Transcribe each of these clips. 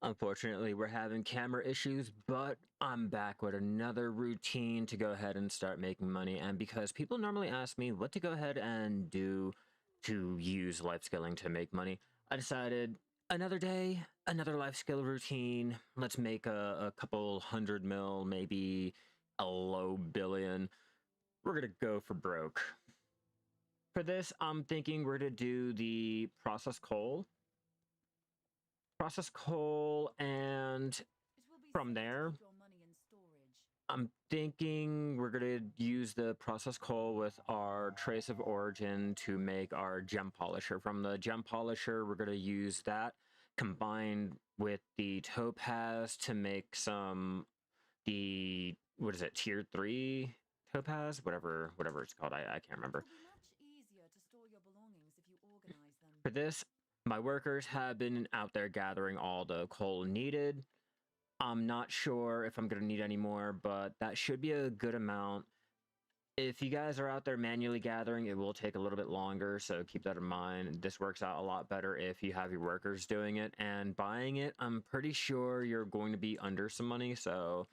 Unfortunately, we're having camera issues, but I'm back with another routine to go ahead and start making money. And because people normally ask me what to go ahead and do to use life skilling to make money, I decided another day, another life skill routine. Let's make a couple 100 mil, maybe a low billion. We're gonna go for broke. For this, I'm thinking we're gonna do the process coal, and from there, I'm thinking we're going to use the process coal with our trace of origin to make our gem polisher. From the gem polisher, we're going to use that combined with the topaz to make what is it, tier 3 topaz? Whatever it's called, I can't remember. For this, my workers have been out there gathering all the coal needed. I'm not sure if I'm going to need any more, but that should be a good amount. If you guys are out there manually gathering, it will take a little bit longer, so keep that in mind. This works out a lot better if you have your workers doing it. And buying it, I'm pretty sure you're going to be under some money, so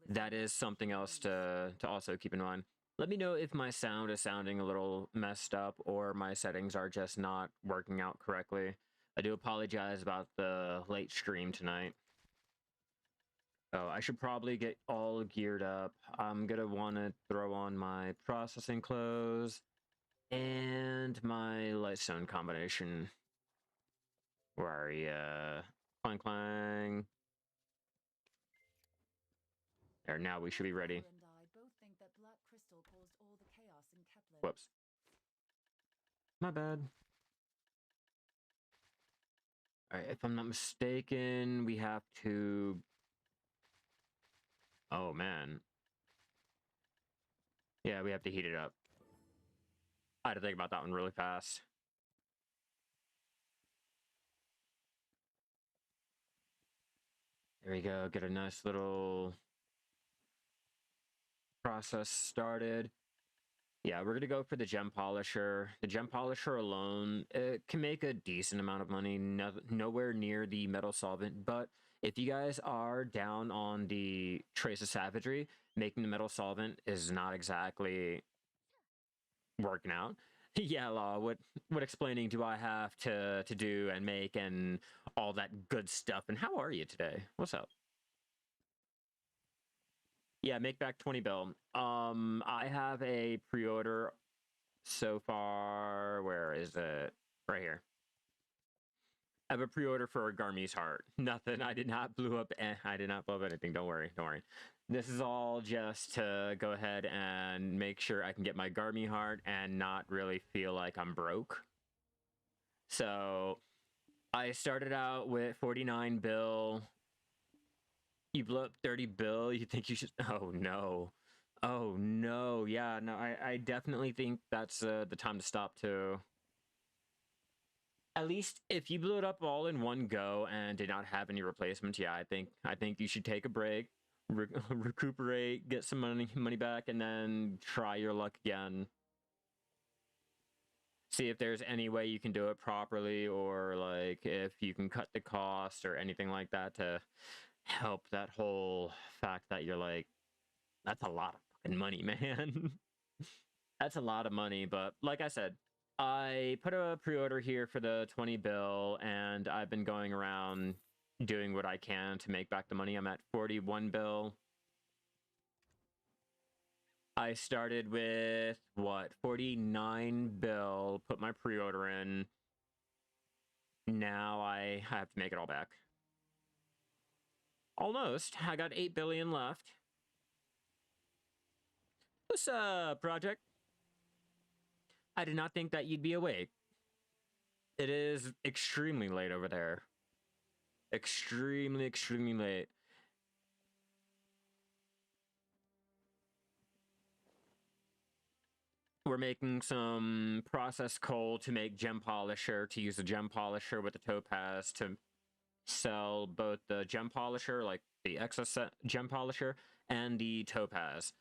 that is something else to also keep in mind. Let me know if my sound is sounding a little messed up or my settings are just not working out correctly. I do apologize about the late stream tonight. Oh, I should probably get all geared up. I'm gonna want to throw on my processing clothes and my lightstone combination. Where are you? Clang clang. There, now we should be ready. Whoops. My bad. Alright, if I'm not mistaken, we have to... Oh, man. Yeah, we have to heat it up. I had to think about that one really fast. There we go, get a nice little process started. Yeah, we're gonna go for the gem polisher. The gem polisher alone, it can make a decent amount of money, nowhere near the metal solvent, but if you guys are down on the trace of savagery, making the metal solvent is not exactly working out. Yeah, Law, what explaining do I have to do and make and all that good stuff? And how are you today? What's up? Yeah, make back 20 bill. I have a pre-order so far. Where is it? Right here. I have a pre-order for Garmi's heart. Nothing. I did not blow up. I did not blow up anything. Don't worry. Don't worry. This is all just to go ahead and make sure I can get my Garmi heart and not really feel like I'm broke. So I started out with 49 bill. You blew up 30 bill. You think you should? Oh no. Oh no. Yeah. No. I definitely think that's the time to stop too. At least if you blew it up all in one go and did not have any replacements, yeah, I think you should take a break, recuperate, get some money back, and then try your luck again. See if there's any way you can do it properly, or like if you can cut the cost or anything like that to help that whole fact that you're like, that's a lot of fucking money, man. That's a lot of money, but like I said, I put a pre-order here for the 20 bill, and I've been going around doing what I can to make back the money. I'm at 41 bill. I started with, what, 49 bill, put my pre-order in. Now I have to make it all back. Almost. I got 8 billion left. What's up, Project? I did not think that you'd be awake. It is extremely late over there. Extremely, extremely late. We're making some processed coal to make gem polisher, to use the gem polisher with the topaz to sell both the gem polisher, like the excess gem polisher, and the topaz.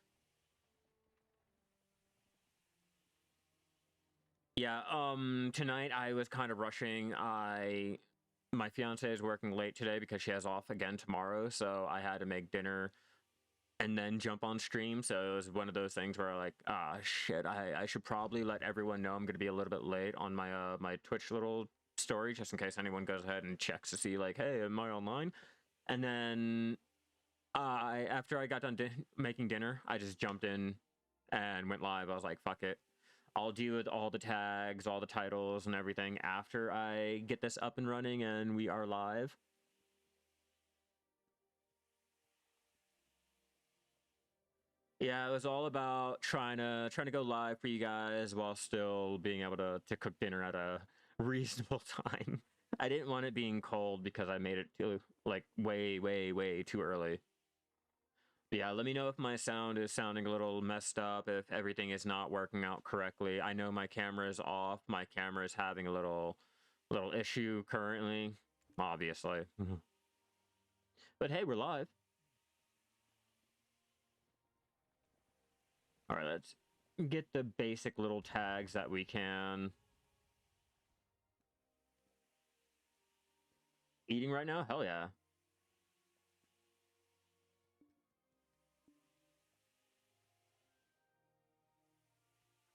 Yeah, tonight I was kind of rushing. I my fiance is working late today because she has off again tomorrow, so I had to make dinner and then jump on stream. So it was one of those things where like, ah, shit, I should probably let everyone know I'm going to be a little bit late on my my Twitch little story, just in case anyone goes ahead and checks to see like, hey, am I online? And then after I got done making dinner, I just jumped in and went live. I was like, fuck it. I'll deal with all the tags, all the titles, and everything after I get this up and running and we are live. Yeah, it was all about trying to go live for you guys while still being able to cook dinner at a reasonable time. I didn't want it being cold because I made it too like way too early. But yeah, let me know if my sound is sounding a little messed up, if everything is not working out correctly. I know my camera is off. My camera is having a little issue currently, obviously. But hey, we're live. All right, let's get the basic little tags that we can. Eating right now? Hell yeah.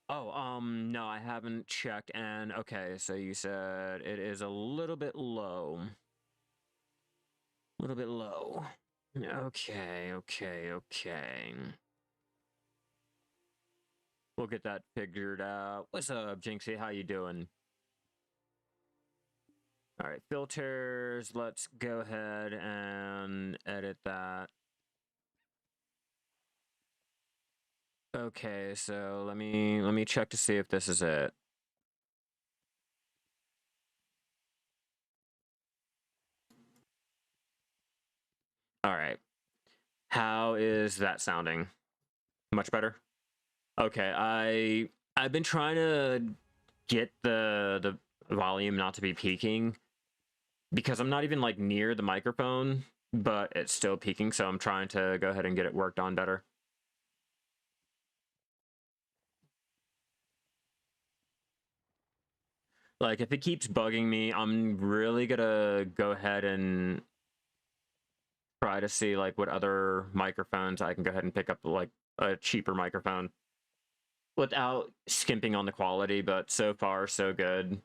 Oh, no, I haven't checked. And okay, so you said it is a little bit low. A little bit low. Okay. We'll get that figured out. What's up, Jinxie? How you doing? All right, filters. Let's go ahead and edit that. Okay, so let me check to see if this is it. All right. How is that sounding? Much better? Okay, I've been trying to get the volume not to be peaking because I'm not even like near the microphone, but it's still peaking, so I'm trying to go ahead and get it worked on better. Like if it keeps bugging me, I'm really gonna go ahead and try to see like what other microphones I can go ahead and pick up, like a cheaper microphone without skimping on the quality, but so far so good.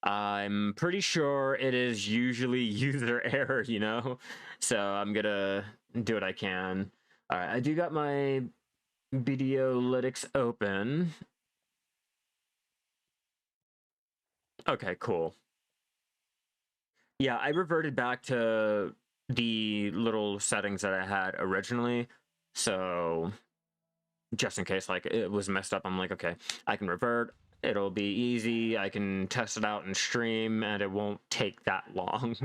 I'm pretty sure it is usually user error, you know? So I'm gonna do what I can. All right, I do got my Videolytics open. Okay, cool. Yeah, I reverted back to the little settings that I had originally. So just in case like it was messed up, I'm like, okay, I can revert. It'll be easy. I can test it out and stream, and it won't take that long.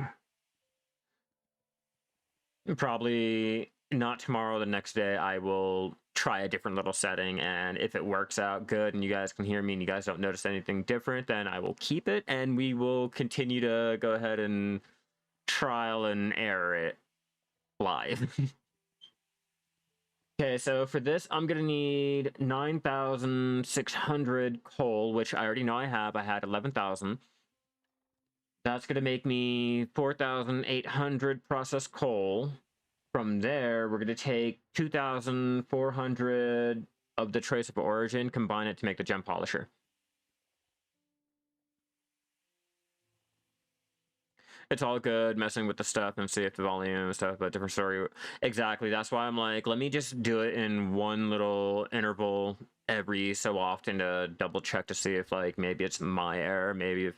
Probably not tomorrow. The next day, I will try a different little setting, and if it works out good and you guys can hear me and you guys don't notice anything different, then I will keep it, and we will continue to go ahead and trial and error it live. Okay, so for this, I'm gonna need 9,600 coal, which I already know I have. I had 11,000. That's gonna make me 4,800 processed coal. From there, we're gonna take 2,400 of the trace of origin, combine it to make the gem polisher. It's all good messing with the stuff and see if the volume and stuff, but different story. Exactly. That's why I'm like, let me just do it in one little interval every so often to double check to see if like maybe it's my error, maybe if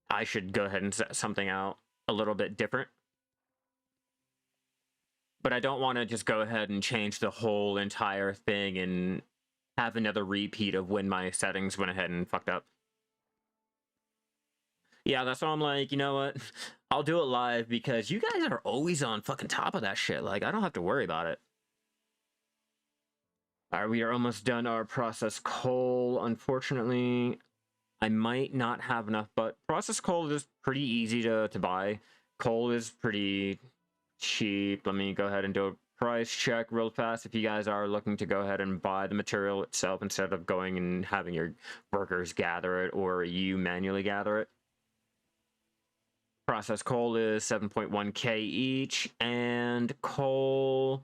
I should go ahead and set something out a little bit different. But I don't want to just go ahead and change the whole entire thing and have another repeat of when my settings went ahead and fucked up. Yeah, that's why I'm like, you know what? I'll do it live because you guys are always on fucking top of that shit. Like, I don't have to worry about it. All right, we are almost done our processed coal. Unfortunately, I might not have enough, but processed coal is pretty easy to buy. Coal is pretty cheap. Let me go ahead and do a price check real fast if you guys are looking to go ahead and buy the material itself instead of going and having your workers gather it or you manually gather it. Processed coal is 7.1k each, and coal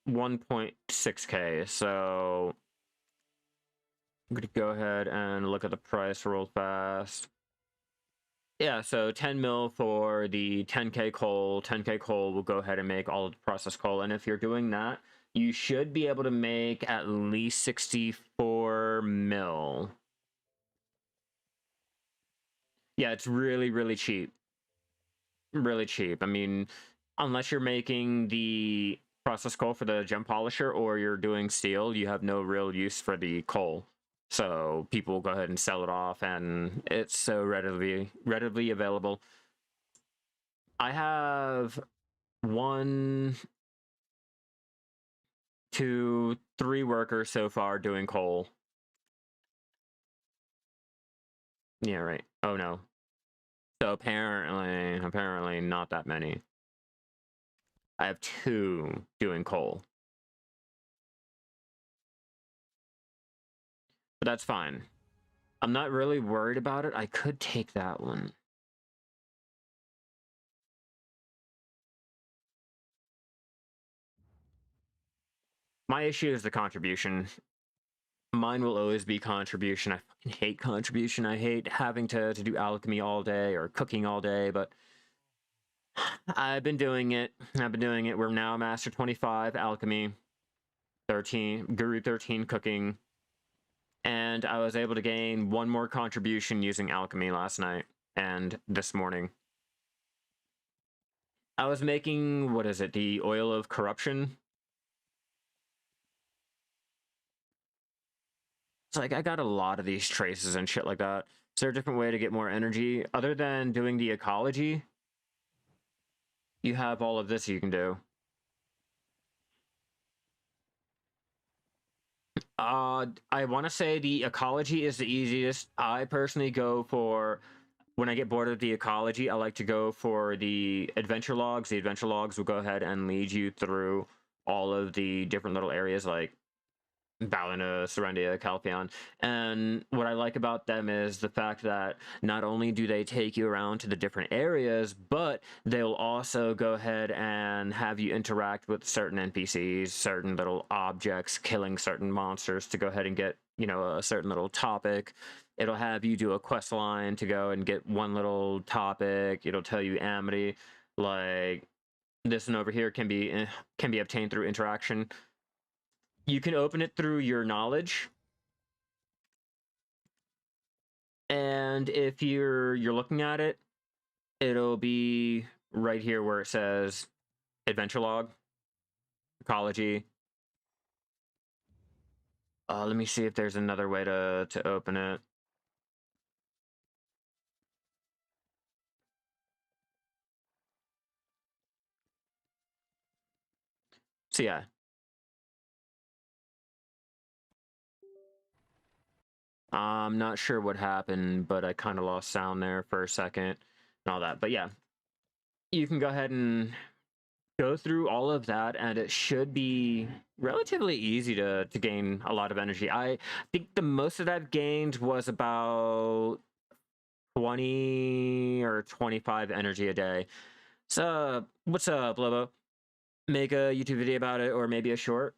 1.6k. So I'm gonna go ahead and look at the price real fast. Yeah, so 10 mil for the 10k coal. 10k coal will go ahead and make all of the processed coal. And if you're doing that, you should be able to make at least 64 mil. Yeah, it's really, really cheap. Really cheap. I mean, unless you're making the processed coal for the gem polisher or you're doing steel, you have no real use for the coal. So people will go ahead and sell it off, and it's so readily available. I have 1, 2, 3 workers so far doing coal. Yeah, right. Oh no. So apparently not that many. I have 2 doing coal. But that's fine. I'm not really worried about it. I could take that one. My issue is the contribution. Mine will always be contribution. I fucking hate contribution. I hate having to do alchemy all day or cooking all day, but I've been doing it. We're now Master 25 alchemy, 13 Guru 13 cooking, and I was able to gain 1 more contribution using alchemy last night and this morning. I was making, what is it, the oil of corruption? It's like, I got a lot of these traces and shit like that. Is there a different way to get more energy? Other than doing the ecology, you have all of this you can do. I want to say the ecology is the easiest. I personally go for, when I get bored of the ecology, I like to go for the adventure logs. The adventure logs will go ahead and lead you through all of the different little areas like Balina, Serendia, Calpheon. And what I like about them is the fact that not only do they take you around to the different areas, but they'll also go ahead and have you interact with certain NPCs, certain little objects, killing certain monsters to go ahead and get, you know, a certain little topic. It'll have you do a quest line to go and get one little topic. It'll tell you amity, like this one over here can be obtained through interaction. You can open it through your knowledge, and if you're looking at it, it'll be right here where it says adventure log, ecology. Let me see if there's another way to open it. So yeah. I'm not sure what happened, but I kind of lost sound there for a second and all that. But yeah, you can go ahead and go through all of that, and it should be relatively easy to gain a lot of energy. I think the most that I've gained was about 20 or 25 energy a day. So, what's up, Lobo? Make a YouTube video about it, or maybe a short?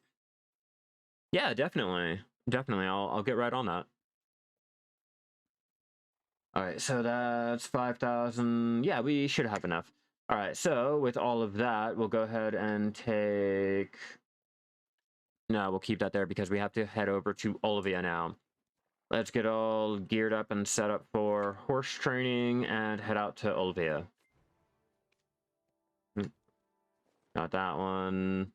Yeah, definitely. Definitely. I'll get right on that. All right, so that's 5,000. Yeah, we should have enough. All right, so with all of that, we'll go ahead and take... No, we'll keep that there because we have to head over to Olivia now. Let's get all geared up and set up for horse training and head out to Olivia. Got that one.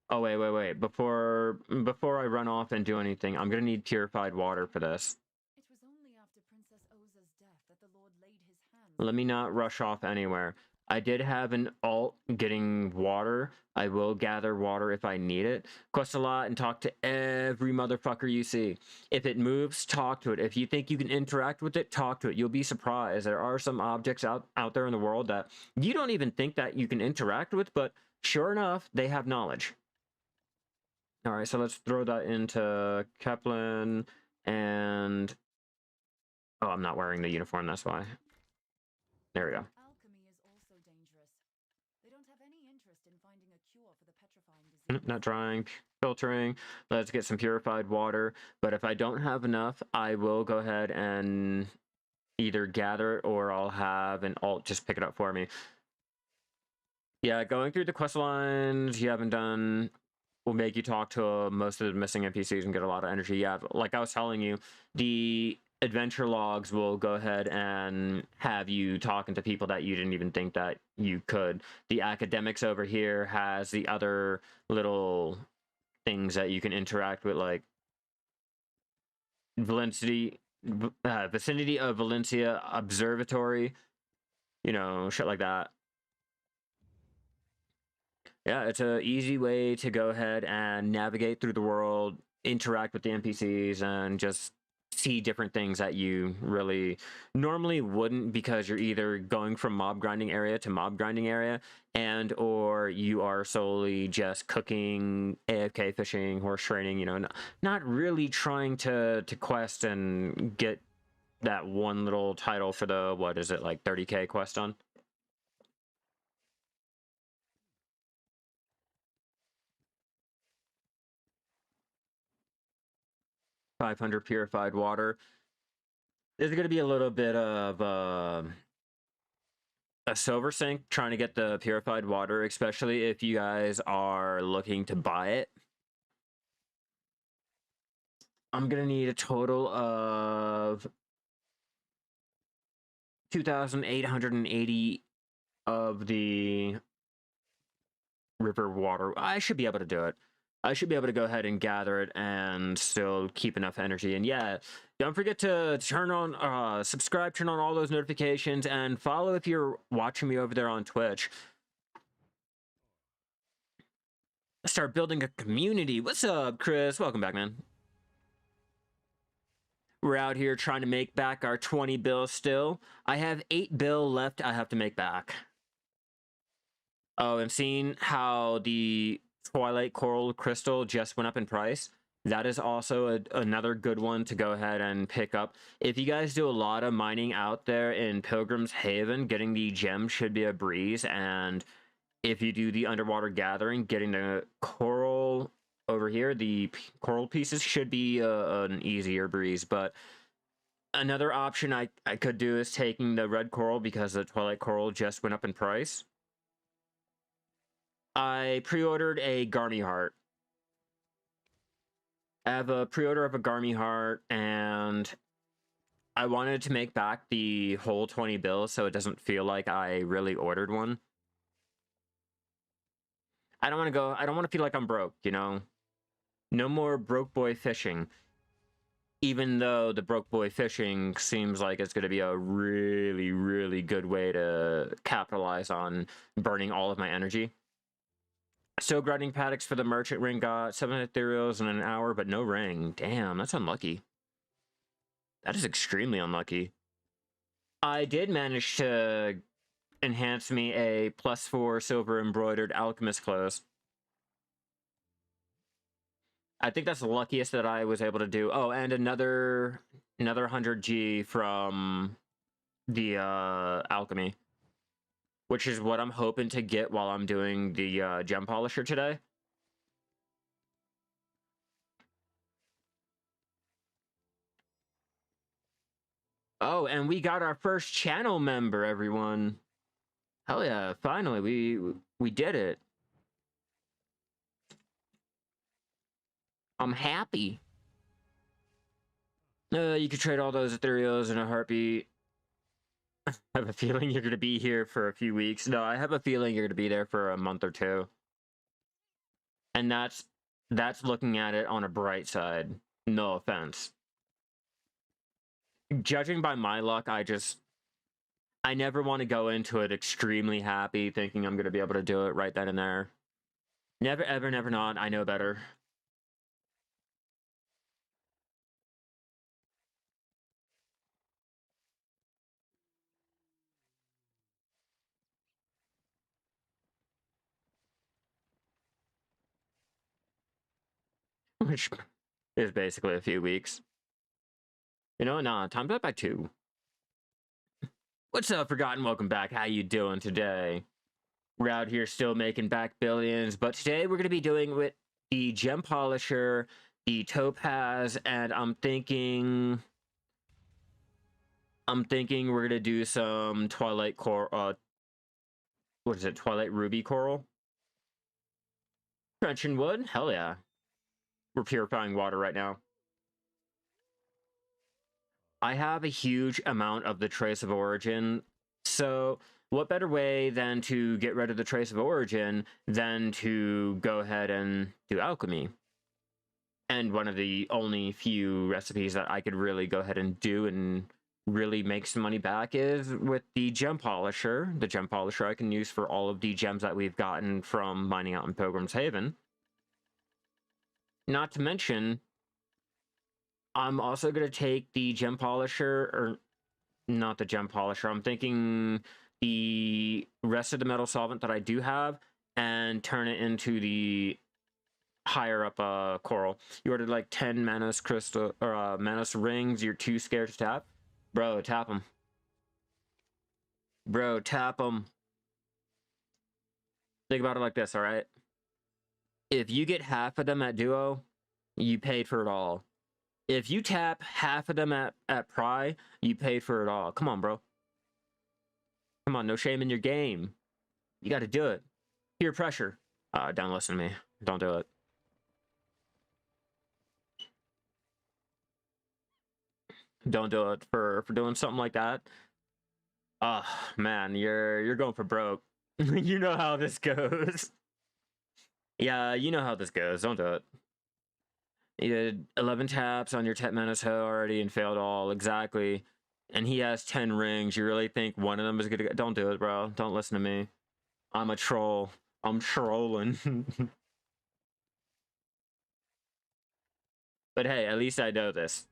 Oh, wait. Before I run off and do anything, I'm gonna need purified water for this. It was only after Princess Oza's death that the Lord laid his hands. Let me not rush off anywhere. I did have an alt getting water. I will gather water if I need it. Quest a lot and talk to every motherfucker you see. If it moves, talk to it. If you think you can interact with it, talk to it. You'll be surprised. There are some objects out there in the world that you don't even think that you can interact with, but sure enough, they have knowledge. All right, so let's throw that into Kaplan And oh, I'm not wearing the uniform, that's why. There we go. Alchemy is also dangerous. They don't have any interest in finding a cure for the petrifying disease. Not drying, filtering. Let's get some purified water. But if I don't have enough, I will go ahead and either gather it or I'll have an alt just pick it up for me. Yeah, going through the quest lines you haven't done will make you talk to most of the missing NPCs and get a lot of energy. Yeah, like I was telling you, the adventure logs will go ahead and have you talking to people that you didn't even think that you could. The academics over here has the other little things that you can interact with, like vicinity of Valencia Observatory, you know, shit like that. Yeah, it's an easy way to go ahead and navigate through the world, interact with the NPCs, and just see different things that you really normally wouldn't, because you're either going from mob grinding area to mob grinding area, and or you are solely just cooking, AFK fishing, horse training, you know, not really trying to quest and get that one little title for the, what is it, like 30k quest on? 500 purified water. There's going to be a little bit of a silver sink trying to get the purified water, especially if you guys are looking to buy it. I'm going to need a total of 2,880 of the river water. I should be able to do it. I should be able to go ahead and gather it and still keep enough energy. And yeah, don't forget to turn on, subscribe, turn on all those notifications, and follow if you're watching me over there on Twitch. Start building a community. What's up, Chris? Welcome back, man. We're out here trying to make back our 20 bill still. I have 8 bill left I have to make back. Oh, and seeing how the Twilight Coral Crystal just went up in price, that is also another good one to go ahead and pick up. If you guys do a lot of mining out there in Pilgrims Haven, getting the gem should be a breeze. And if you do the underwater gathering, getting the coral over here, the coral pieces should be an easier breeze. But another option I could do is taking the red coral, because the Twilight Coral just went up in price. I pre-ordered a Garmy Heart. I have a pre-order of a Garmy Heart, and I wanted to make back the whole 20 bills so it doesn't feel like I really ordered one. I don't want to feel like I'm broke, you know? No more broke boy fishing. Even though the broke boy fishing seems like it's going to be a really, really good way to capitalize on burning all of my energy. Still grinding paddocks for the merchant ring, got 7 ethereals in an hour, but no ring. Damn, that's unlucky. That is extremely unlucky. I did manage to enhance me a +4 silver embroidered alchemist clothes. I think that's the luckiest that I was able to do. Oh, and another 100G from the alchemy, which is what I'm hoping to get while I'm doing the gem polisher today. Oh, and we got our first channel member, everyone. Hell yeah, finally, we did it. I'm happy. You could trade all those ethereals in a heartbeat. I have a feeling you're going to be here for a few weeks. No, I have a feeling you're going to be there for a month or two. And that's looking at it on a bright side. No offense. Judging by my luck, I never want to go into it extremely happy, thinking I'm going to be able to do it right then and there. Never, ever, never not. I know better. Which is basically a few weeks. You know, nah, time to go back 2. What's up, Forgotten? Welcome back. How you doing today? We're out here still making back billions, but today we're going to be doing with the Gem Polisher, the Topaz, and I'm thinking we're going to do some Twilight Coral, what is it, Twilight Ruby Coral? Trench and wood? Hell yeah. We're purifying water right now. I have a huge amount of the Trace of Origin, so what better way than to get rid of the Trace of Origin than to go ahead and do Alchemy? And one of the only few recipes that I could really go ahead and do and really make some money back is with the Gem Polisher. The Gem Polisher I can use for all of the gems that we've gotten from mining out in Pilgrim's Haven. Not to mention, I'm also going to take the Gem Polisher, or not the Gem Polisher, I'm thinking the rest of the metal solvent that I do have and turn it into the higher up coral. You ordered like 10 Manos crystal or Manos rings. You're too scared to tap, bro. Tap them, bro. Tap them. Think about it like this, all right? If you get half of them at duo, you paid for it all. If you tap half of them at pry, you paid for it all. Come on, bro. Come on, no shame in your game. You got to do it. Peer pressure. Don't listen to me. Don't do it. Don't do it for doing something like that. Oh man, you're going for broke. You know how this goes. Yeah, you know how this goes. Don't do it. You did 11 taps on your Tet Manos Ho already and failed all. Exactly. And he has 10 rings. You really think one of them is gonna go? Don't do it, bro. Don't listen to me. I'm a troll. I'm trolling. But hey, at least I know this.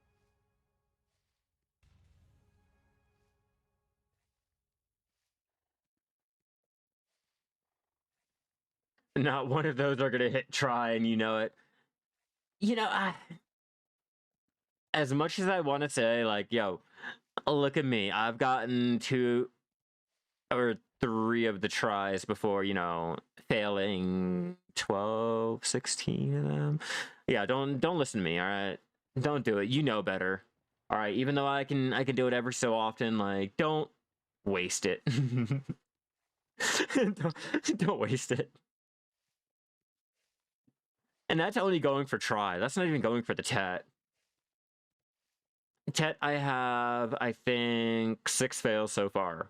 Not one of those are gonna hit try, and you know it. You know, as much as I want to say, like, yo, look at me. I've gotten 2 or 3 of the tries before, you know, failing 12, 16 of them. Yeah, don't listen to me, all right? Don't do it. You know better. All right, even though I can do it every so often, like, don't waste it. don't waste it. And that's only going for try. That's not even going for the Tet. Tet, I have, I think, 6 fails so far.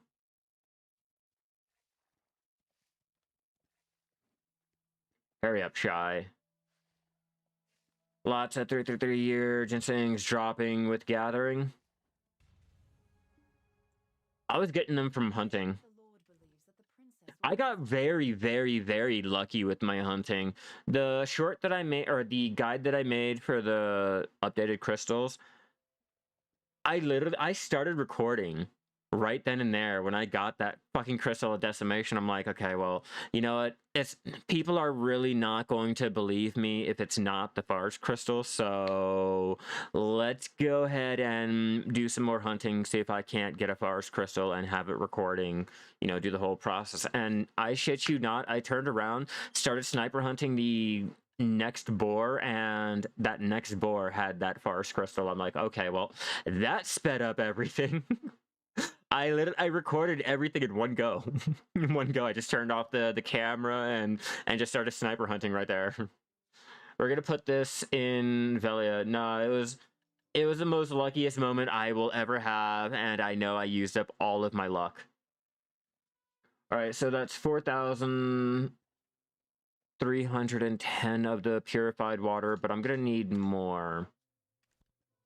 Hurry up, Shai. Lots at 3 year ginseng's dropping with gathering. I was getting them from hunting. I got very, very, very lucky with my hunting. The short that I made, or the guide that I made for the updated crystals, I started recording right then and there when I got that fucking crystal of decimation. I'm like, okay, well, you know what? It's people are really not going to believe me if it's not the forest crystal. So let's go ahead and do some more hunting, see if I can't get a forest crystal and have it recording, you know, do the whole process. And I shit you not, I turned around, started sniper hunting the next boar, and that next boar had that forest crystal. I'm like, okay, well, that sped up everything. I recorded everything in one go. In one go, I just turned off the camera and just started sniper hunting right there. We're gonna put this in Velia. No, it was the most luckiest moment I will ever have, and I know I used up all of my luck. All right, so that's 4,310 of the purified water, but I'm gonna need more.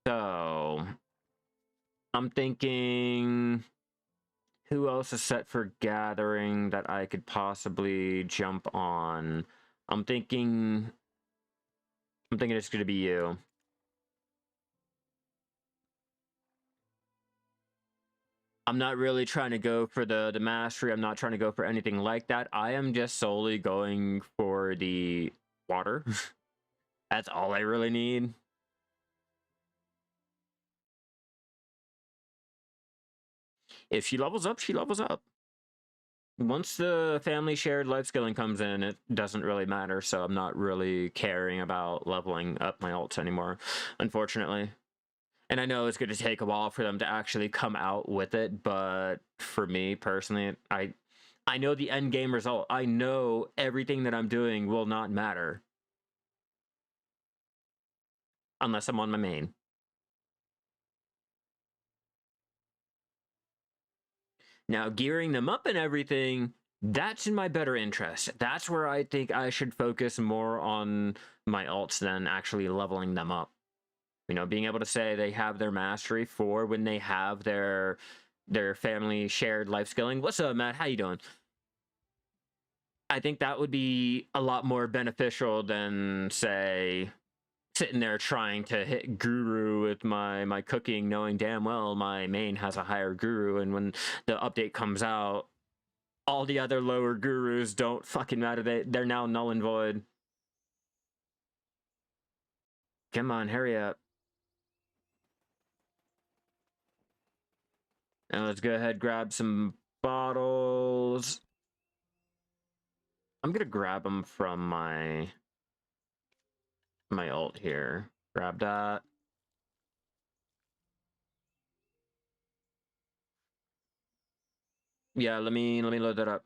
So I'm thinking, who else is set for gathering that I could possibly jump on? I'm thinking it's gonna be you. I'm not really trying to go for the mastery. I'm not trying to go for anything like that. I am just solely going for the water. That's all I really need. If she levels up, she levels up. Once the family shared life skilling comes in, it doesn't really matter, so I'm not really caring about leveling up my alts anymore, unfortunately. And I know it's going to take a while for them to actually come out with it, but for me personally, I know the end game result. I know everything that I'm doing will not matter unless I'm on my main. Now, gearing them up and everything, that's in my better interest. That's where I think I should focus more on my alts than actually leveling them up. You know, being able to say they have their mastery for when they have their family shared life skilling. What's up, Matt? How you doing? I think that would be a lot more beneficial than, say, sitting there trying to hit guru with my cooking, knowing damn well my main has a higher guru, and when the update comes out, all the other lower gurus don't fucking matter. They're now null and void. Come on, hurry up. Now let's go ahead, grab some bottles. I'm gonna grab them from my alt here. Grab that. Yeah, let me load that up.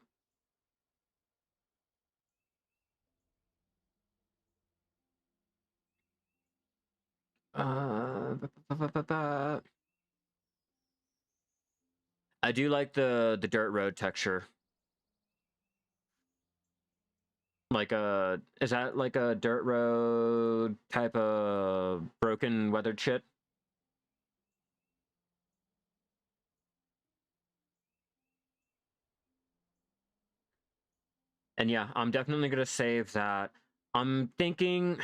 I do like the dirt road texture. Like is that like a dirt road type of broken weathered shit? And yeah, I'm definitely gonna save that. I'm thinking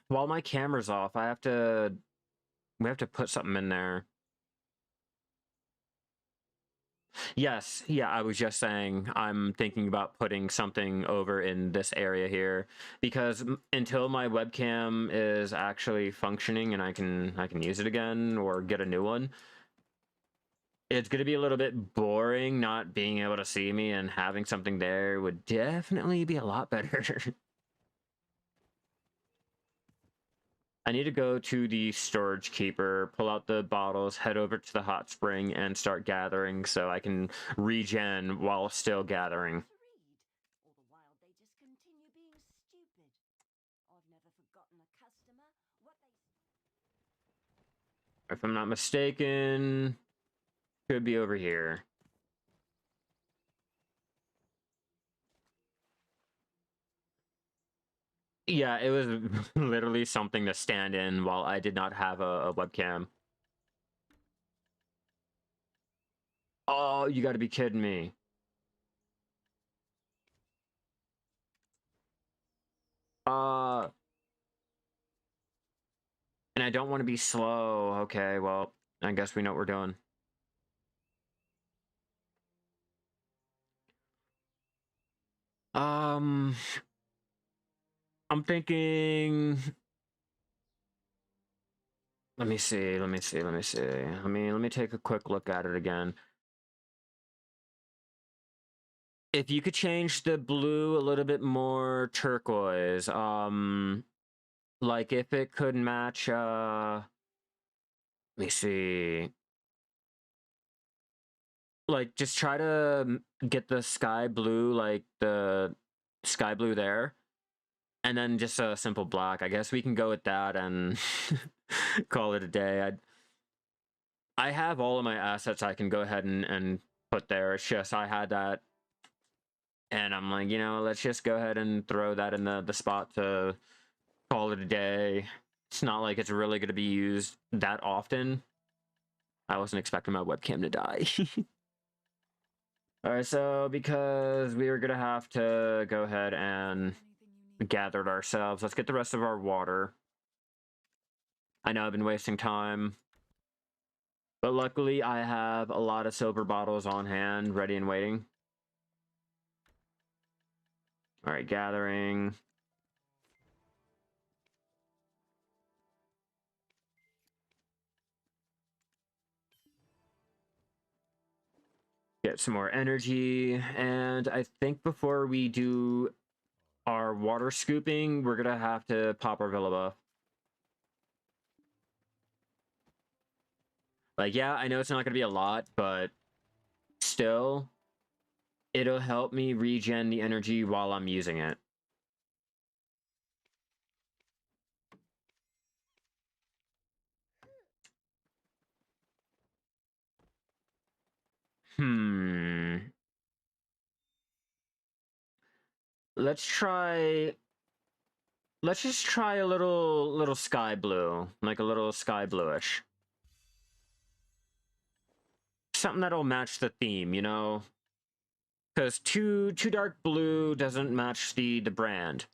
while my camera's off, we have to put something in there. Yes, yeah, I was just saying I'm thinking about putting something over in this area here because until my webcam is actually functioning and I can use it again or get a new one, it's going to be a little bit boring not being able to see me, and having something there would definitely be a lot better. I need to go to the storage keeper, pull out the bottles, head over to the hot spring, and start gathering so I can regen while still gathering. All the while they just continue being stupid. I've never forgotten a customer. What they If I'm not mistaken, could be over here. Yeah, it was literally something to stand in while I did not have a webcam. Oh, you gotta be kidding me. And I don't want to be slow. Okay, well, I guess we know what we're doing. I'm thinking. Let me see. Let me take a quick look at it again. If you could change the blue a little bit more turquoise, like if it could match, let me see. Like, just try to get the sky blue, like the sky blue there, and then just a simple black. I guess we can go with that and call it a day. I have all of my assets I can go ahead and put there. It's just I had that, and I'm like, you know, let's just go ahead and throw that in the spot to call it a day. It's not like it's really going to be used that often. I wasn't expecting my webcam to die. All right, so because we were going to have to go ahead and gather it ourselves, let's get the rest of our water. I know I've been wasting time, but luckily I have a lot of silver bottles on hand, ready and waiting. All right, gathering. Get some more energy, and I think before we do our water scooping, we're gonna have to pop our Villa buff. Like, yeah, I know it's not gonna be a lot, but still, it'll help me regen the energy while I'm using it. Let's try... Let's just try a little sky blue. Like a little sky bluish. Something that'll match the theme, you know? Because too dark blue doesn't match the brand.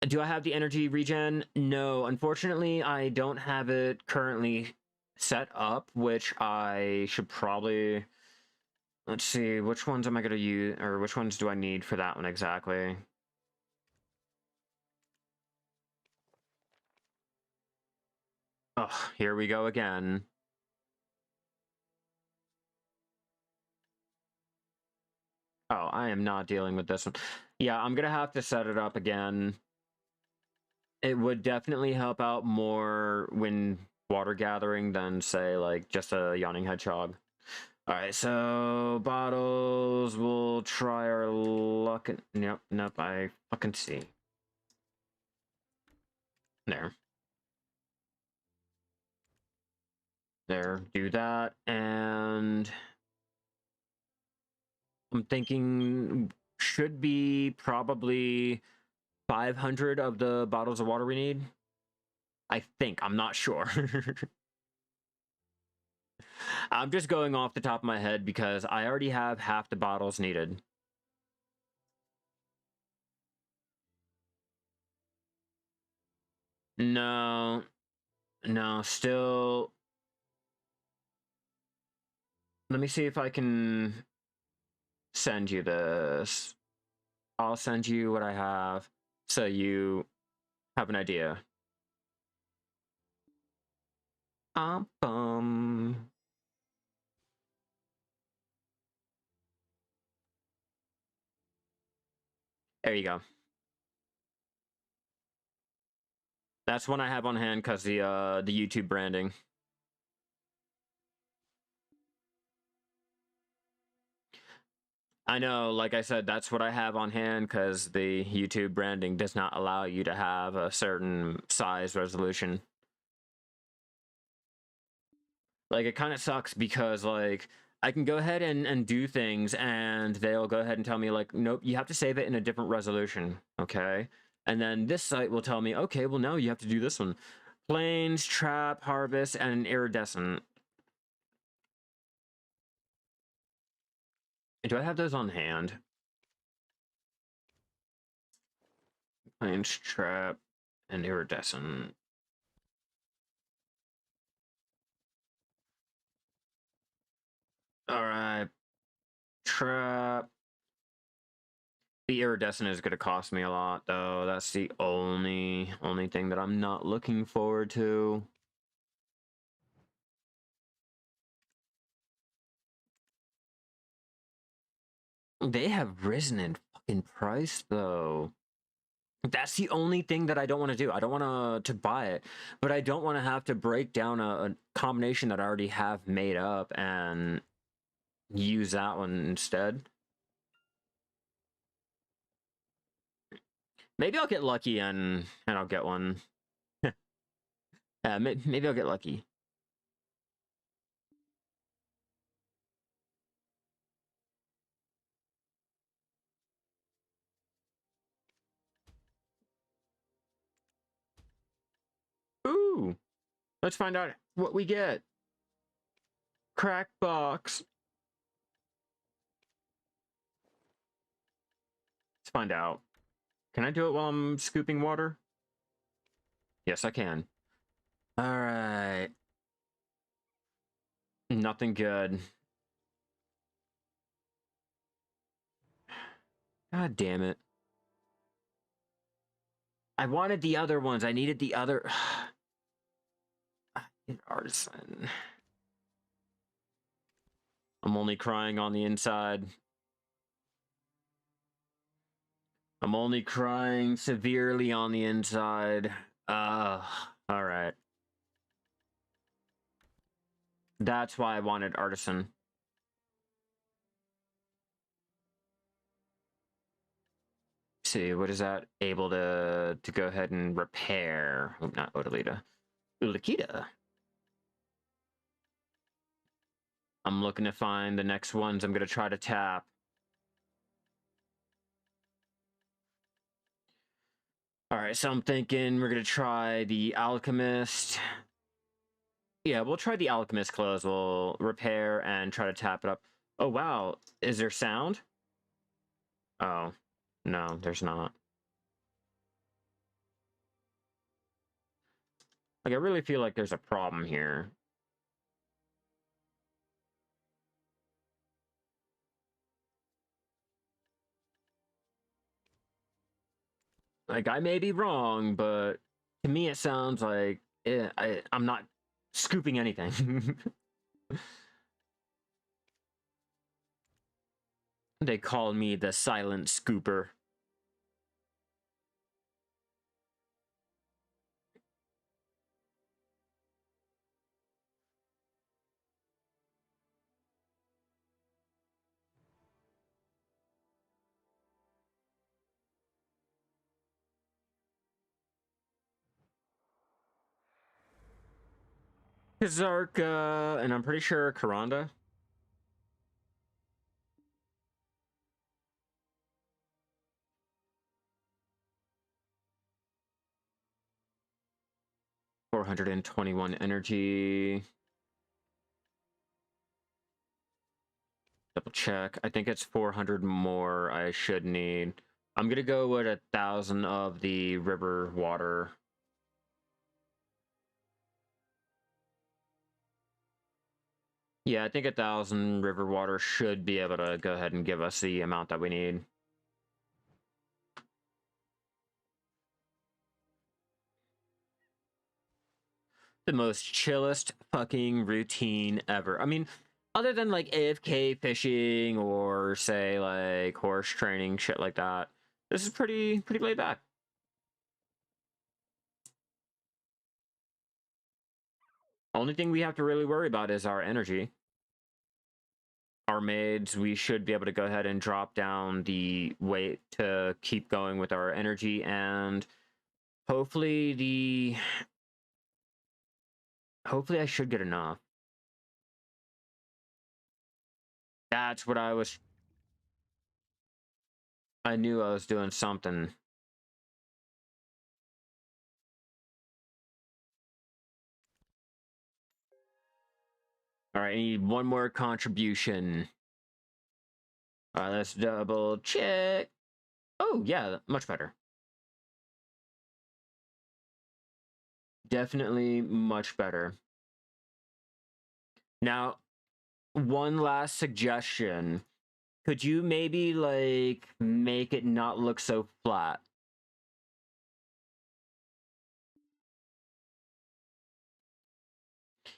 Do I have the energy regen? No, unfortunately, I don't have it currently set up, which I should probably... Let's see, which ones am I going to use, or which ones do I need for that one exactly? Oh, here we go again. Oh, I am not dealing with this one. Yeah, I'm going to have to set it up again. It would definitely help out more when water gathering than, say, like, just a yawning hedgehog. Alright, so bottles, we'll try our luck. Nope, I fucking see. There. There, do that, and I'm thinking should be probably 500 of the bottles of water we need. I think, I'm not sure. I'm just going off the top of my head because I already have half the bottles needed. No, still. Let me see if I can send you this. I'll send you what I have so you have an idea. There you go. That's one I have on hand because the YouTube branding. I know, like I said, that's what I have on hand because the YouTube branding does not allow you to have a certain size resolution. Like, it kind of sucks because, like, I can go ahead and do things and they'll go ahead and tell me, like, nope, you have to save it in a different resolution, okay? And then this site will tell me, okay, well, no, you have to do this one. Plains, trap, harvest, and iridescent. Do I have those on hand? Plains, trap, and iridescent. Alright. Trap. The iridescent is going to cost me a lot, though. That's the only thing that I'm not looking forward to. They have risen in fucking price, though. That's the only thing that I don't want to do. I don't want to buy it, but I don't want to have to break down a combination that I already have made up and use that one instead. Maybe I'll get lucky and I'll get one. Yeah, maybe I'll get lucky. Ooh, let's find out what we get. Crack box. Let's find out. Can I do it while I'm scooping water? Yes, I can. All right. Nothing good. God damn it. I wanted the other ones. I needed the other... Artisan. I'm only crying on the inside. I'm only crying severely on the inside. Alright. That's why I wanted Artisan. See, what is that? Able to go ahead and repair. Oh, not Odalita. Ulakita. I'm looking to find the next ones I'm going to try to tap. Alright, so I'm thinking we're going to try the Alchemist. Yeah, we'll try the Alchemist close. We'll repair and try to tap it up. Oh, wow. Is there sound? Oh, no, there's not. Like, I really feel like there's a problem here. Like, I may be wrong, but to me it sounds like I'm not scooping anything. They call me the silent scooper. Kazarka, and I'm pretty sure Karanda. $421 energy. Double check. I think it's 400 more I should need. I'm gonna go with 1,000 of the river water. Yeah, I think 1,000 river water should be able to go ahead and give us the amount that we need. The most chillest fucking routine ever. I mean, other than like AFK fishing or say like horse training, shit like that, this is pretty laid back. Only thing we have to really worry about is our energy. Our maids, we should be able to go ahead and drop down the weight to keep going with our energy, and hopefully I should get enough. That's what I knew I was doing something. All right, I need one more contribution. All right, let's double check. Oh, yeah, much better. Definitely much better. Now, one last suggestion. Could you maybe, like, make it not look so flat?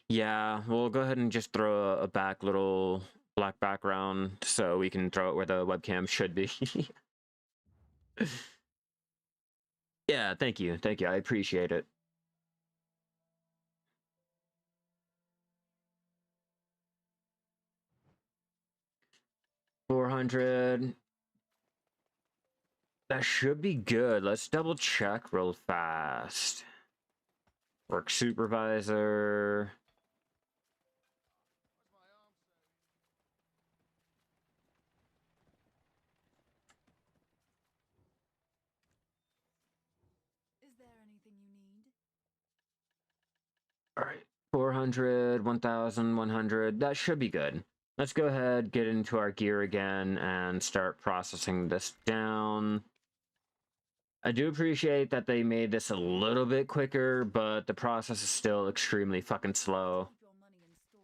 Yeah, we'll go ahead and just throw a back little black background so we can throw it where the webcam should be. Yeah, thank you. Thank you. I appreciate it. $400. That should be good. Let's double check real fast. Work supervisor. Is there anything you need? All right. 400, 1,100. That should be good. Let's go ahead, get into our gear again, and start processing this down. I do appreciate that they made this a little bit quicker, but the process is still extremely fucking slow. Keep your money in storage.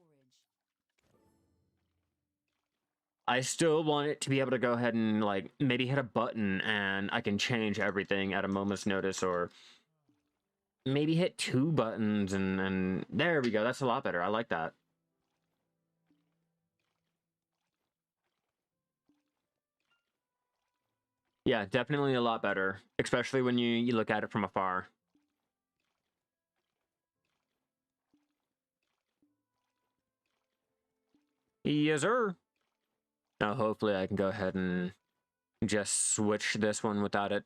I still want it to be able to go ahead and, like, maybe hit a button and I can change everything at a moment's notice, or maybe hit 2 buttons and there we go. That's a lot better. I like that. Yeah, definitely a lot better, especially when you look at it from afar. Yes, sir. Now, hopefully I can go ahead and just switch this one without it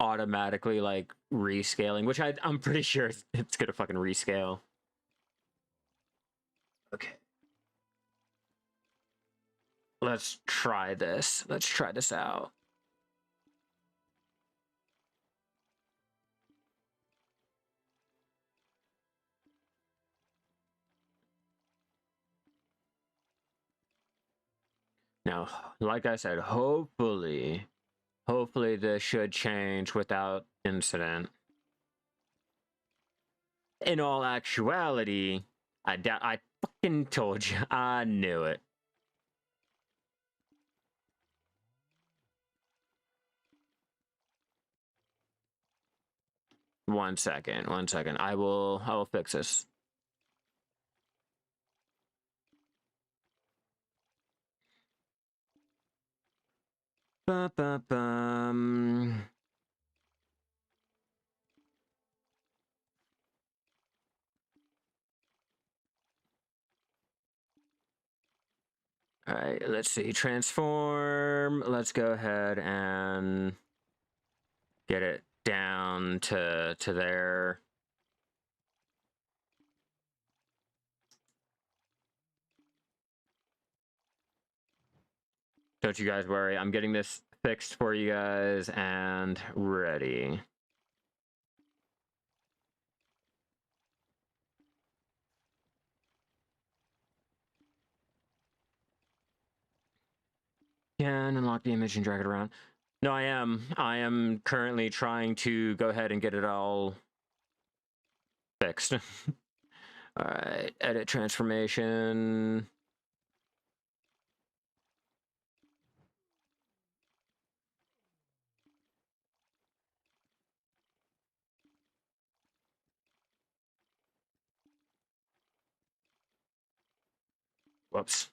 automatically, like, rescaling, which I'm pretty sure it's gonna fucking rescale. Okay. Let's try this. Let's try this out. Now, like I said, hopefully this should change without incident. In all actuality, I fucking told you. I knew it. One second. I will fix this. Ba-ba-bum. All right, let's see. Transform. Let's go ahead and get it down to there. Don't you guys worry. I'm getting this fixed for you guys and ready. Can unlock the image and drag it around. No, I am. I am currently trying to go ahead and get it all fixed. All right, edit transformation. Whoops.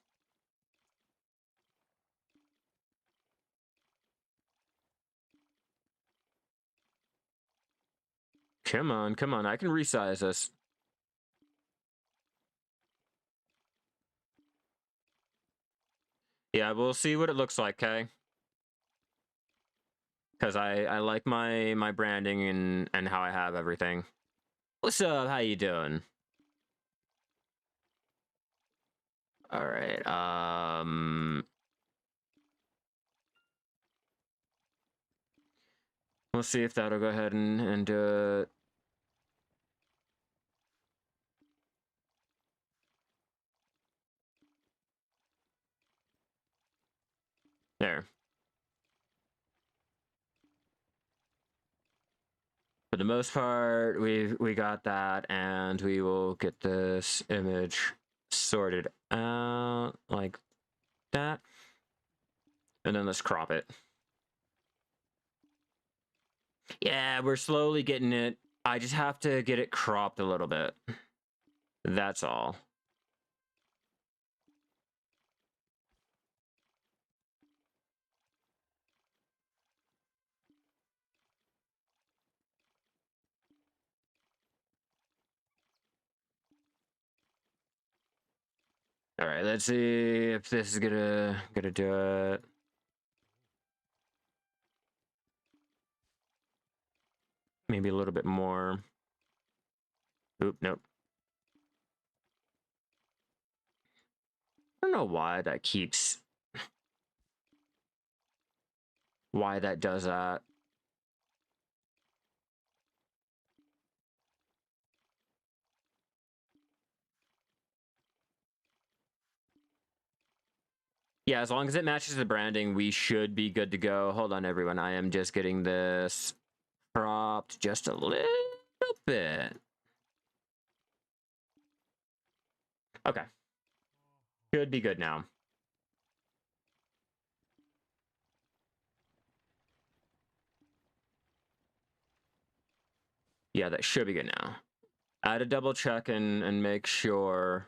Come on, I can resize this. Yeah, we'll see what it looks like, okay? Because I like my branding and how I have everything. What's up? How you doing? All right. We'll see if that'll go ahead and do it. There. For the most part, we got that, and we will get this image sorted out like that. And then let's crop it. Yeah, we're slowly getting it. I just have to get it cropped a little bit. That's all. All right, let's see if this is gonna do it. Maybe a little bit more. Oop, nope. I don't know why that keeps... Why that does that. Yeah, as long as it matches the branding, we should be good to go. Hold on, everyone. I am just getting this cropped just a little bit. Okay. Should be good now. Yeah, that should be good now. I had to double check and make sure.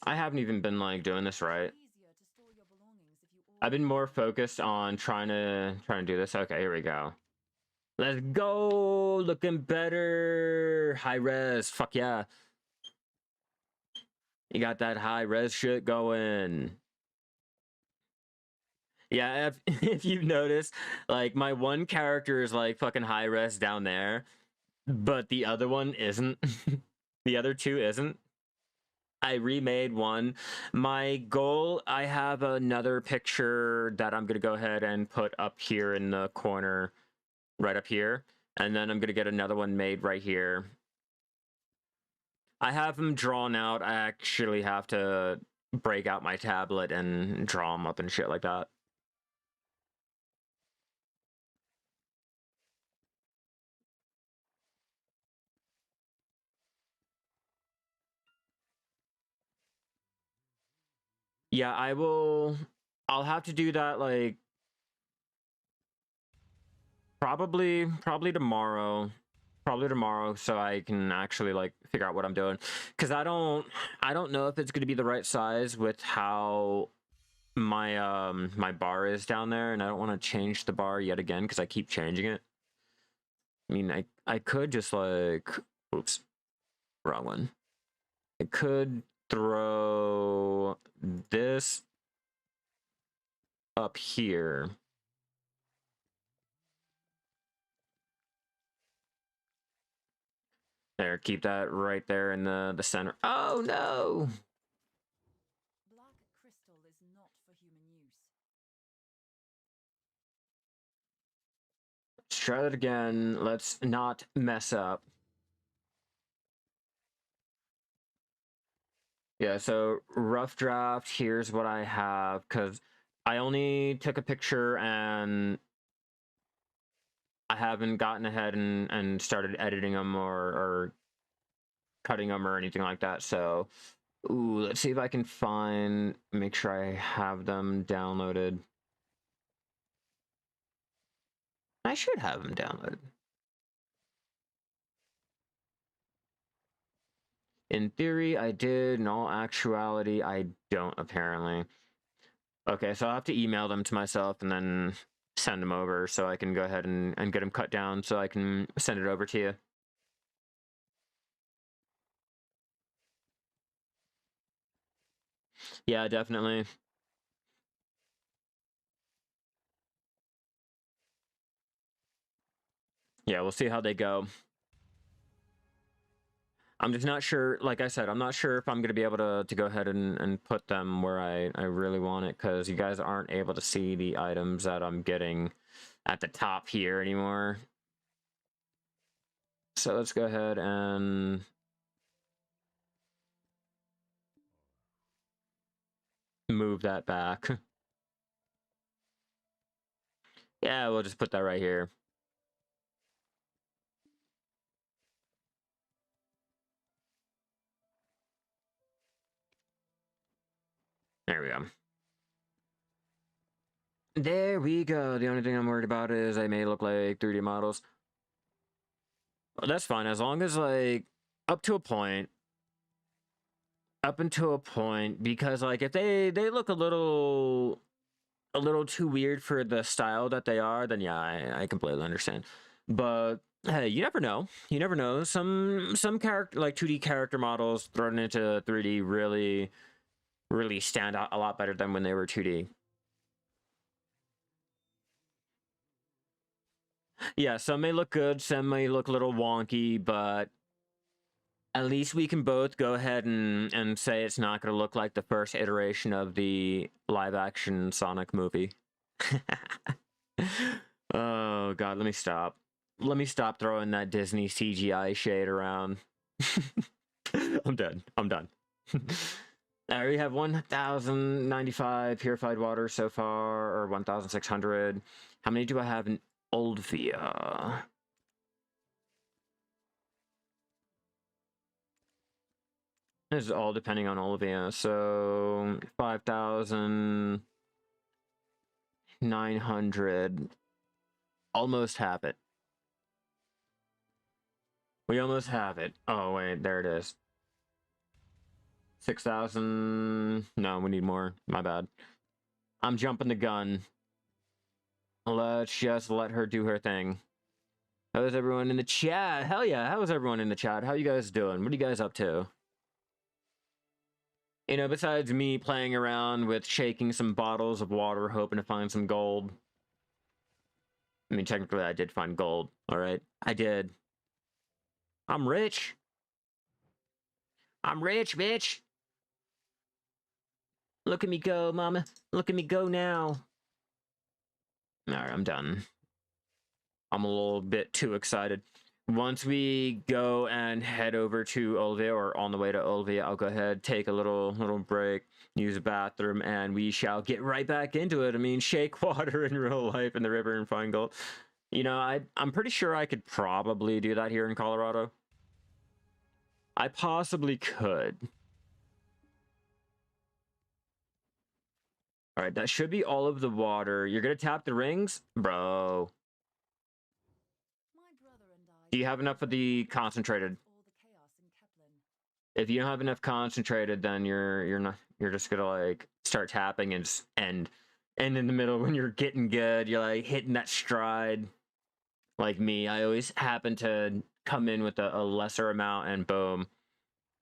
I haven't even been like doing this right. Easier to store your belongings if you I've been more already have focused on trying to do this. Okay, here we go. Let's go. Looking better. High res. Fuck yeah. You got that high res shit going. Yeah, if you've noticed, like my one character is like fucking high res down there, but the other one isn't. The other two isn't. I remade one. My goal, I have another picture that I'm gonna go ahead and put up here in the corner, right up here, and then I'm gonna get another one made right here. I have them drawn out. I actually have to break out my tablet and draw them up and shit like that. Yeah, I will. I'll have to do that like probably tomorrow. Probably tomorrow, so I can actually like figure out what I'm doing. Cause I don't know if it's gonna be the right size with how my bar is down there, and I don't want to change the bar yet again because I keep changing it. I mean, I could just like, oops, wrong one. I could throw this up here. There, keep that right there in the center. Oh no! Black crystal is not for human use. Let's try that again. Let's not mess up. Yeah, so rough draft, here's what I have, because I only took a picture and I haven't gotten ahead and started editing them or cutting them or anything like that. So, ooh, let's see if I can make sure I have them downloaded. I should have them downloaded. In theory, I did. In all actuality, I don't, apparently. Okay, so I'll have to email them to myself and then send them over so I can go ahead and get them cut down so I can send it over to you. Yeah, definitely. Yeah, we'll see how they go. I'm just not sure, like I said, I'm not sure if I'm going to be able to go ahead and put them where I really want it, because you guys aren't able to see the items that I'm getting at the top here anymore. So let's go ahead and move that back. Yeah, we'll just put that right here. There we go. There we go. The only thing I'm worried about is they may look like 3D models. Well, that's fine, as long as, like, up to a point. Up until a point, because, like, if they look a little too weird for the style that they are, then yeah, I completely understand. But hey, you never know. You never know. Some character, like 2D character models thrown into 3D really stand out a lot better than when they were 2D. Yeah, some may look good, some may look a little wonky, but at least we can both go ahead and say it's not going to look like the first iteration of the live action Sonic movie. Oh god, let me stop. Let me stop throwing that Disney CGI shade around. I'm dead. I'm done. I already have 1,095 purified water so far, or 1,600. How many do I have in Oldvia? This is all depending on Oldvia. So 5,900. Almost have it. We almost have it. Oh, wait, there it is. 6,000. No, we need more. My bad. I'm jumping the gun. Let's just let her do her thing. How's everyone in the chat? Hell yeah, how's everyone in the chat? How you guys doing? What are you guys up to? You know, besides me playing around with shaking some bottles of water, hoping to find some gold. I mean, technically I did find gold, alright? I did. I'm rich. I'm rich, bitch. Look at me go, mama. Look at me go now. Alright, I'm done. I'm a little bit too excited. Once we go and head over to Olvia, or on the way to Olvia, I'll go ahead, take a little break, use a bathroom, and we shall get right back into it. I mean, shake water in real life in the river and find gold. You know, I'm pretty sure I could probably do that here in Colorado. I possibly could. All right, that should be all of the water. You're gonna tap the rings? Bro. Do you have enough of the concentrated? If you don't have enough concentrated, then you're just gonna like start tapping and just end. And in the middle when you're getting good, you're like hitting that stride. Like me, I always happen to come in with a lesser amount and boom.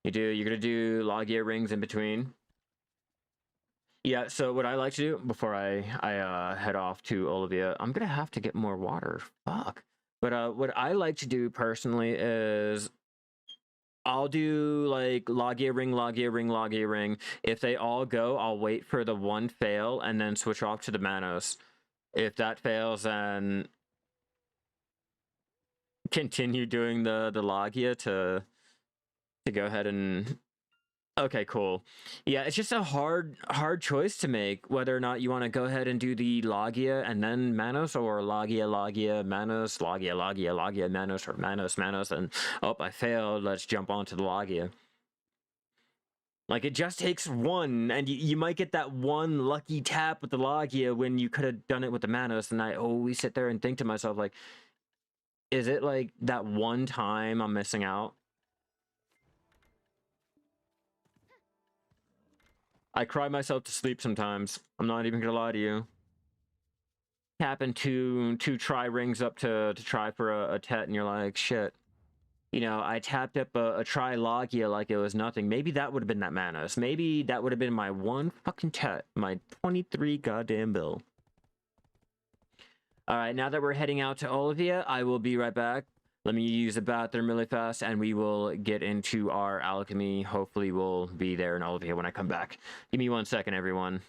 You're gonna do Logia rings in between. Yeah, so what I like to do before I head off to Olivia, I'm gonna have to get more water. Fuck. But what I like to do personally is I'll do like Logia ring, Logia ring, Logia ring. If they all go, I'll wait for the one fail and then switch off to the Manos. If that fails, then continue doing the Logia to go ahead and okay, cool. Yeah, it's just a hard choice to make whether or not you want to go ahead and do the Logia and then Manos, or Logia, Manos, Logia, Manos, or Manos, and oh, I failed. Let's jump onto the Logia. Like, it just takes one, and you might get that one lucky tap with the Logia when you could have done it with the Manos, and I always sit there and think to myself, like, is it like that one time I'm missing out? I cry myself to sleep sometimes. I'm not even gonna lie to you. Tapping two try rings up to try for a tet, and you're like, shit. You know, I tapped up a try Logia like it was nothing. Maybe that would have been that Manos. Maybe that would have been my one fucking tet. My 23 goddamn bill. Alright, now that we're heading out to Olivia, I will be right back. Let me use the bathroom really fast, and we will get into our alchemy. Hopefully we'll be there in Olivia when I come back. Give me 1 second, everyone.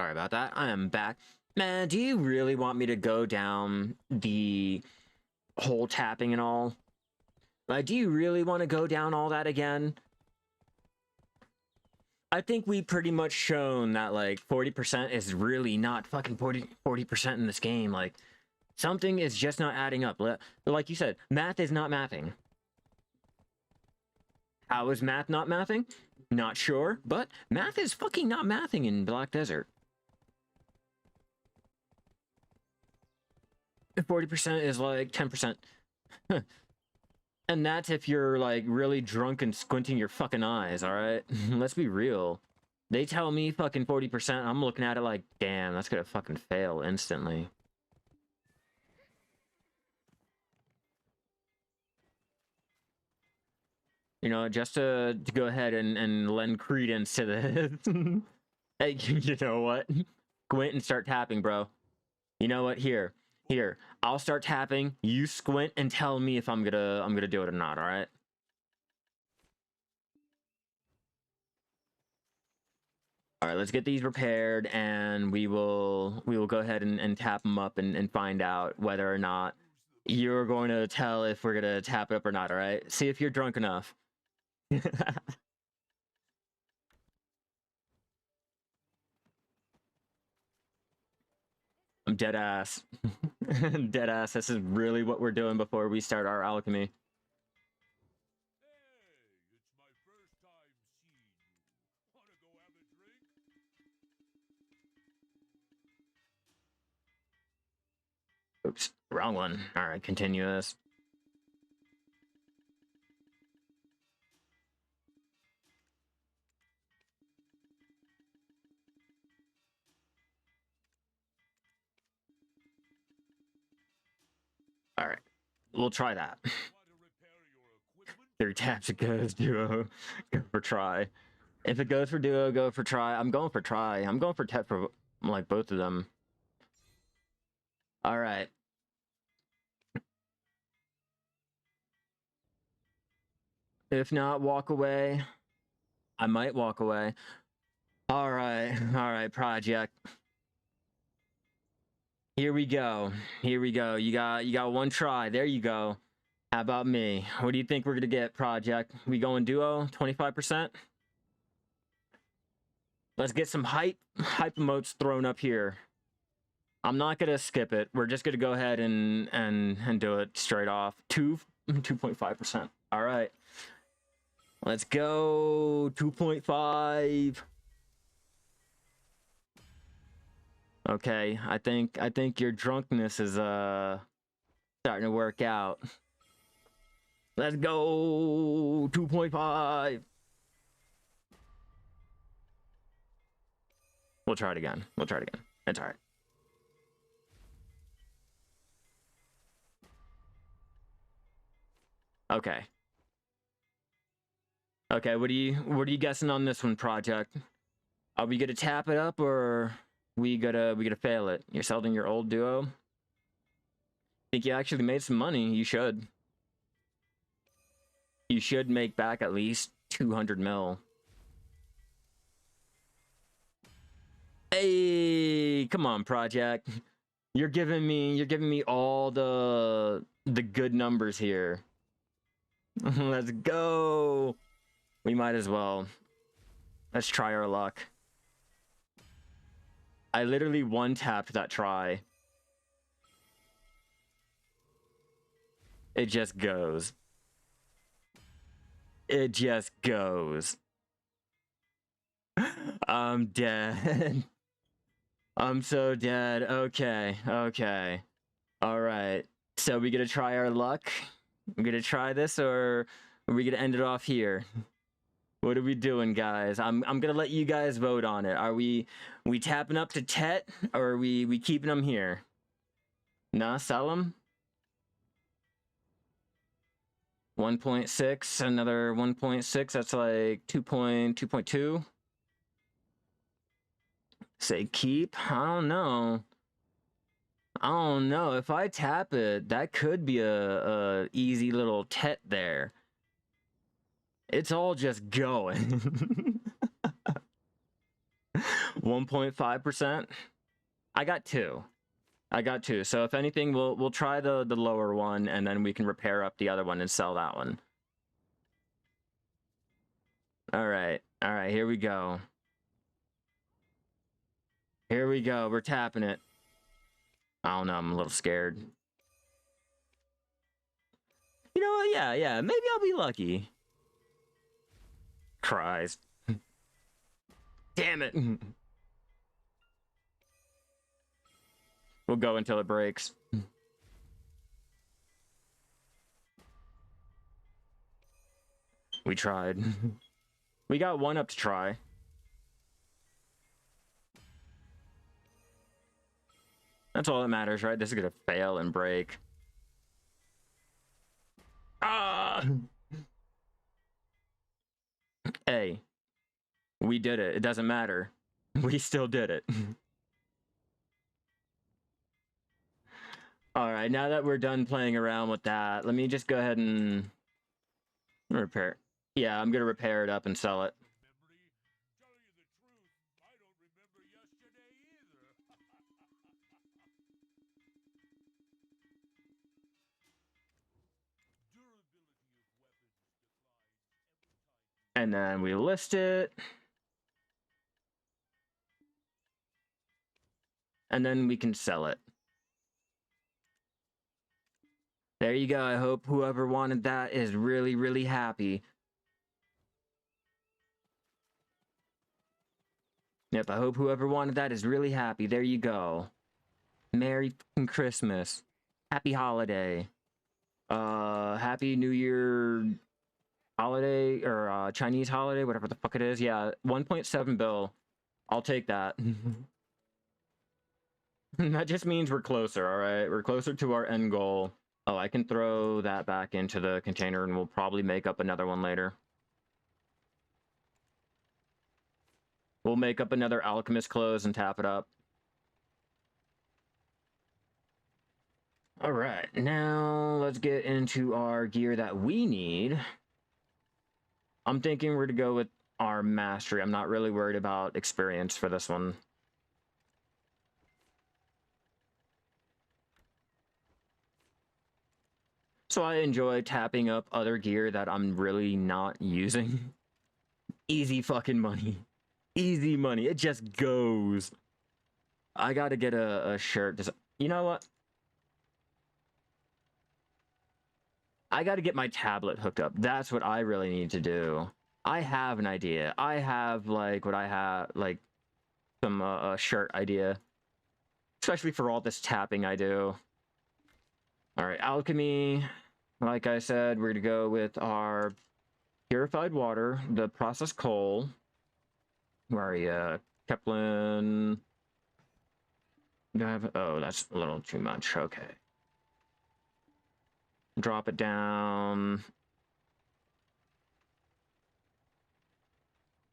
Sorry about that. I am back. Man, do you really want me to go down the whole tapping and all? Like, do you really want to go down all that again? I think we pretty much shown that, like, 40% is really not fucking 40% in this game. Like, something is just not adding up. Like you said, math is not mathing. How is math not mathing? Not sure, but math is fucking not mathing in Black Desert. 40% is like 10%. And that's if you're like really drunk and squinting your fucking eyes, alright? Let's be real. They tell me fucking 40%, I'm looking at it like, damn, that's gonna fucking fail instantly. You know, just to go ahead and lend credence to this. Hey, you know what? Squint and start tapping, bro. You know what? Here. I'll start tapping. You squint and tell me if I'm gonna do it or not. All right. All right. Let's get these repaired, and we will go ahead and tap them up and find out whether or not you're going to tell if we're gonna tap it up or not. All right. See if you're drunk enough. I'm dead ass. Dead ass. This is really what we're doing before we start our alchemy. Hey, it's my first time seeing you. Wanna go have a drink? Oops, wrong one. All right, continuous. All right, we'll try that. Want to repair your equipment? 3 taps, it goes duo. Go for try. If it goes for duo, go for try. I'm going for try. I'm going for tap for like both of them. All right. If not, walk away. I might walk away. All right, project. Here we go. You got one try. There you go. How about me? What do you think we're gonna get, project? We going duo? 25%? Let's get some hype emotes thrown up here. I'm not gonna skip it. We're just gonna go ahead and do it straight off. 2.5%. All right. Let's go. 2.5. Okay, I think your drunkenness is starting to work out. Let's go. 2.5. We'll try it again. It's all right. Okay. Okay, what are you guessing on this one, project? Are we gonna tap it up or we gotta fail it? You're selling your old duo? Think you actually made some money? You should. You should make back at least 200 mil. Hey, come on, project. You're giving me all the good numbers here. Let's go. We might as well. Let's try our luck. I literally one-tapped that try. It just goes. It just goes. I'm dead. I'm so dead. Okay. All right. So we gonna try our luck? We gonna try this, or are we gonna end it off here? What are we doing, guys? I'm gonna let you guys vote on it. Are we tapping up to Tet, or are we keeping them here? Nah, sell them. 1.6, another 1.6. That's like 2.2. Say keep. I don't know. If I tap it, that could be a easy little Tet there. It's all just going. 1.5%. I got two. So if anything, we'll try the lower one, and then we can repair up the other one and sell that one. All right, here we go. We're tapping it. I don't know, I'm a little scared. You know what? Yeah, maybe I'll be lucky. Cries. Damn it. We'll go until it breaks. We tried. We got one up to try. That's all that matters, right? This is gonna fail and break. Ah! Hey, we did it. It doesn't matter. We still did it. All right, now that we're done playing around with that, let me just go ahead and repair. Yeah, I'm gonna repair it up and sell it. Tell you the truth, I don't remember yesterday either. Durability of weapons declines every time. And then we list it. And then we can sell it. There you go. I hope whoever wanted that is really, really happy. Yep, I hope whoever wanted that is really happy. There you go. Merry fucking Christmas. Happy holiday. Happy New Year holiday, or Chinese holiday, whatever the fuck it is. Yeah, 1.7 bill. I'll take that. That just means we're closer, alright? We're closer to our end goal. Oh, I can throw that back into the container and we'll probably make up another one later. We'll make up another alchemist clothes and tap it up. Alright, now let's get into our gear that we need. I'm thinking we're to go with our mastery. I'm not really worried about experience for this one. So I enjoy tapping up other gear that I'm really not using. Easy fucking money. Easy money. It just goes. I gotta get a shirt. You know what? I gotta get my tablet hooked up. That's what I really need to do. I have an idea. I have, like, what I have, like, some shirt idea. Especially for all this tapping I do. Alright, alchemy. Like I said, we're gonna go with our purified water, the processed coal. Where are you? Keplin. Oh, that's a little too much. Okay. Drop it down.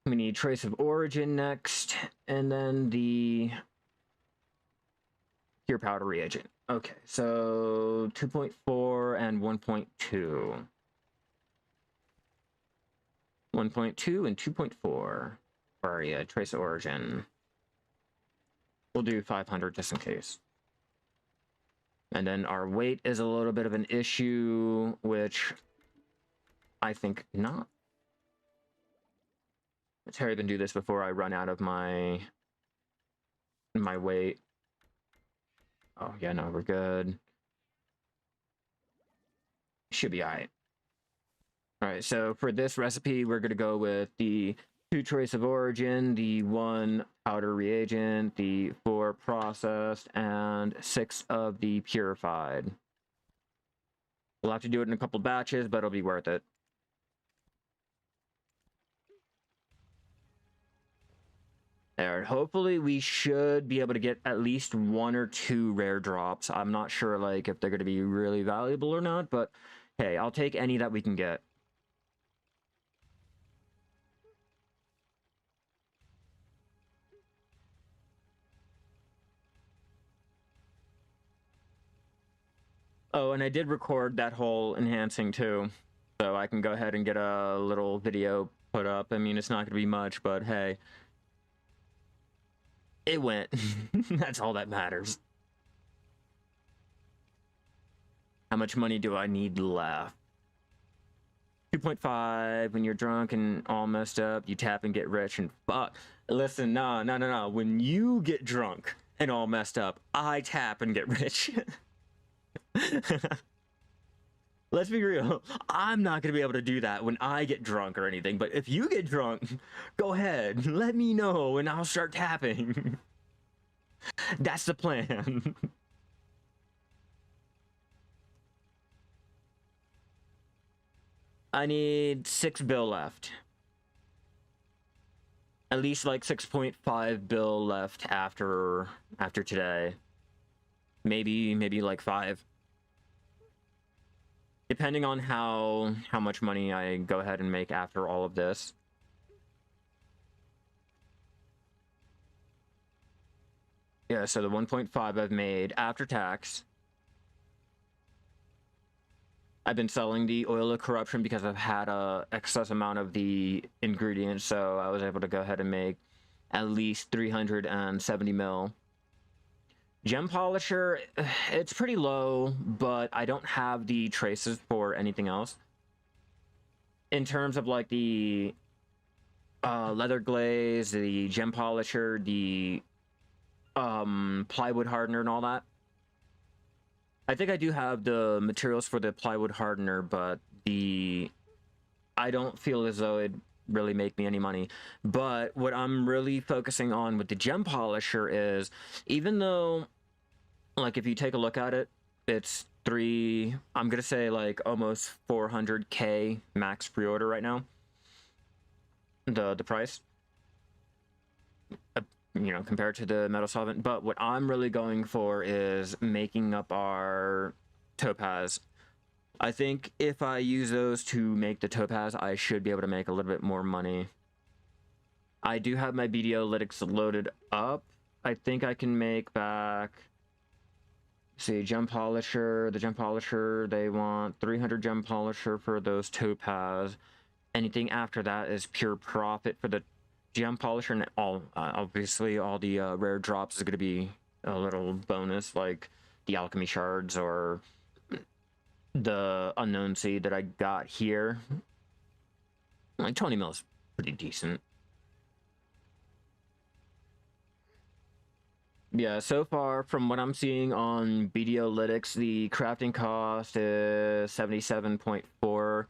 We need trace of origin next, and then the pure powder reagent. Okay, so 2.4 and 1.2. 1.2 and 2.4. Where are you? Trace of origin. We'll do 500 just in case. And then our weight is a little bit of an issue, which I think not. Let's hurry up and do this before I run out of my weight. Oh, yeah, no, we're good. Should be alright. Alright, so for this recipe, we're going to go with the 2 trace of origin, the 1 powder reagent, the 4 processed, and 6 of the purified. We'll have to do it in a couple batches, but it'll be worth it. There, hopefully we should be able to get at least 1 or 2 rare drops. I'm not sure, like, if they're going to be really valuable or not, but hey, I'll take any that we can get. Oh, and I did record that whole enhancing too, so I can go ahead and get a little video put up. I mean, it's not going to be much, but hey. It went. That's all that matters. How much money do I need left? 2.5. When you're drunk and all messed up, you tap and get rich and fuck. Listen, no. When you get drunk and all messed up, I tap and get rich. Let's be real. I'm not going to be able to do that when I get drunk or anything, but if you get drunk, go ahead. Let me know and I'll start tapping. That's the plan. I need 6 bill left. At least like 6.5 bill left after today. Maybe like 5. Depending on how much money I go ahead and make after all of this. Yeah, so the 1.5 I've made after tax. I've been selling the oil of corruption because I've had a excess amount of the ingredients, so I was able to go ahead and make at least 370 mil. Gem polisher, it's pretty low, but I don't have the traces for anything else. In terms of like the leather glaze, the gem polisher, the plywood hardener and all that. I think I do have the materials for the plywood hardener, but I don't feel as though it'd really make me any money. But what I'm really focusing on with the gem polisher is, even though, like, if you take a look at it, it's I'm gonna say like almost 400k max pre-order right now. The price, you know, compared to the metal solvent. But what I'm really going for is making up our topaz. I think if I use those to make the topaz, I should be able to make a little bit more money. I do have my BDO-lytics loaded up. I think I can make back, see, gem polisher. The gem polisher, they want 300 gem polisher for those topaz. Anything after that is pure profit for the gem polisher, and obviously all the rare drops is going to be a little bonus, like the alchemy shards or the unknown seed that I got here. Like 20 mil is pretty decent. Yeah, so far from what I'm seeing on BDO-lytics, the crafting cost is 77.4.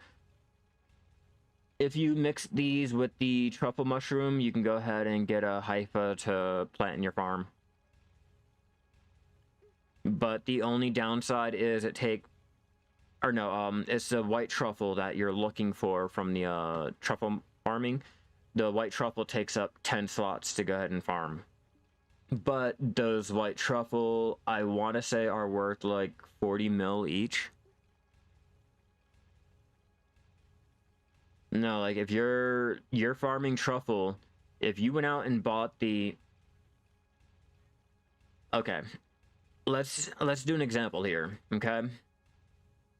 If you mix these with the truffle mushroom, you can go ahead and get a hypha to plant in your farm. But the only downside is it's the white truffle that you're looking for from the truffle farming. The white truffle takes up 10 slots to go ahead and farm. But those white truffle, I want to say, are worth like 40 mil each. No, like if you're farming truffle, if you went out and bought the... Okay, let's do an example here, okay?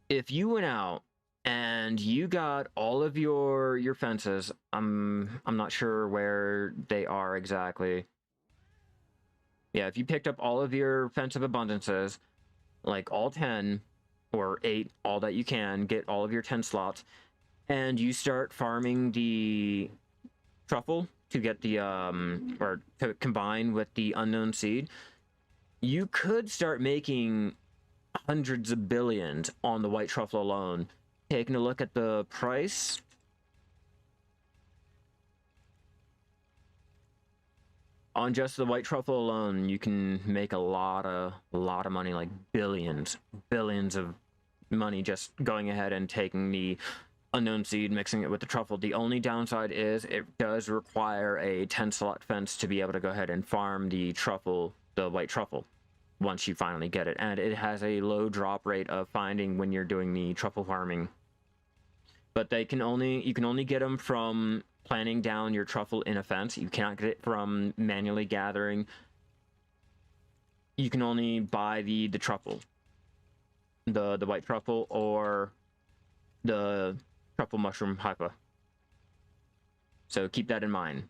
If you went out and you got all of your fences, I'm not sure where they are exactly. Yeah, if you picked up all of your Fence of Abundances, like all 10 or 8, all that you can, get all of your 10 slots, and you start farming the truffle to get the or to combine with the unknown seed, you could start making hundreds of billions on the white truffle alone. Taking a look at the price, on just the white truffle alone, you can make a lot of money, like billions of money, just going ahead and taking the unknown seed, mixing it with the truffle. The only downside is it does require a 10 slot fence to be able to go ahead and farm the truffle, the white truffle, once you finally get it. And it has a low drop rate of finding when you're doing the truffle farming. But you can only get them from planting down your truffle in a fence. You cannot get it from manually gathering. You can only buy the truffle, the white truffle, or the truffle mushroom hypa. So keep that in mind.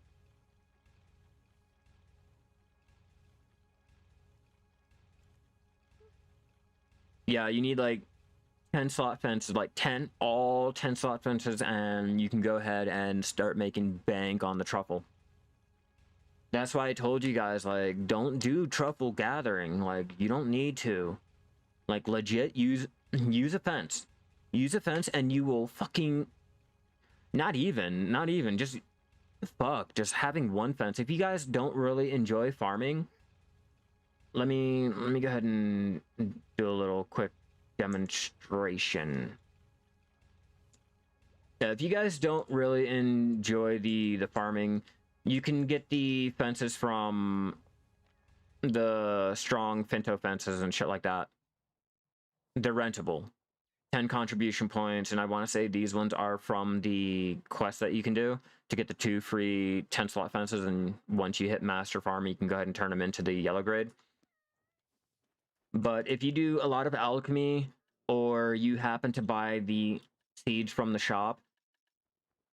Yeah, you need like 10 slot fences, like 10, all 10 slot fences, and you can go ahead and start making bank on the truffle. That's why I told you guys, like, don't do truffle gathering. Like, you don't need to. Like, legit, use a fence. Use a fence and you will fucking... Not even, just... Fuck, just having one fence. If you guys don't really enjoy farming, let me go ahead and do a little quick demonstration. Yeah, if you guys don't really enjoy the farming, you can get the fences from the strong Finto fences and shit like that. They're rentable. 10 contribution points, and I want to say these ones are from the quest that you can do to get the 2 free 10 slot fences, and once you hit Master Farm, you can go ahead and turn them into the yellow grade. But if you do a lot of alchemy, or you happen to buy the seeds from the shop,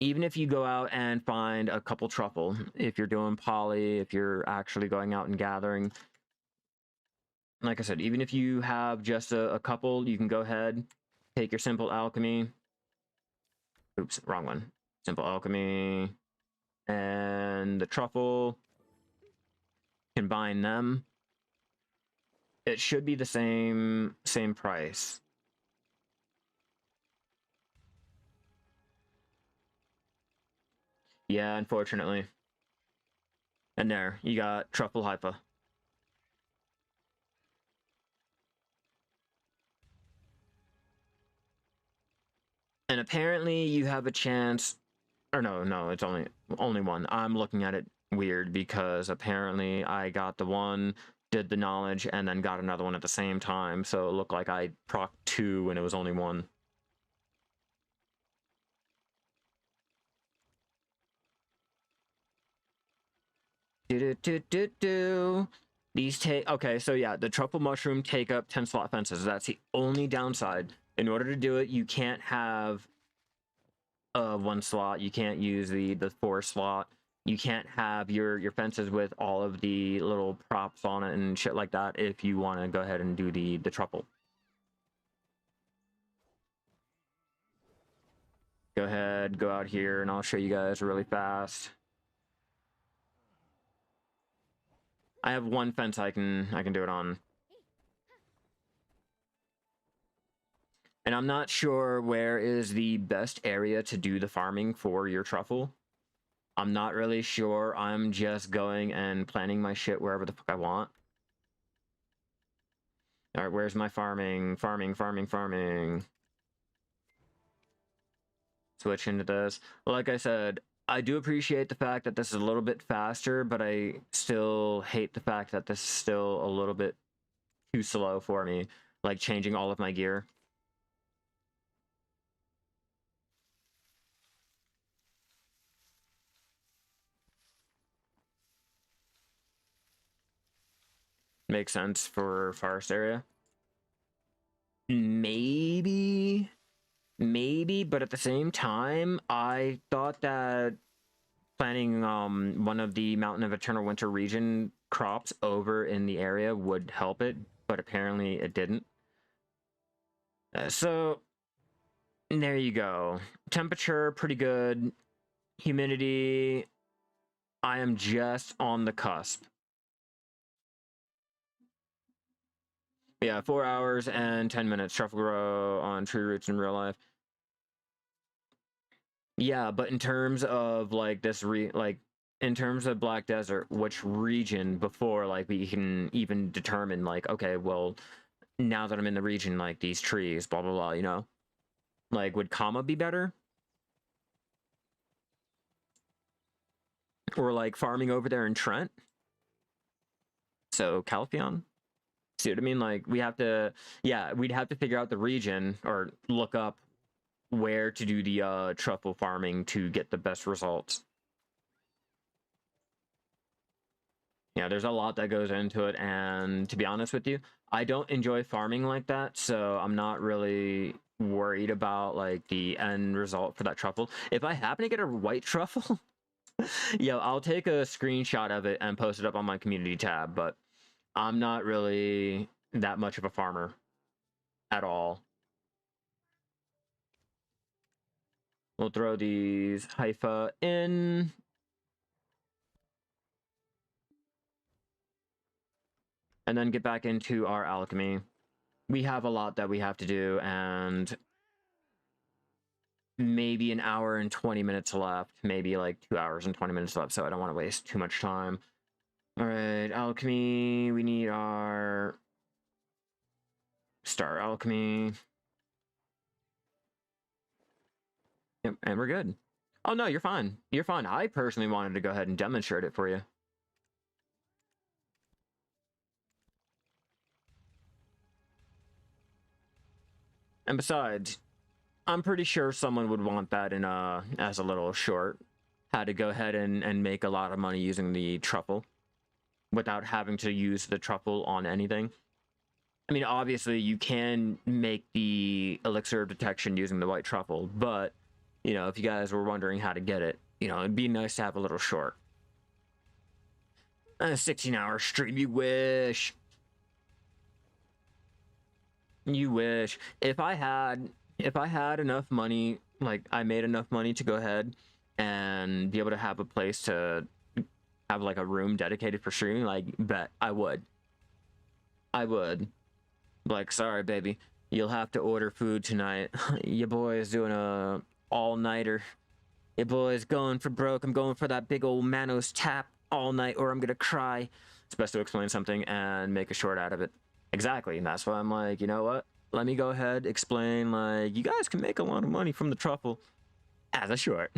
even if you go out and find a couple truffle, if you're doing poly, if you're actually going out and gathering, like I said, even if you have just a couple, you can go ahead, take your simple alchemy. Oops, wrong one. Simple alchemy and the truffle. Combine them. It should be the same price. Yeah, unfortunately. And there, you got truffle hypa. And apparently you have a chance, or no, it's only one. I'm looking at it weird because apparently I got the one, did the knowledge, and then got another one at the same time. So it looked like I proc 2 when it was only 1. These take, okay, so yeah, the truffle mushroom take up 10 slot fences. That's the only downside. In order to do it, you can't have 1 slot. You can't use the 4 slot. You can't have your fences with all of the little props on it and shit like that if you want to go ahead and do the truffle. Go ahead, go out here, and I'll show you guys really fast. I have 1 fence I can do it on. And I'm not sure where is the best area to do the farming for your truffle. I'm not really sure. I'm just going and planting my shit wherever the fuck I want. All right, where's my farming? Farming. Switch into this. Like I said, I do appreciate the fact that this is a little bit faster, but I still hate the fact that this is still a little bit too slow for me, like changing all of my gear. Makes sense for forest area. Maybe, but at the same time, I thought that planting one of the Mountain of Eternal Winter region crops over in the area would help it, but apparently it didn't. So there you go. Temperature, pretty good. Humidity, I am just on the cusp. Yeah, 4 hours and 10 minutes. Truffle grow on tree roots in real life. Yeah, but in terms of like this in terms of Black Desert, which region before like we can even determine like, okay, well, now that I'm in the region, like these trees, blah blah blah, you know? Like, would Kama be better? Or like farming over there in Trent? So Calpheon? See what I mean? Like we have to, yeah, we'd have to figure out the region or look up where to do the truffle farming to get the best results. Yeah, there's a lot that goes into it, and to be honest with you, I don't enjoy farming like that, so I'm not really worried about like the end result for that truffle. If I happen to get a white truffle, yo, I'll take a screenshot of it and post it up on my community tab, but I'm not really that much of a farmer. at all. We'll throw these Haifa in. And then get back into our alchemy. We have a lot that we have to do, and maybe an hour and 20 minutes left. Maybe like 2 hours and 20 minutes left, so I don't want to waste too much time. All right, alchemy. We need our star alchemy. Yep, and we're good. Oh no, you're fine. You're fine. I personally wanted to go ahead and demonstrate it for you. And besides, I'm pretty sure someone would want that in as a little short. How to go ahead and make a lot of money using the truffle without having to use the truffle on anything. I mean, obviously you can make the elixir of detection using the white truffle, but you know, if you guys were wondering how to get it, you know, it'd be nice to have a little short. A 16-hour stream, you wish. You wish. If I had enough money, like I made enough money to go ahead and be able to have a place to have like a room dedicated for streaming, like bet I would. Like, sorry baby, you'll have to order food tonight. Your boy is doing a all-nighter. Your boy's going for broke. I'm going for that big old Manos tap all night or I'm gonna cry. It's best to explain something and make a short out of it. Exactly, and that's why I'm like, you know what? Let me go ahead, explain, like, you guys can make a lot of money from the truffle as a short.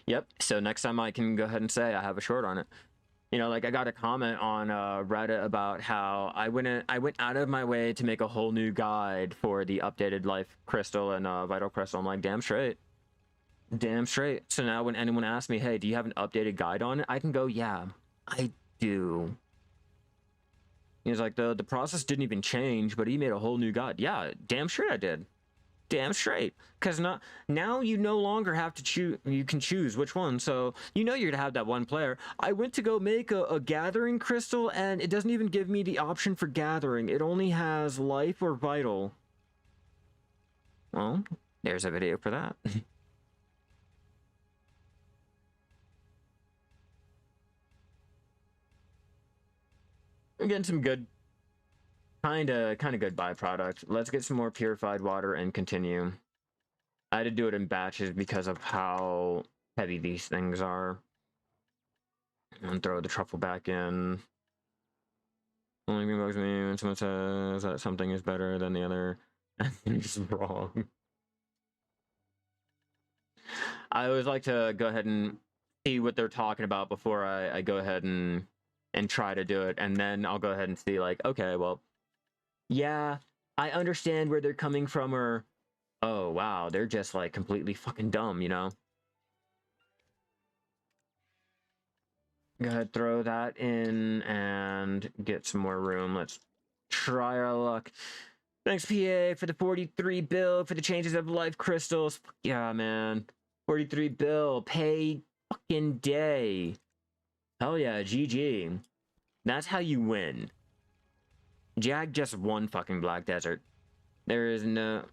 Yep, so next time I can go ahead and say I have a short on it. You know, like I got a comment on Reddit about how I went out of my way to make a whole new guide for the updated Life Crystal and Vital Crystal. I'm like, damn straight. Damn straight. So now when anyone asks me, hey, do you have an updated guide on it? I can go, yeah, I do. He's like, the process didn't even change, but he made a whole new guide. Yeah, damn straight I did. Damn straight. Because now you no longer have to choose. You can choose which one. So you know you're going to have that one player. I went to go make a gathering crystal, and it doesn't even give me the option for gathering. It only has life or vital. Well, there's a video for that. I'm getting some good, kind of good byproduct. Let's get some more purified water and continue. I had to do it in batches because of how heavy these things are. And throw the truffle back in. Only thing bugs me when someone says that something is better than the other, and it's wrong. I always like to go ahead and see what they're talking about before I go ahead and try to do it, and then I'll go ahead and see, like, okay, well, yeah, I understand where they're coming from, or, oh, wow, they're just, like, completely fucking dumb, you know? Go ahead, throw that in, and get some more room. Let's try our luck. Thanks, PA, for the 43 bill, for the changes of life crystals. Yeah, man. 43 bill, pay fucking day. Hell yeah, GG. That's how you win. Jag just won fucking Black Desert. There's no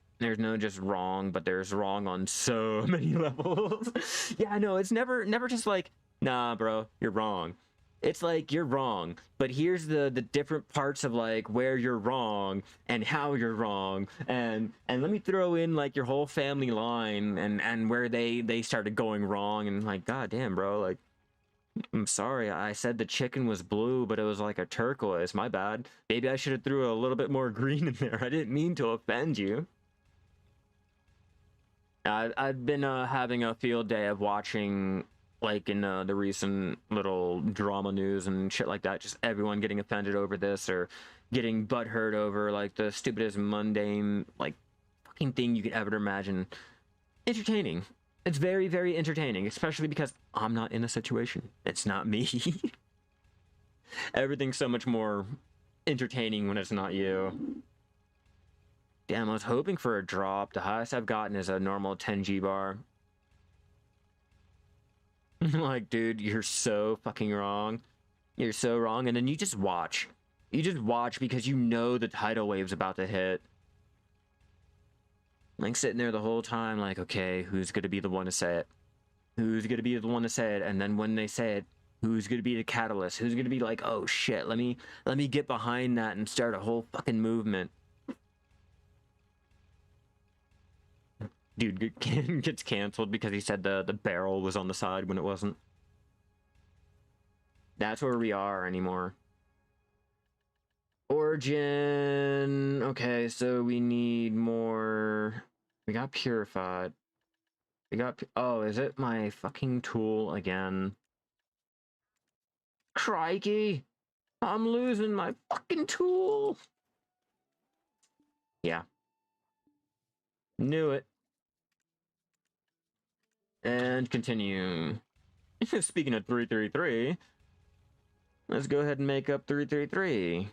just wrong, but there's wrong on so many levels. Yeah, no, it's never just like, nah, bro, you're wrong. It's like, you're wrong, but here's the different parts of like where you're wrong and how you're wrong, and let me throw in like your whole family line and where they started going wrong, and like, god damn, bro, like, I'm sorry, I said the chicken was blue, but it was like a turquoise. My bad. Maybe I should have threw a little bit more green in there. I didn't mean to offend you. I've been having a field day of watching, like, in the recent little drama news and shit like that, just everyone getting offended over this or getting butthurt over, like, the stupidest, mundane, like, fucking thing you could ever imagine. Entertaining. It's very, very entertaining, especially because I'm not in a situation. It's not me. Everything's so much more entertaining when it's not you. Damn, I was hoping for a drop. The highest I've gotten is a normal 10G bar. Like, dude, you're so fucking wrong. You're so wrong. And then you just watch. You just watch because you know the tidal wave's about to hit. Like sitting there the whole time, like, okay, who's gonna be the one to say it? Who's gonna be the one to say it? And then when they say it, who's gonna be the catalyst? Who's gonna be like, oh shit, let me get behind that and start a whole fucking movement. Dude gets canceled because he said the barrel was on the side when it wasn't. That's where we are anymore. Origin. Okay, so we need more. We got purified. We got. Oh, is it my fucking tool again? Crikey! I'm losing my fucking tool. Yeah. Knew it. And continue. Speaking of 333, let's go ahead and make up 333.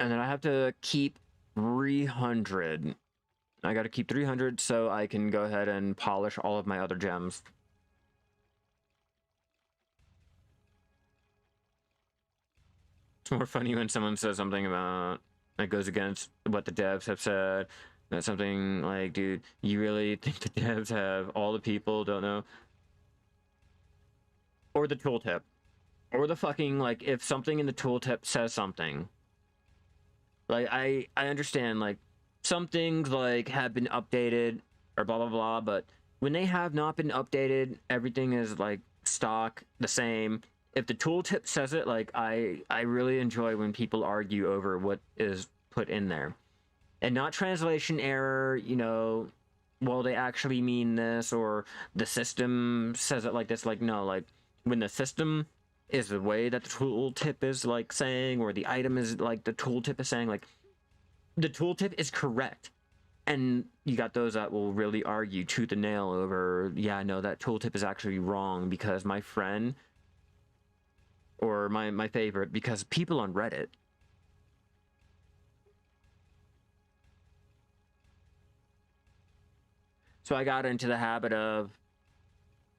And then I have to keep 300. I got to keep 300 so I can go ahead and polish all of my other gems. It's more funny when someone says something about that goes against what the devs have said. That's something like, dude, you really think the devs have all the people don't know? Or the tooltip. Or the fucking, like, if something in the tooltip says something. Like, I understand, like, some things, like, have been updated or blah, blah, blah, but when they have not been updated, everything is, like, stock, the same. If the tooltip says it, like, I really enjoy when people argue over what is put in there. And not translation error, you know, well, they actually mean this, or the system says it like this. Like, no, like, when the system is the way that the tooltip is, like, saying, or the item is, like, the tooltip is saying, like, the tooltip is correct. And you got those that will really argue tooth and nail over, yeah, no, that tooltip is actually wrong because my friend, or my favorite, because people on Reddit, so I got into the habit of,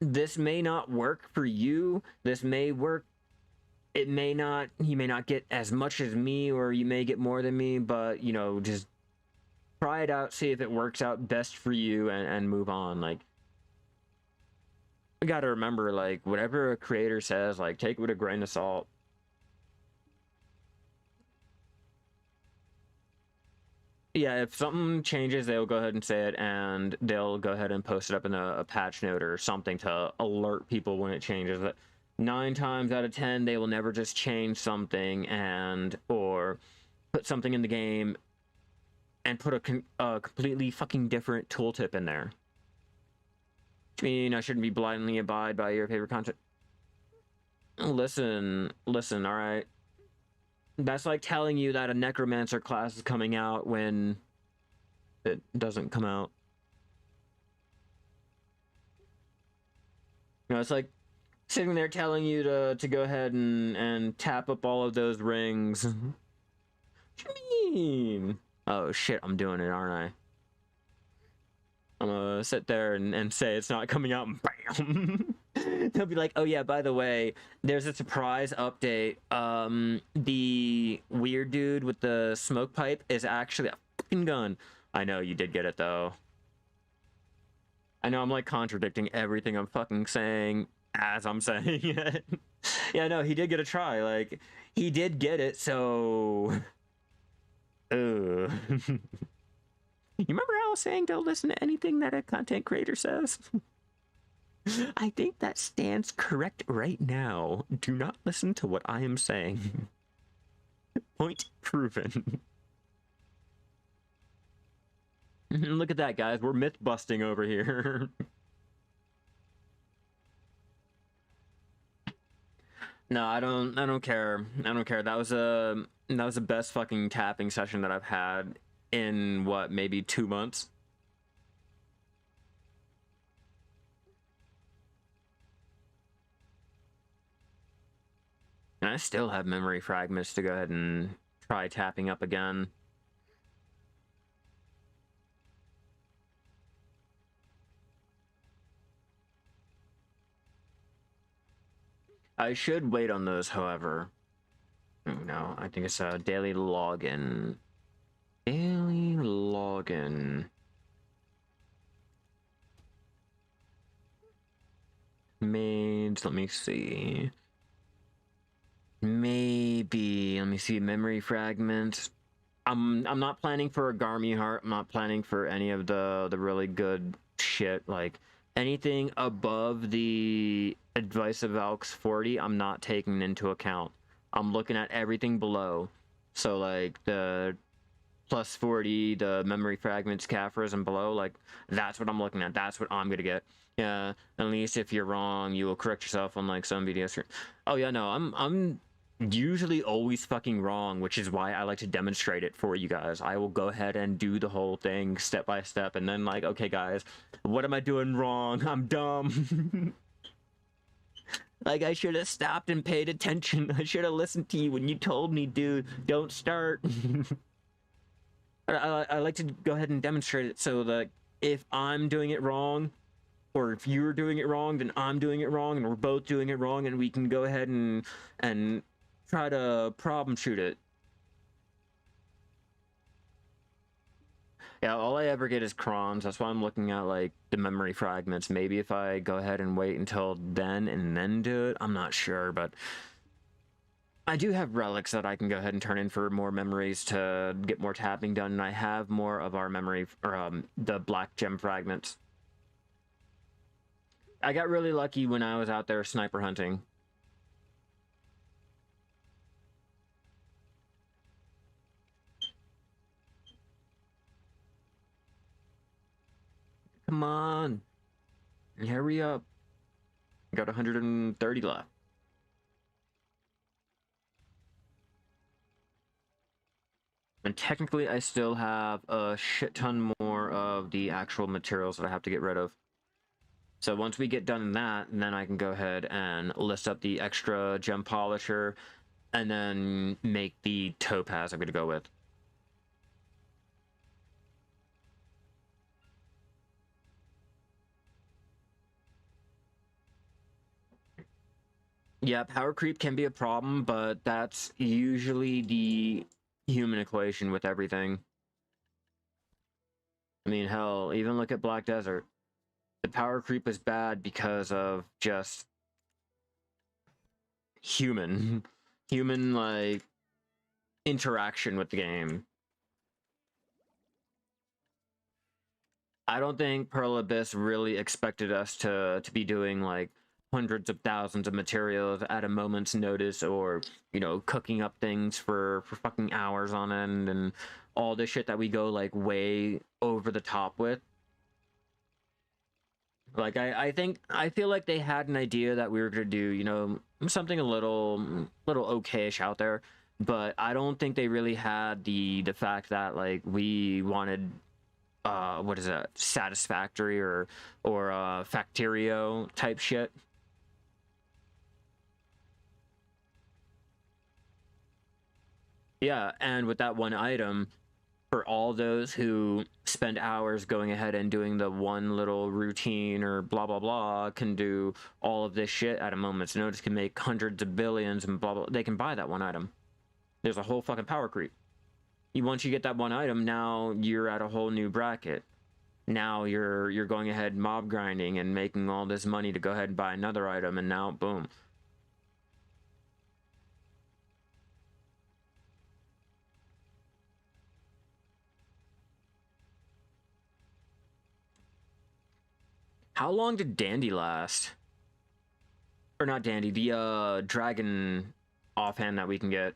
this may not work for you, this may work, it may not, you may not get as much as me, or you may get more than me, but, you know, just try it out, see if it works out best for you, and move on. Like, you gotta remember, like, whatever a creator says, like, take it with a grain of salt. Yeah, if something changes, they'll go ahead and say it, and they'll go ahead and post it up in a patch note or something to alert people when it changes. That 9 times out of 10, they will never just change something and or put something in the game and put a completely fucking different tooltip in there. I mean, I shouldn't be blindly abide by your favorite content. Listen, all right. That's like telling you that a necromancer class is coming out when it doesn't come out. You know, it's like sitting there telling you to go ahead and tap up all of those rings. What you mean? Oh shit, I'm doing it, aren't I? I'm gonna sit there and say it's not coming out, and bam! They'll be like, oh yeah, by the way, there's a surprise update. The weird dude with the smoke pipe is actually a fucking gun. I know, you did get it though. I know I'm like contradicting everything I'm fucking saying as I'm saying it. Yeah, no, he did get a try. Like, he did get it, so... You remember how I was saying don't listen to anything that a content creator says? I think that stands correct right now. Do not listen to what I am saying. Point proven. Look at that, guys. We're myth busting over here. No, I don't care. I don't care. That was the best fucking tapping session that I've had in what, maybe 2 months. And I still have memory fragments to go ahead and try tapping up again. I should wait on those, however. No, I think it's a daily login. Daily login. Maids, let me see. Maybe, let me see, memory fragments. I'm not planning for a Garmy heart. I'm not planning for any of the really good shit. Like anything above the advice of Valks 40, I'm not taking into account. I'm looking at everything below. So like the plus 40, the memory fragments, Caphras, and below, like that's what I'm looking at. That's what I'm gonna get. Yeah, at least if you're wrong, you will correct yourself on like some videos. Oh yeah, no, I'm usually always fucking wrong, which is why I like to demonstrate it for you guys. I will go ahead and do the whole thing step by step, and then like, okay guys, what am I doing wrong? I'm dumb. Like I should have stopped and paid attention. I should have listened to you when you told me, dude, don't start. I like to go ahead and demonstrate it so that if I'm doing it wrong, or if you're doing it wrong, then I'm doing it wrong, and we're both doing it wrong, and we can go ahead and try to problem shoot it. Yeah, all I ever get is crons. That's why I'm looking at like the memory fragments. Maybe if I go ahead and wait until then and then do it, I'm not sure, but I do have relics that I can go ahead and turn in for more memories to get more tapping done, and I have more of our memory, or the black gem fragments. I got really lucky when I was out there sniper hunting. Come on. Hurry up. Got 130 left. And technically, I still have a shit ton more of the actual materials that I have to get rid of. So once we get done in that, then I can go ahead and list up the extra gem polisher and then make the topaz I'm going to go with. Yeah, power creep can be a problem, but that's usually the human equation with everything. I mean, hell, even look at Black Desert. The power creep is bad because of just human, like, interaction with the game. I don't think Pearl Abyss really expected us to be doing, like, hundreds of thousands of materials at a moment's notice, or, you know, cooking up things for fucking hours on end, and all this shit that we go, like, way over the top with. Like, I feel like they had an idea that we were gonna do, you know, something a little okayish out there, but I don't think they really had the fact that, like, we wanted what is it, satisfactory or Factorio type shit. Yeah, and with that one item, for all those who spend hours going ahead and doing the one little routine or blah blah blah, can do all of this shit at a moment's notice, can make hundreds of billions and blah blah, they can buy that one item. There's a whole fucking power creep. Once you get that one item, now you're at a whole new bracket. Now you're going ahead mob grinding and making all this money to go ahead and buy another item, and now boom. How long did Dandy last? Or not Dandy, the dragon offhand that we can get.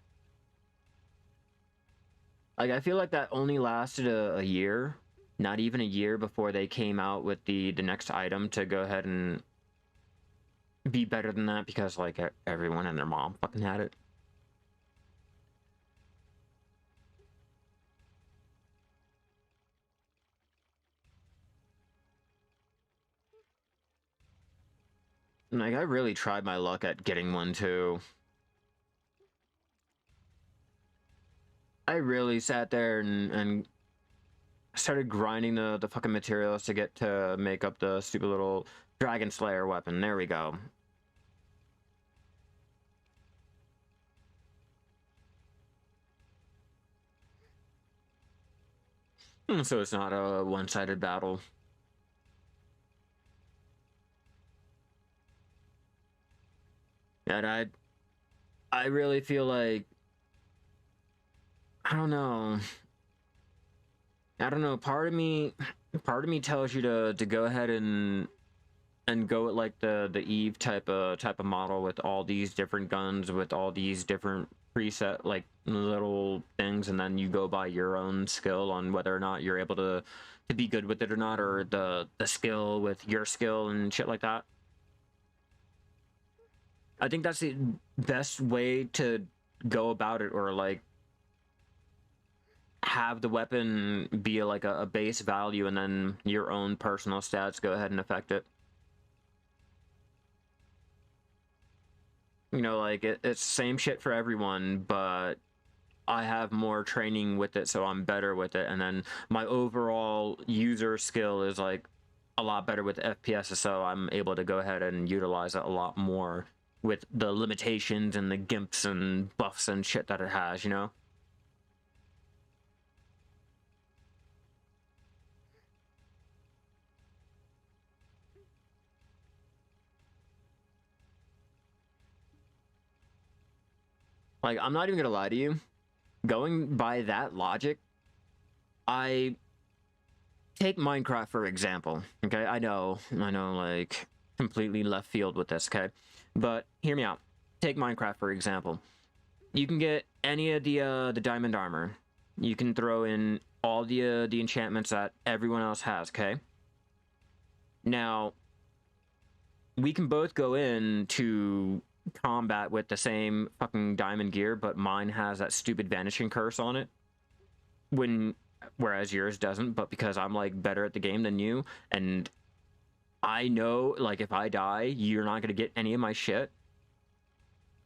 Like, I feel like that only lasted a year. Not even a year before they came out with the next item to go ahead and be better than that, because, like, everyone and their mom fucking had it. Like, I really tried my luck at getting one, too. I really sat there and started grinding the fucking materials to get to make up the stupid little Dragon Slayer weapon. There we go. So it's not a one-sided battle. And I really feel like, I don't know. Part of me tells you to go ahead and go with like the Eve type of model with all these different guns, with all these different preset like little things, and then you go by your own skill on whether or not you're able to be good with it or not, or the skill with your skill and shit like that. I think that's the best way to go about it, or like have the weapon be like a base value, and then your own personal stats go ahead and affect it. You know, like it's same shit for everyone, but I have more training with it, so I'm better with it, and then my overall user skill is like a lot better with FPS, so I'm able to go ahead and utilize it a lot more with the limitations and the gimps and buffs and shit that it has, you know? Like, I'm not even gonna lie to you. Going by that logic, I take Minecraft for example, okay? I know, like, completely left field with this, okay? But hear me out. Take Minecraft for example. You can get any of the diamond armor. You can throw in all the enchantments that everyone else has, okay? Now, we can both go into combat with the same fucking diamond gear, but mine has that stupid vanishing curse on it. Whereas yours doesn't, but because I'm like better at the game than you, and I know like if I die, you're not gonna get any of my shit.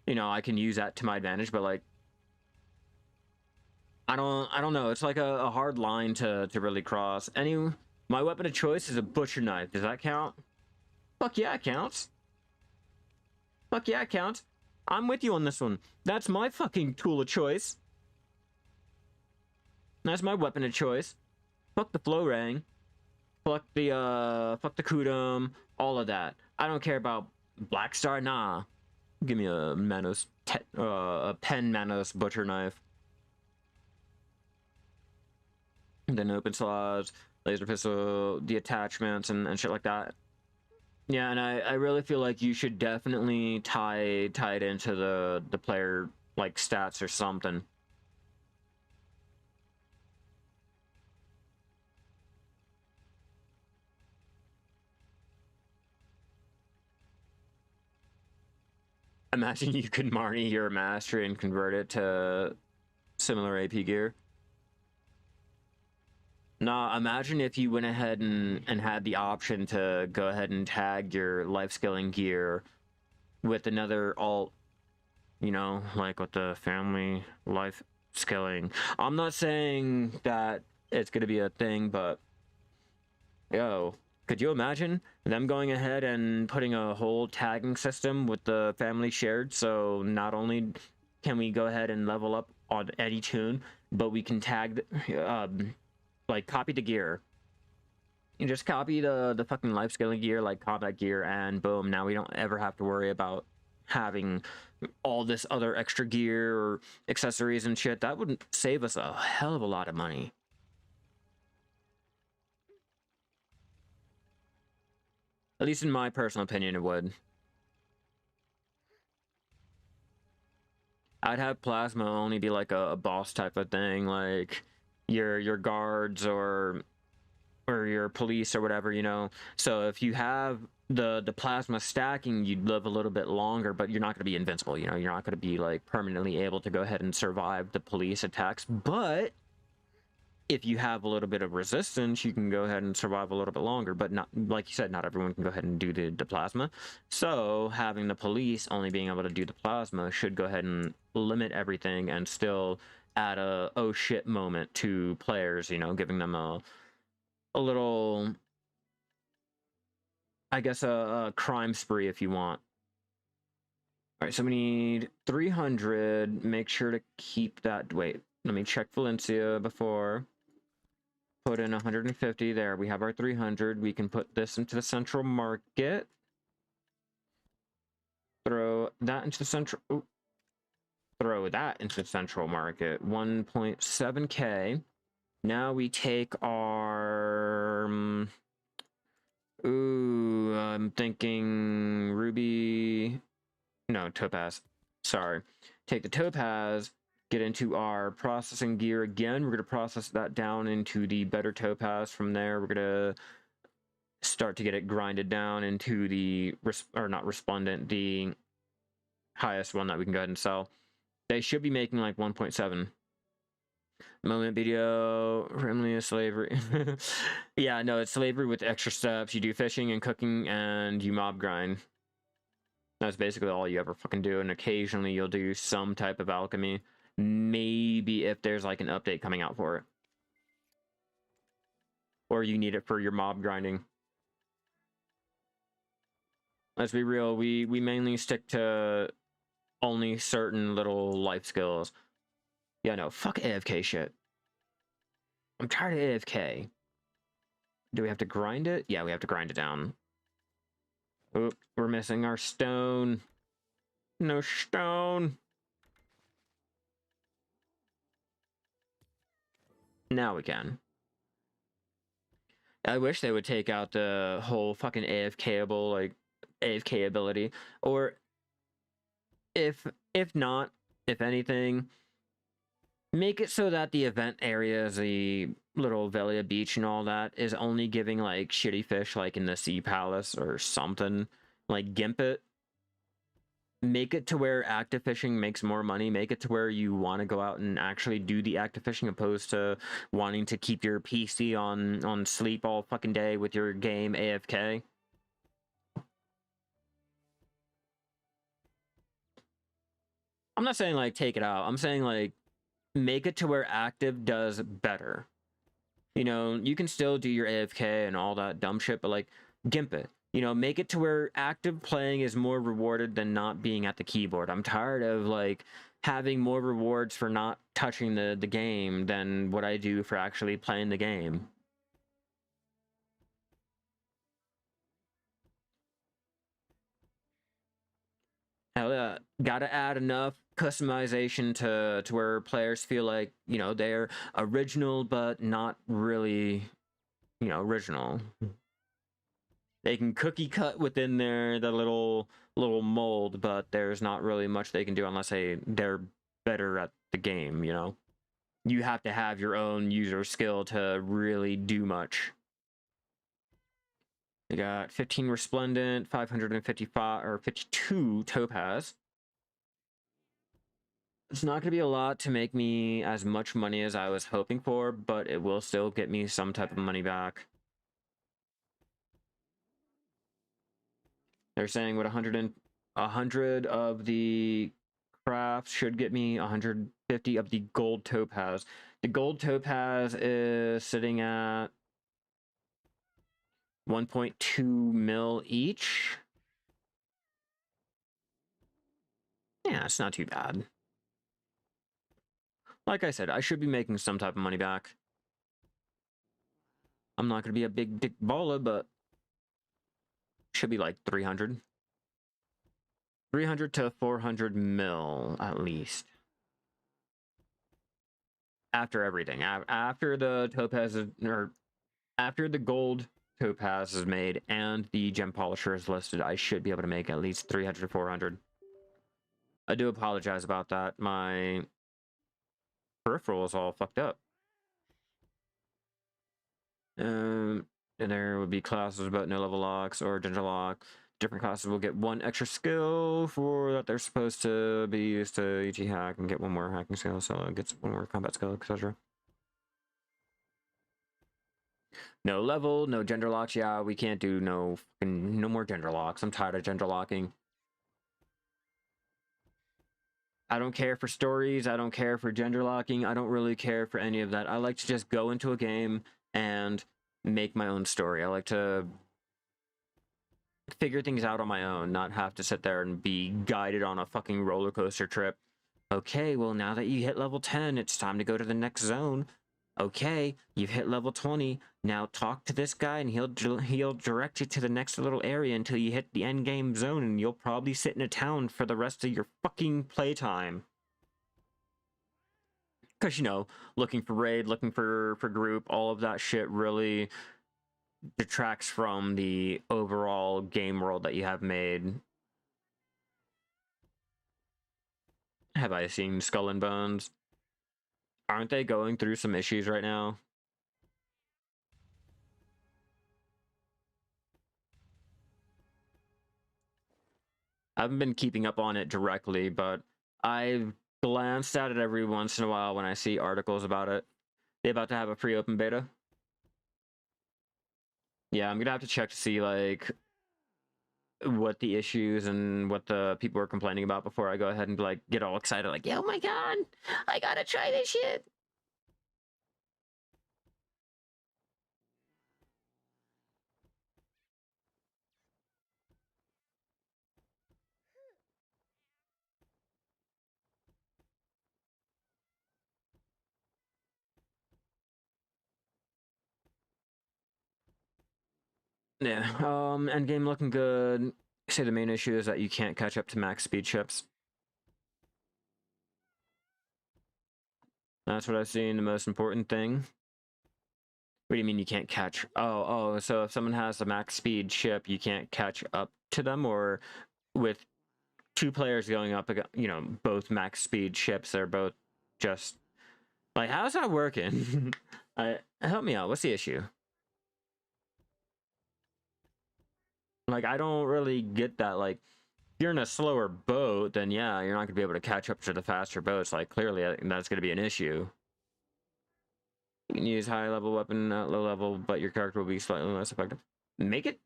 You know, I can use that to my advantage, but like I don't know. It's like a hard line to really cross. My weapon of choice is a butcher knife. Does that count? Fuck yeah, it counts. Fuck yeah, it counts. I'm with you on this one. That's my fucking tool of choice. That's my weapon of choice. Fuck the florang. Fuck the kudum. All of that. I don't care about Black Star. Nah. Give me a a pen Manos butcher knife. And then open slots, laser pistol, the attachments, and shit like that. Yeah, and I really feel like you should definitely tie it into the player like stats or something. Imagine you could Marnie your mastery and convert it to similar AP gear. Nah, imagine if you went ahead and had the option to go ahead and tag your Lifeskilling gear with another alt, you know, like with the family Lifeskilling. I'm not saying that it's gonna be a thing, but yo, could you imagine them going ahead and putting a whole tagging system with the family shared, so not only can we go ahead and level up on any tune, but we can tag like copy the gear. You just copy the fucking Lifeskilling gear, like combat gear, and boom, now we don't ever have to worry about having all this other extra gear or accessories and shit. That would save us a hell of a lot of money. At least in my personal opinion, it would. I'd have plasma only be like a boss type of thing, like your guards or your police or whatever, you know. So if you have the plasma stacking, you'd live a little bit longer, but you're not going to be invincible, you know. You're not going to be like permanently able to go ahead and survive the police attacks, but if you have a little bit of resistance, you can go ahead and survive a little bit longer. But not, like you said, not everyone can go ahead and do the plasma. So having the police only being able to do the plasma should go ahead and limit everything and still add a oh shit moment to players, you know, giving them a little, I guess, a crime spree if you want. All right, so we need 300. Make sure to keep that. Wait, let me check Valencia before. Put in 150 there. We have our 300. We can put this into the central market. Throw that into the central... Ooh. Throw that into the central market. 1.7k. Now we take our... ooh, I'm thinking ruby... No, topaz. Sorry. Take the topaz, get into our processing gear again. We're going to process that down into the better topaz. From there, we're going to start to get it grinded down into the... or not resplendent, the highest one that we can go ahead and sell. They should be making like 1.7. Moment video, friendly slavery. Yeah, no, it's slavery with extra steps. You do fishing and cooking and you mob grind. That's basically all you ever fucking do. And occasionally you'll do some type of alchemy. Maybe if there's like an update coming out for it. Or you need it for your mob grinding. Let's be real, we mainly stick to only certain little life skills. Yeah, no, fuck AFK shit. I'm tired of AFK. Do we have to grind it? Yeah, we have to grind it down. Oop, we're missing our stone. No stone. Now we can. I wish they would take out the whole fucking AFK-able, like, AFK ability. Or, if not, if anything, make it so that the event areas, the little Velia Beach and all that, is only giving, like, shitty fish, like in the Sea Palace or something. Like, gimp it. Make it to where active fishing makes more money. Make it to where you want to go out and actually do the active fishing, opposed to wanting to keep your PC on sleep all fucking day with your game AFK. I'm not saying, like, take it out. I'm saying, like, make it to where active does better. You know, you can still do your AFK and all that dumb shit, but, like, gimp it. You know, make it to where active playing is more rewarded than not being at the keyboard. I'm tired of, like, having more rewards for not touching the game than what I do for actually playing the game. Hell yeah, gotta add enough customization to where players feel like, you know, they're original, but not really, you know, original. They can cookie cut within the little mold, but there's not really much they can do unless they're better at the game, you know? You have to have your own user skill to really do much. We got 15 Resplendent, 555 or 52 Topaz. It's not going to be a lot to make me as much money as I was hoping for, but it will still get me some type of money back. They're saying what 100 of the crafts should get me 150 of the gold topaz. The gold topaz is sitting at 1.2 mil each. Yeah, it's not too bad. Like I said, I should be making some type of money back. I'm not going to be a big dick baller, but should be like 300. 300 to 400 mil, at least. After everything. After the topaz, or after the gold topaz is made and the gem polisher is listed, I should be able to make at least 300 to 400. I do apologize about that. My peripheral is all fucked up. And there would be classes about no level locks or ginger lock. Different classes will get one extra skill for that they're supposed to be used to EG hack, and get one more hacking skill, so it gets one more combat skill, etc. No level, no gender locks. Yeah, we can't do no more gender locks. I'm tired of gender locking. I don't care for stories. I don't care for gender locking. I don't really care for any of that. I like to just go into a game and make my own story. I like to figure things out on my own, not have to sit there and be guided on a fucking roller coaster trip. Okay, well, now that you hit level 10, it's time to go to the next zone. Okay, you've hit level 20. Now talk to this guy and he'll direct you to the next little area until you hit the end game zone, and you'll probably sit in a town for the rest of your fucking playtime. Because, you know, looking for raid, looking for group, all of that shit really detracts from the overall game world that you have made. Have I seen Skull and Bones? Aren't they going through some issues right now? I haven't been keeping up on it directly, but I've glanced at it every once in a while when I see articles about it. They about to have a pre-open beta? Yeah, I'm gonna have to check to see, like, what the issues and what the people are complaining about before I go ahead and, like, get all excited, like, oh my god, I gotta try this shit. Yeah, endgame looking good. Say the main issue is that you can't catch up to max speed ships. That's what I've seen, the most important thing. What do you mean you can't catch? Oh, so if someone has a max speed ship, you can't catch up to them, or with two players going up, you know, both max speed ships, they're both just like, how's that working? Help me out. What's the issue? Like, I don't really get that. Like, if you're in a slower boat, then yeah, you're not gonna be able to catch up to the faster boats. Like, clearly, that's gonna be an issue. You can use high level weapon at low level, but your character will be slightly less effective. Make it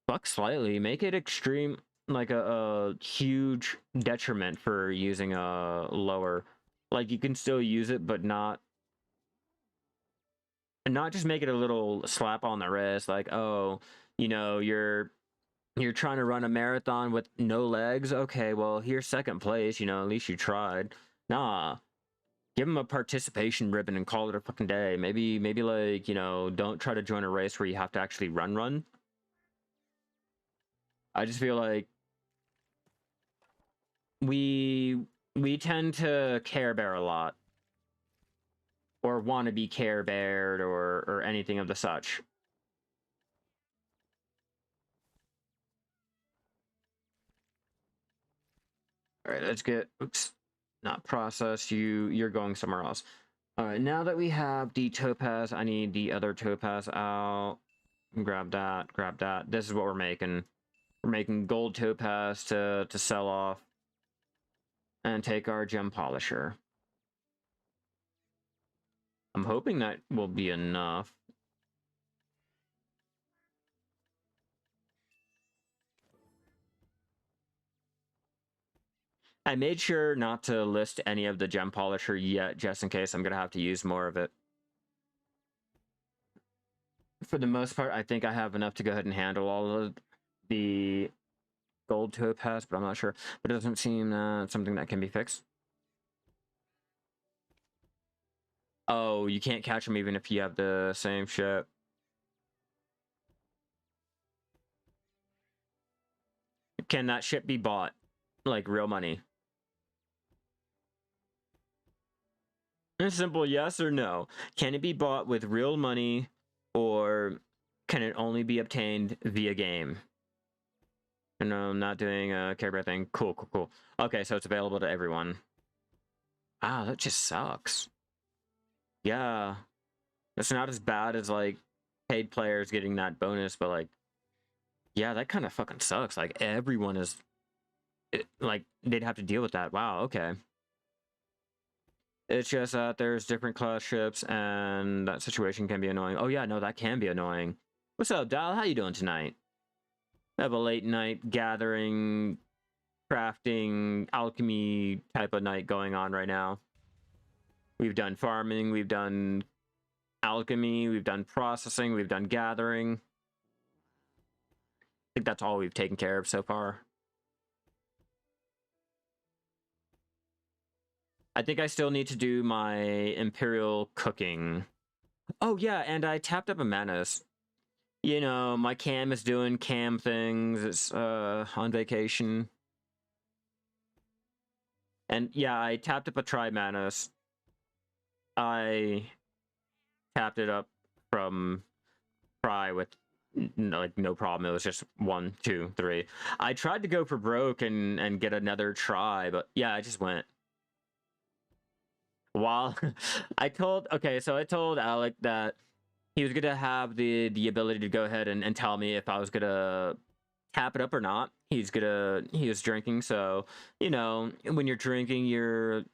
fuck slightly. Make it extreme, like a huge detriment for using a lower. Like, you can still use it, but not just make it a little slap on the wrist. Like, oh, you know, you're trying to run a marathon with no legs. Okay, well, here's second place. You know, at least you tried. Nah, give them a participation ribbon and call it a fucking day. Maybe like, you know, don't try to join a race where you have to actually run. I just feel like we tend to care bear a lot, or want to be care bared, or anything of the such. All right, let's get, oops, not process. You're going somewhere else. All right, now that we have the topaz, I need the other topaz out. Grab that, grab that. This is what we're making. We're making gold topaz to sell off and take our gem polisher. I'm hoping that will be enough. I made sure not to list any of the gem polisher yet, just in case I'm going to have to use more of it. For the most part, I think I have enough to go ahead and handle all of the gold topaz, but I'm not sure. But it doesn't seem something that can be fixed. Oh, you can't catch them even if you have the same ship. Can that ship be bought? Like, real money? A simple yes or no. Can it be bought with real money, or can it only be obtained via game? No, I'm not doing a care bear thing. Cool. Okay, so it's available to everyone. Ah, that just sucks. Yeah. It's not as bad as, like, paid players getting that bonus, but, like, yeah, that kind of fucking sucks. Like, everyone is, like, they'd have to deal with that. Wow, okay. It's just that there's different class ships, and that situation can be annoying. Oh yeah, no, that can be annoying. What's up, Dial? How you doing tonight? We have a late night gathering, crafting, alchemy type of night going on right now. We've done farming, we've done alchemy, we've done processing, we've done gathering. I think that's all we've taken care of so far. I think I still need to do my imperial cooking. Oh yeah, and I tapped up a Manus. You know, my cam is doing cam things. It's on vacation. And yeah, I tapped up a Tri-Manus. I tapped it up from Tri with like no problem. It was just 1, 2, 3. I tried to go for broke and get another try, but yeah, I just went. While I told Alec that he was gonna have the ability to go ahead and tell me if I was gonna tap it up or not. He was drinking, so you know, when you're drinking, you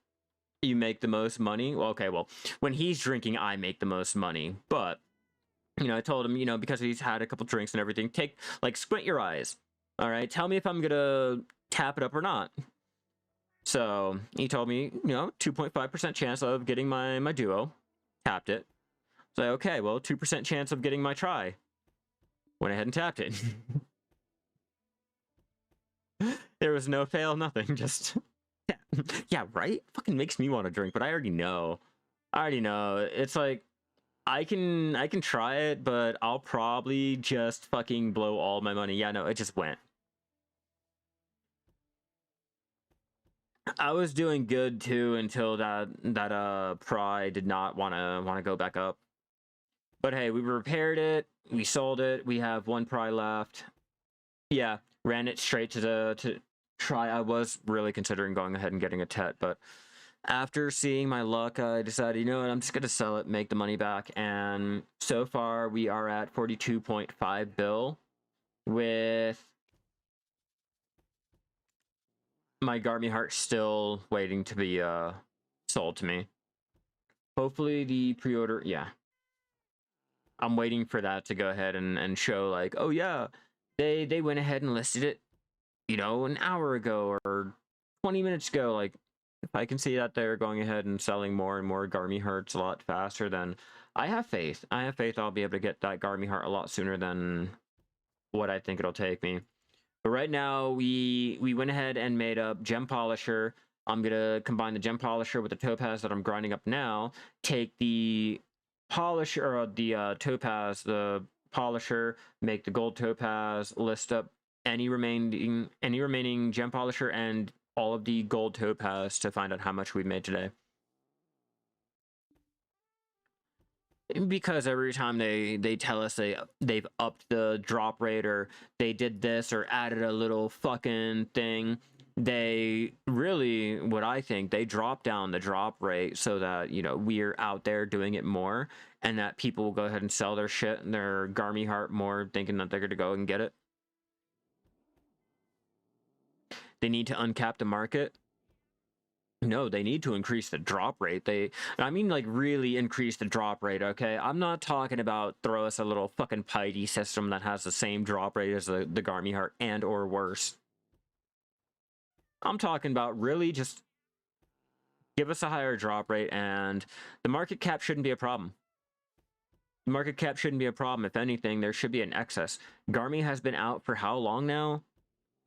make the most money. Well, okay, well, when he's drinking, I make the most money. But you know, I told him, you know, because he's had a couple drinks and everything, squint your eyes. All right, tell me if I'm gonna tap it up or not. So he told me, you know, 2.5% chance of getting my duo. Tapped it. So okay, well, 2% chance of getting my try. Went ahead and tapped it. There was no fail, nothing. Just yeah, right? Fucking makes me want to drink, but I already know. It's like I can try it, but I'll probably just fucking blow all my money. Yeah, no, it just went. I was doing good too until that Pride did not wanna go back up. But hey, we repaired it, we sold it, we have 1 Pride left. Yeah, ran it straight to try. I was really considering going ahead and getting a Tet, but after seeing my luck, I decided, you know what, I'm just gonna sell it, make the money back, and so far we are at 42.5 bill with my Garmy Heart still waiting to be sold to me. Hopefully the pre-order, yeah. I'm waiting for that to go ahead and show like, oh yeah, they went ahead and listed it, you know, an hour ago or 20 minutes ago. Like, if I can see that they're going ahead and selling more and more Garmy Hearts a lot faster, then I have faith. I have faith I'll be able to get that Garmy Heart a lot sooner than what I think it'll take me. But right now, we went ahead and made up Gem Polisher. I'm gonna combine the Gem Polisher with the Topaz that I'm grinding up now. Take the Polisher, or the Topaz, the Polisher, make the Gold Topaz, list up any remaining Gem Polisher and all of the Gold Topaz to find out how much we made today. Because every time they tell us they've upped the drop rate, or they did this or added a little fucking thing, they really, what I think, they drop down the drop rate so that, you know, we're out there doing it more, and that people will go ahead and sell their shit and their Garmy Heart more, thinking that they're gonna go and get it. They need to uncap the market. No, they need to increase the drop rate. I mean, like, really increase the drop rate, okay? I'm not talking about throw us a little fucking piety system that has the same drop rate as the Garmy Heart and or worse. I'm talking about really just give us a higher drop rate, and the market cap shouldn't be a problem. The market cap shouldn't be a problem. If anything, there should be an excess. Garmy has been out for how long now?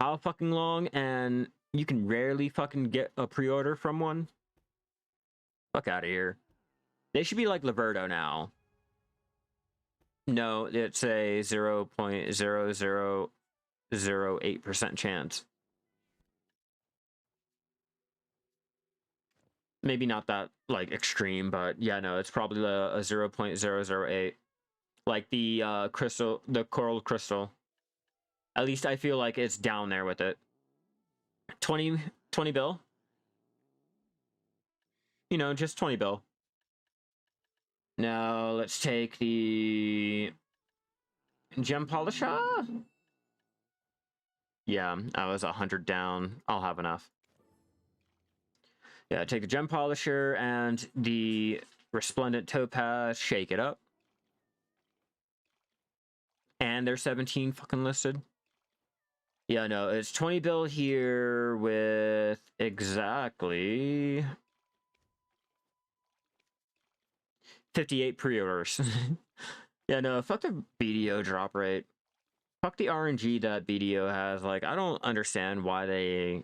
How fucking long? And you can rarely fucking get a pre-order from one? Fuck out of here. They should be like Liberto now. No, it's a 0.0008% chance. Maybe not that, like, extreme, but yeah, no, it's probably a 0.008. Like the crystal, the coral crystal. At least I feel like it's down there with it. 20 bill? You know, just 20 bill. Now, let's take the Gem Polisher. Yeah, I was 100 down. I'll have enough. Yeah, take the Gem Polisher and the Resplendent Topaz, shake it up. And they're 17 fucking listed. Yeah, no, it's 20 bill here with exactly 58 pre-orders. Yeah, no, fuck the BDO drop rate. Fuck the RNG that BDO has. Like, I don't understand why they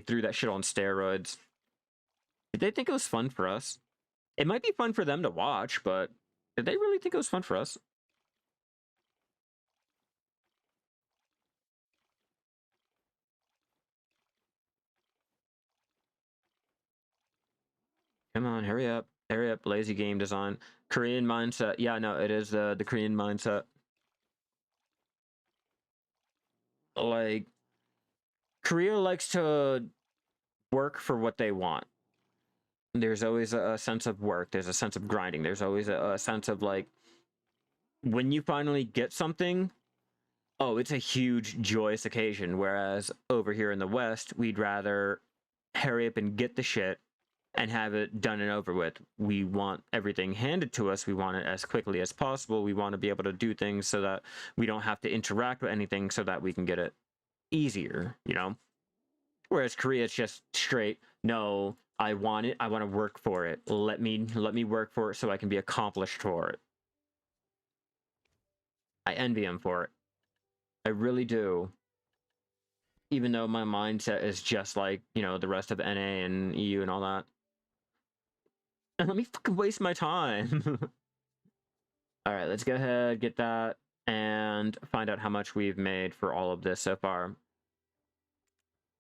threw that shit on steroids. Did they think it was fun for us? It might be fun for them to watch, but Did they really think it was fun for us? Come on, hurry up. Hurry up, lazy game design. Korean mindset. Yeah, no, it is the Korean mindset. Like, Korea likes to work for what they want. There's always a sense of work. There's a sense of grinding. There's always a sense of, like, when you finally get something, oh, it's a huge, joyous occasion. Whereas over here in the West, we'd rather hurry up and get the shit and have it done and over with. We want everything handed to us. We want it as quickly as possible. We want to be able to do things so that we don't have to interact with anything so that we can get it easier, you know? Whereas Korea, it's just straight, no, I want it. I want to work for it. Let me work for it so I can be accomplished for it. I envy him for it. I really do. Even though my mindset is just like, you know, the rest of NA and EU and all that. And let me fucking waste my time. All right, let's go ahead, get that, and find out how much we've made for all of this so far.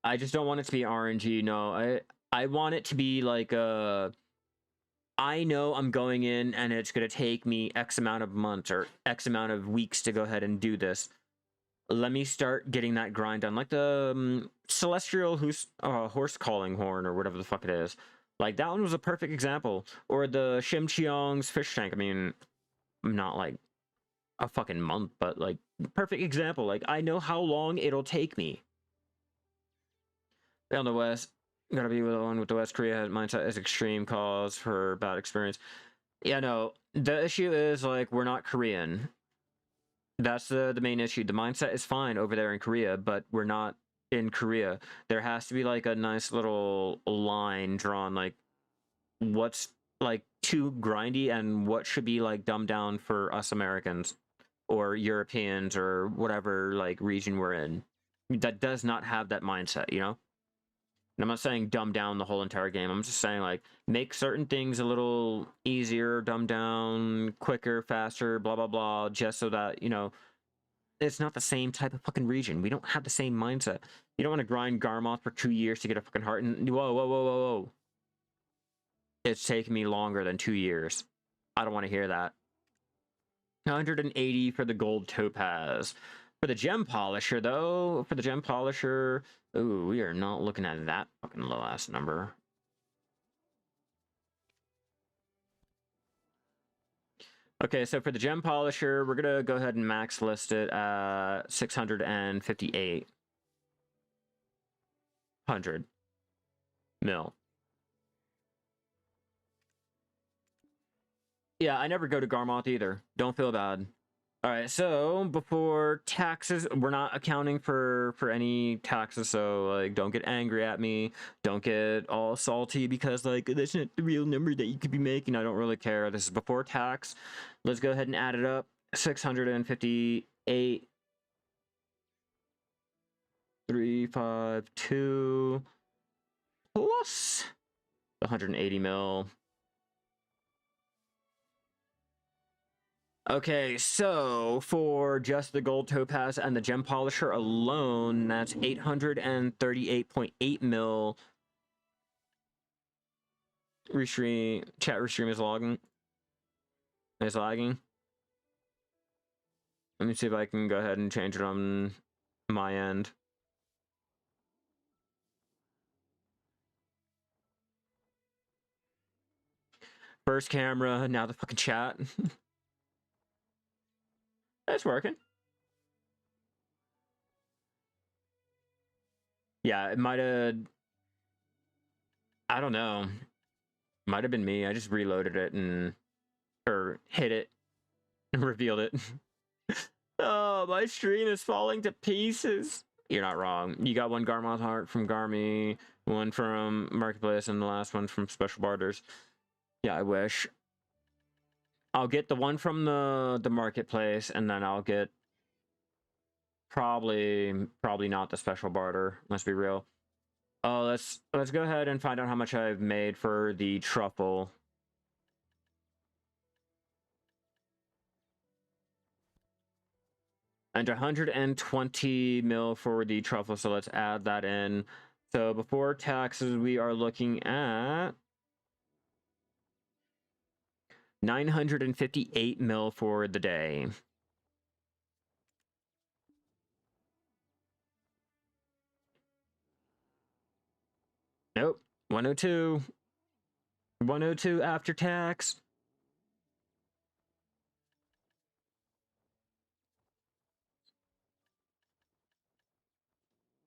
I just don't want it to be RNG. No, I want it to be like I know I'm going in and it's going to take me X amount of months or X amount of weeks to go ahead and do this. Let me start getting that grind done. Like the Celestial Horse Calling Horn or whatever the fuck it is. Like, that one was a perfect example. Or the Shim Cheong's Fish Tank. I mean, not like a fucking month, but like, perfect example. Like, I know how long it'll take me. Down the West, gotta be with the one with the West Korea mindset is extreme cause for bad experience. Yeah, no, the issue is, like, we're not Korean. That's the main issue. The mindset is fine over there in Korea, but we're not in Korea. There has to be, like, a nice little line drawn, like, what's, like, too grindy and what should be, like, dumbed down for us Americans or Europeans or whatever, like, region we're in. That does not have that mindset, you know? And I'm not saying dumb down the whole entire game. I'm just saying, like, make certain things a little easier, dumb down, quicker, faster, blah, blah, blah, just so that, you know, it's not the same type of fucking region. We don't have the same mindset. You don't want to grind Garmoth for 2 years to get a fucking heart. And whoa, whoa, whoa, whoa, whoa. It's taken me longer than 2 years. I don't want to hear that. 180 for the gold topaz. For the gem polisher, though, ooh, we are not looking at that fucking low ass number. Okay, so for the gem polisher, we're gonna go ahead and max list it at 658 mil. Yeah, I never go to Garmoth either. Don't feel bad. All right, so before taxes, we're not accounting for any taxes, so, like, don't get angry at me. Don't get all salty because, like, that's not the real number that you could be making. I don't really care. This is before tax. Let's go ahead and add it up. 658 352 plus 180 mil. Okay, so for just the gold topaz and the gem polisher alone, that's 838.8 mil. Restream, chat restream is logging. Is lagging. Let me see if I can go ahead and change it on my end. First camera, now the fucking chat. It's working. Yeah, it might have... I don't know. Might have been me. I just reloaded it and... Or hit it. And revealed it. Oh, my stream is falling to pieces. You're not wrong. You got one Garmoth heart from Garmy, one from Marketplace, and the last one from Special Barters. Yeah, I wish. I'll get the one from the Marketplace, and then I'll get... Probably not the Special Barter. Let's be real. Oh, let's go ahead and find out how much I've made for the truffle. and 120 mil for the truffle, so let's add that in. So before taxes, we are looking at 958 mil for the day. Nope, 102. 102 after tax.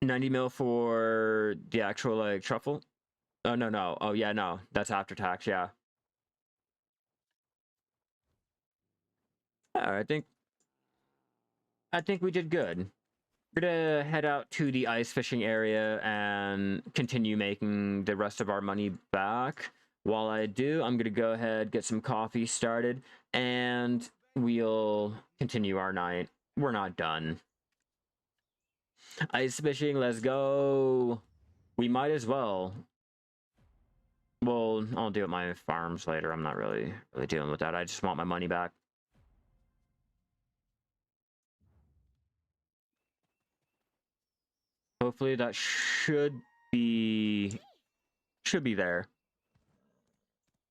$90 mil for the actual like truffle. Oh no. Oh yeah, no. That's after tax, yeah. I think we did good. We're gonna head out to the ice fishing area and continue making the rest of our money back. While I do, I'm gonna go ahead, get some coffee started, and we'll continue our night. We're not done. Ice fishing, let's go. We might as well. Well, I'll do it my farms later. I'm not really dealing with that. I just want my money back. Hopefully that should be there.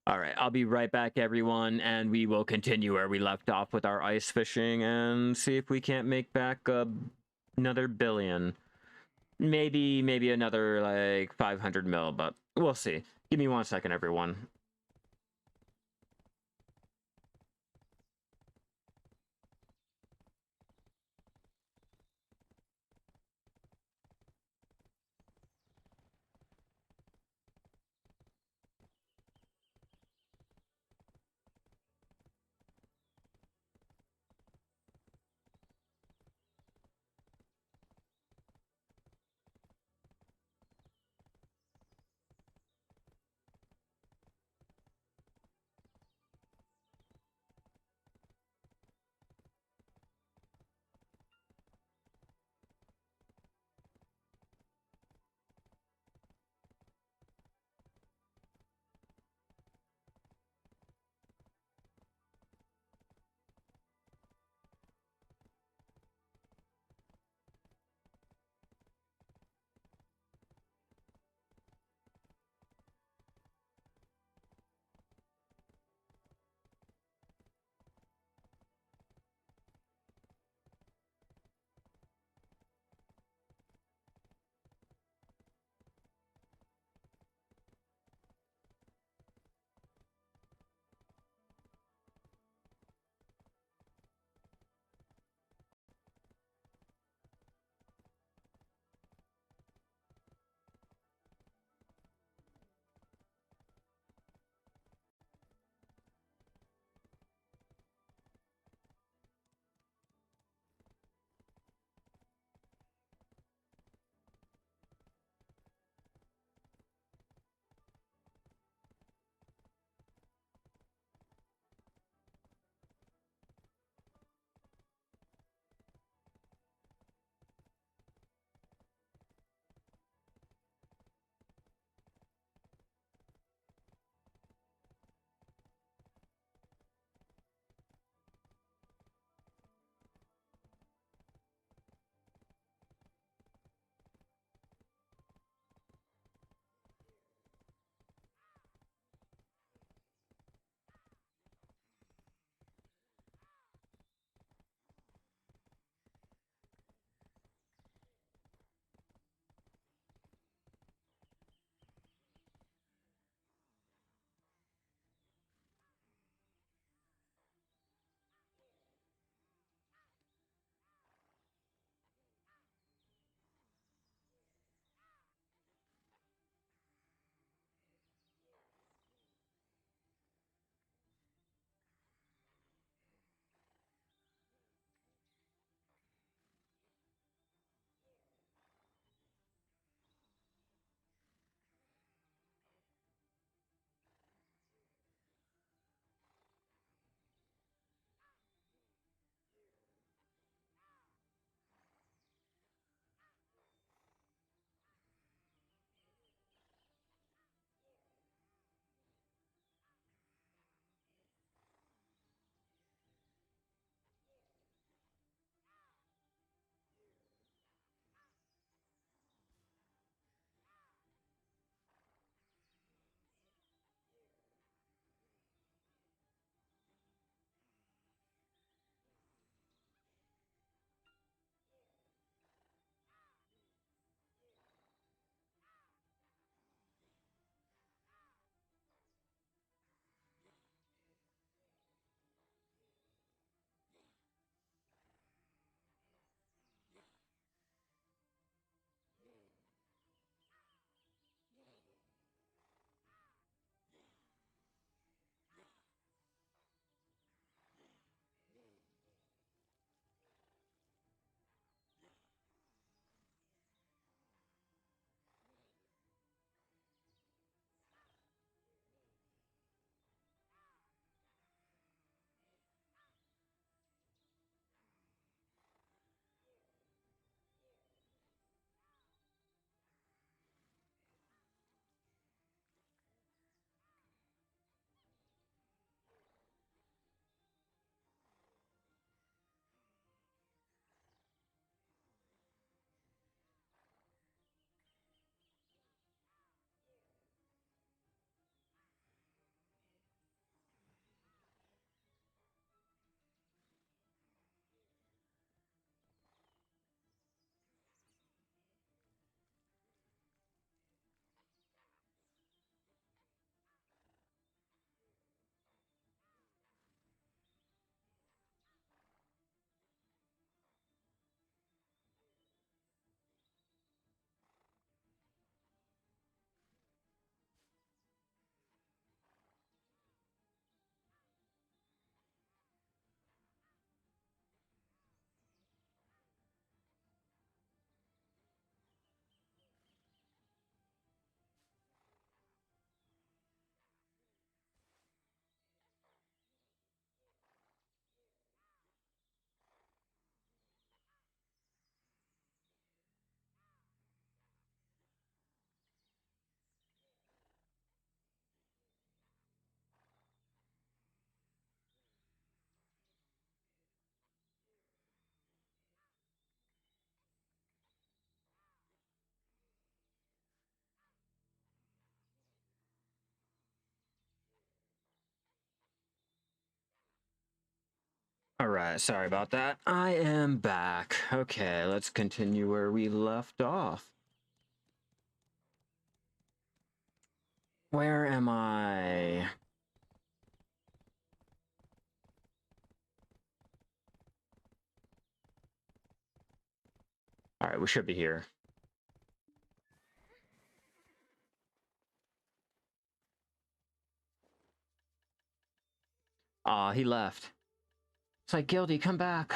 All right, I'll be right back, everyone, and we will continue where we left off with our ice fishing and see if we can't make back another billion. Maybe another like 500 mil, but we'll see. Give me 1 second, everyone. Alright, sorry about that. I am back. Okay, let's continue where we left off. Where am I? Alright, we should be here. Aw, he left. It's like, Gildy, come back.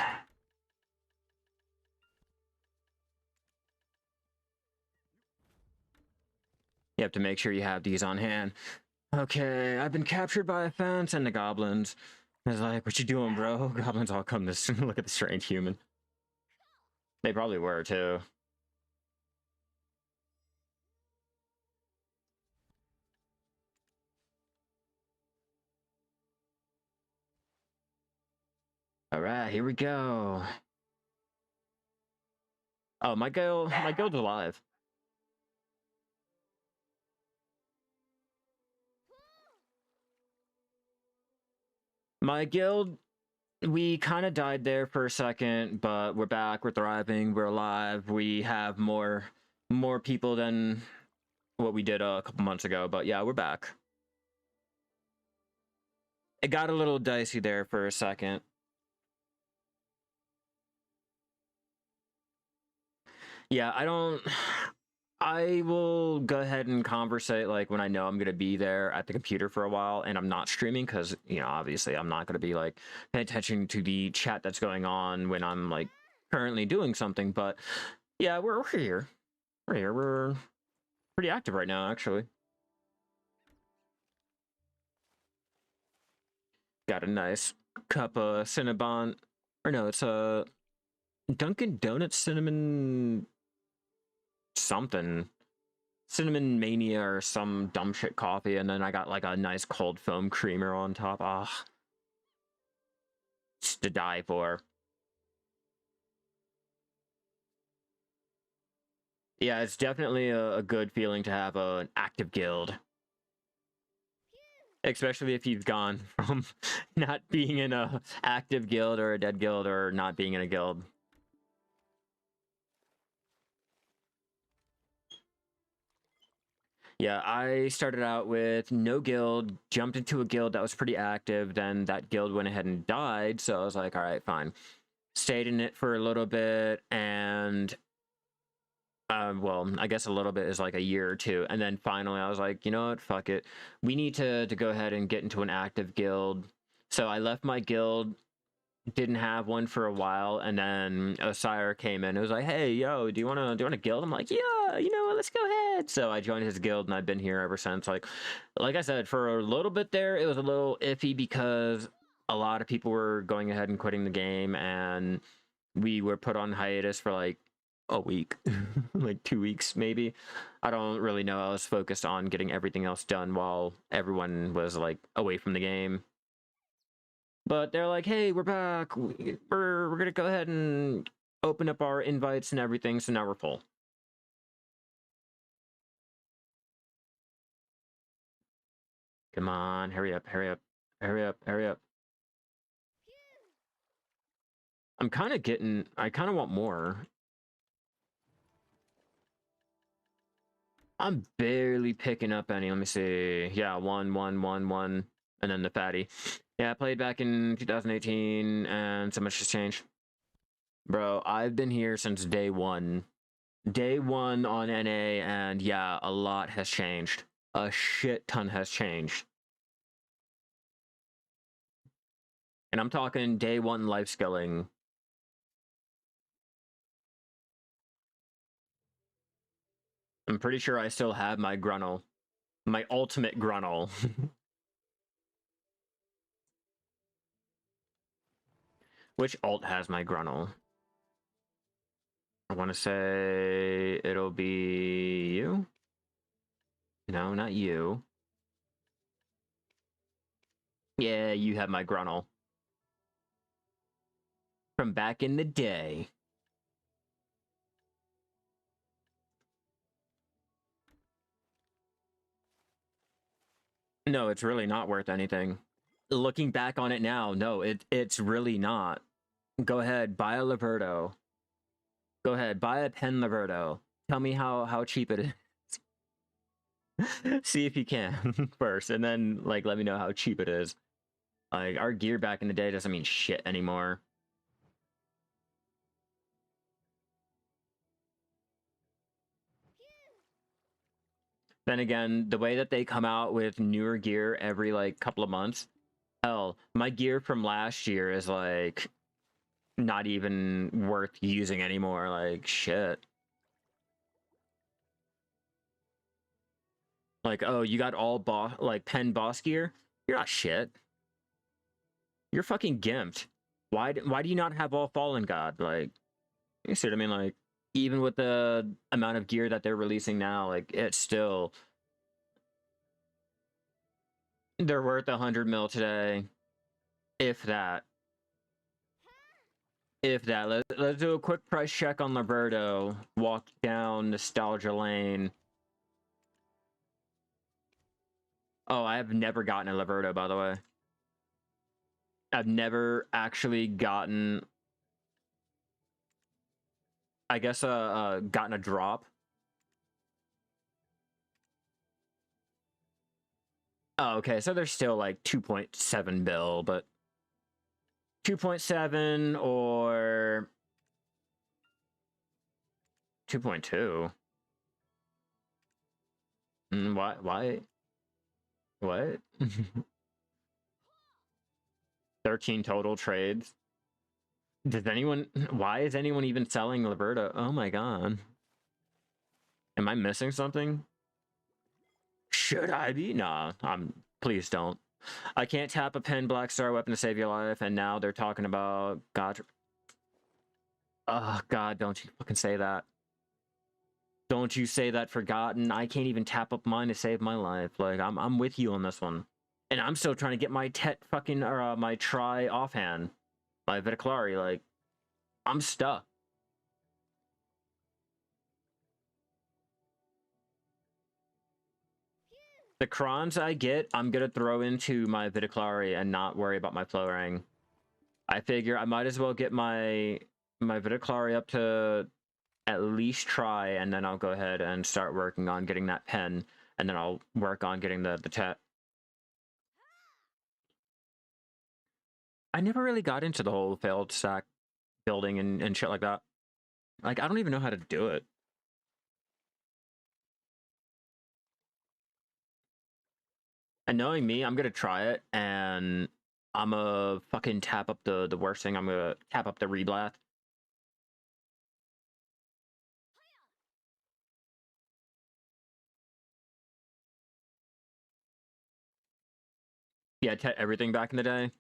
You have to make sure you have these on hand. Okay, I've been captured by a fence and the goblins. It's like, what you doing, bro? Goblins all come to look at the strange human. They probably were, too. Alright, here we go. Oh, my guild's alive. My guild, we kind of died there for a second, but we're back, we're thriving, we're alive. We have more people than what we did a couple months ago, but yeah, we're back. It got a little dicey there for a second. Yeah, I will go ahead and conversate like when I know I'm going to be there at the computer for a while and I'm not streaming because, you know, obviously I'm not going to be like paying attention to the chat that's going on when I'm like currently doing something. But yeah, we're here. We're here. We're pretty active right now, actually. Got a nice cup of Cinnabon. Or no, it's a Dunkin' Donuts cinnamon something. Cinnamon Mania or some dumb shit coffee, and then I got like a nice cold foam creamer on top. Ah, it's to die for. Yeah, it's definitely a good feeling to have an active guild. Especially if you've gone from not being in a active guild or a dead guild or not being in a guild. Yeah, I started out with no guild, jumped into a guild that was pretty active, then that guild went ahead and died, so I was like, all right, fine. Stayed in it for a little bit, and well, I guess a little bit is like a year or two, and then finally I was like, you know what, fuck it. We need to go ahead and get into an active guild. So I left my guild, didn't have one for a while, and then Osire came in. It was like, hey, yo, do you want a guild? I'm like, yeah, you know what, let's go ahead. So I joined his guild, and I've been here ever since. Like I said, for a little bit there, it was a little iffy because a lot of people were going ahead and quitting the game, and we were put on hiatus for like a week, like 2 weeks maybe. I don't really know. I was focused on getting everything else done while everyone was like away from the game. But they're like, hey, we're back. We're gonna go ahead and open up our invites and everything, so now we're full. Come on, hurry up, hurry up, hurry up, hurry up. I kind of want more. I'm barely picking up any. Let me see. Yeah, one, and then the fatty. Yeah, I played back in 2018, and so much has changed. Bro, I've been here since day one. Day one on NA, and yeah, a lot has changed. A shit ton has changed. And I'm talking day one Lifeskilling. I'm pretty sure I still have my Grunnel. My ultimate Grunnel. Which alt has my Grunnel? I want to say it'll be you. No, not you. Yeah, you have my Grunnel. From back in the day. No, it's really not worth anything. looking back on it now, no, it's really not. Go ahead, buy a Liberto. Go ahead, buy a pen Liberto. Tell me how cheap it is. See if you can first, and then like let me know how cheap it is. Like our gear back in the day doesn't mean shit anymore. Then again, the way that they come out with newer gear every like couple of months, hell, my gear from last year is like not even worth using anymore. Like shit. Like, oh, you got all boss like pen boss gear? You're not shit. You're fucking gimped. Why do you not have all Fallen God? Like, you see what I mean? Like, even with the amount of gear that they're releasing now, like it's still they're worth 100 mil today, if that. If that. Let's do a quick price check on Liberto. Walk down Nostalgia Lane. Oh, I have never gotten a Liberto, by the way. I've never actually gotten, I guess, gotten a drop. Oh, okay, so there's still like 2.7 bill, but 2.7 or 2.2. Why? What? 13 total trades. Does anyone, why is anyone even selling Liberto? Oh my god. Am I missing something? Should I be? Nah, please don't. I can't tap a pen black star weapon to save your life, and now they're talking about God. Oh god, don't you fucking say that. Don't you say that, Forgotten. I can't even tap up mine to save my life. Like, I'm with you on this one. And I'm still trying to get my my try offhand. My Vitaclari, like, I'm stuck. The crons I get, I'm gonna throw into my Vitaclari and not worry about my Florang. I figure I might as well get my Vitaclari up to at least try, and then I'll go ahead and start working on getting that pen, and then I'll work on getting the tet. I never really got into the whole failed stack building and shit like that. Like, I don't even know how to do it. And knowing me, I'm gonna try it, and I'm gonna fucking tap up the worst thing. I'm gonna tap up the reblath. Yeah, everything back in the day.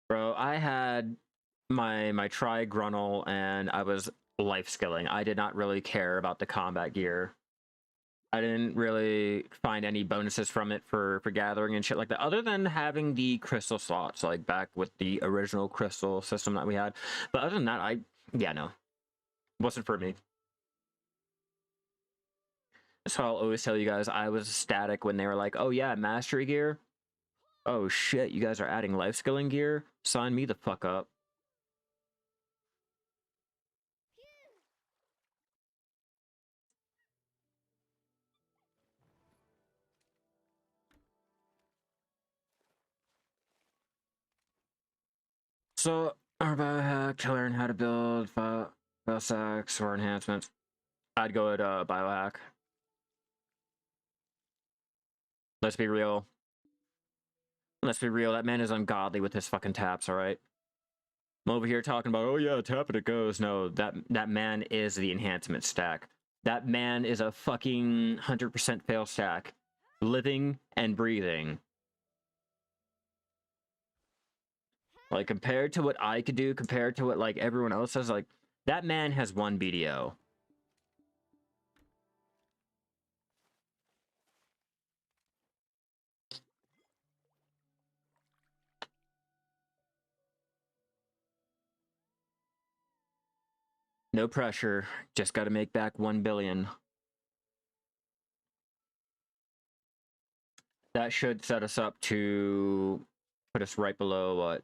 Bro, I had my try Grunnel, and I was life skilling. I did not really care about the combat gear. I didn't really find any bonuses from it for gathering and shit like that, other than having the crystal slots, like back with the original crystal system that we had. But other than that, yeah, no. Wasn't for me. So I'll always tell you guys, I was ecstatic when they were like, oh yeah, mastery gear. Oh shit, you guys are adding life skilling gear? Sign me the fuck up. So, our biohack to learn how to build file stacks or enhancements. I'd go at biohack. Let's be real. Let's be real, that man is ungodly with his fucking taps, alright? I'm over here talking about, oh yeah, tap it, it goes. No, that man is the enhancement stack. That man is a fucking 100% fail stack. Living and breathing. Like, compared to what I could do, compared to what, like, everyone else does, like, that man has one BDO. No pressure. Just gotta make back 1 billion. That should set us up to put us right below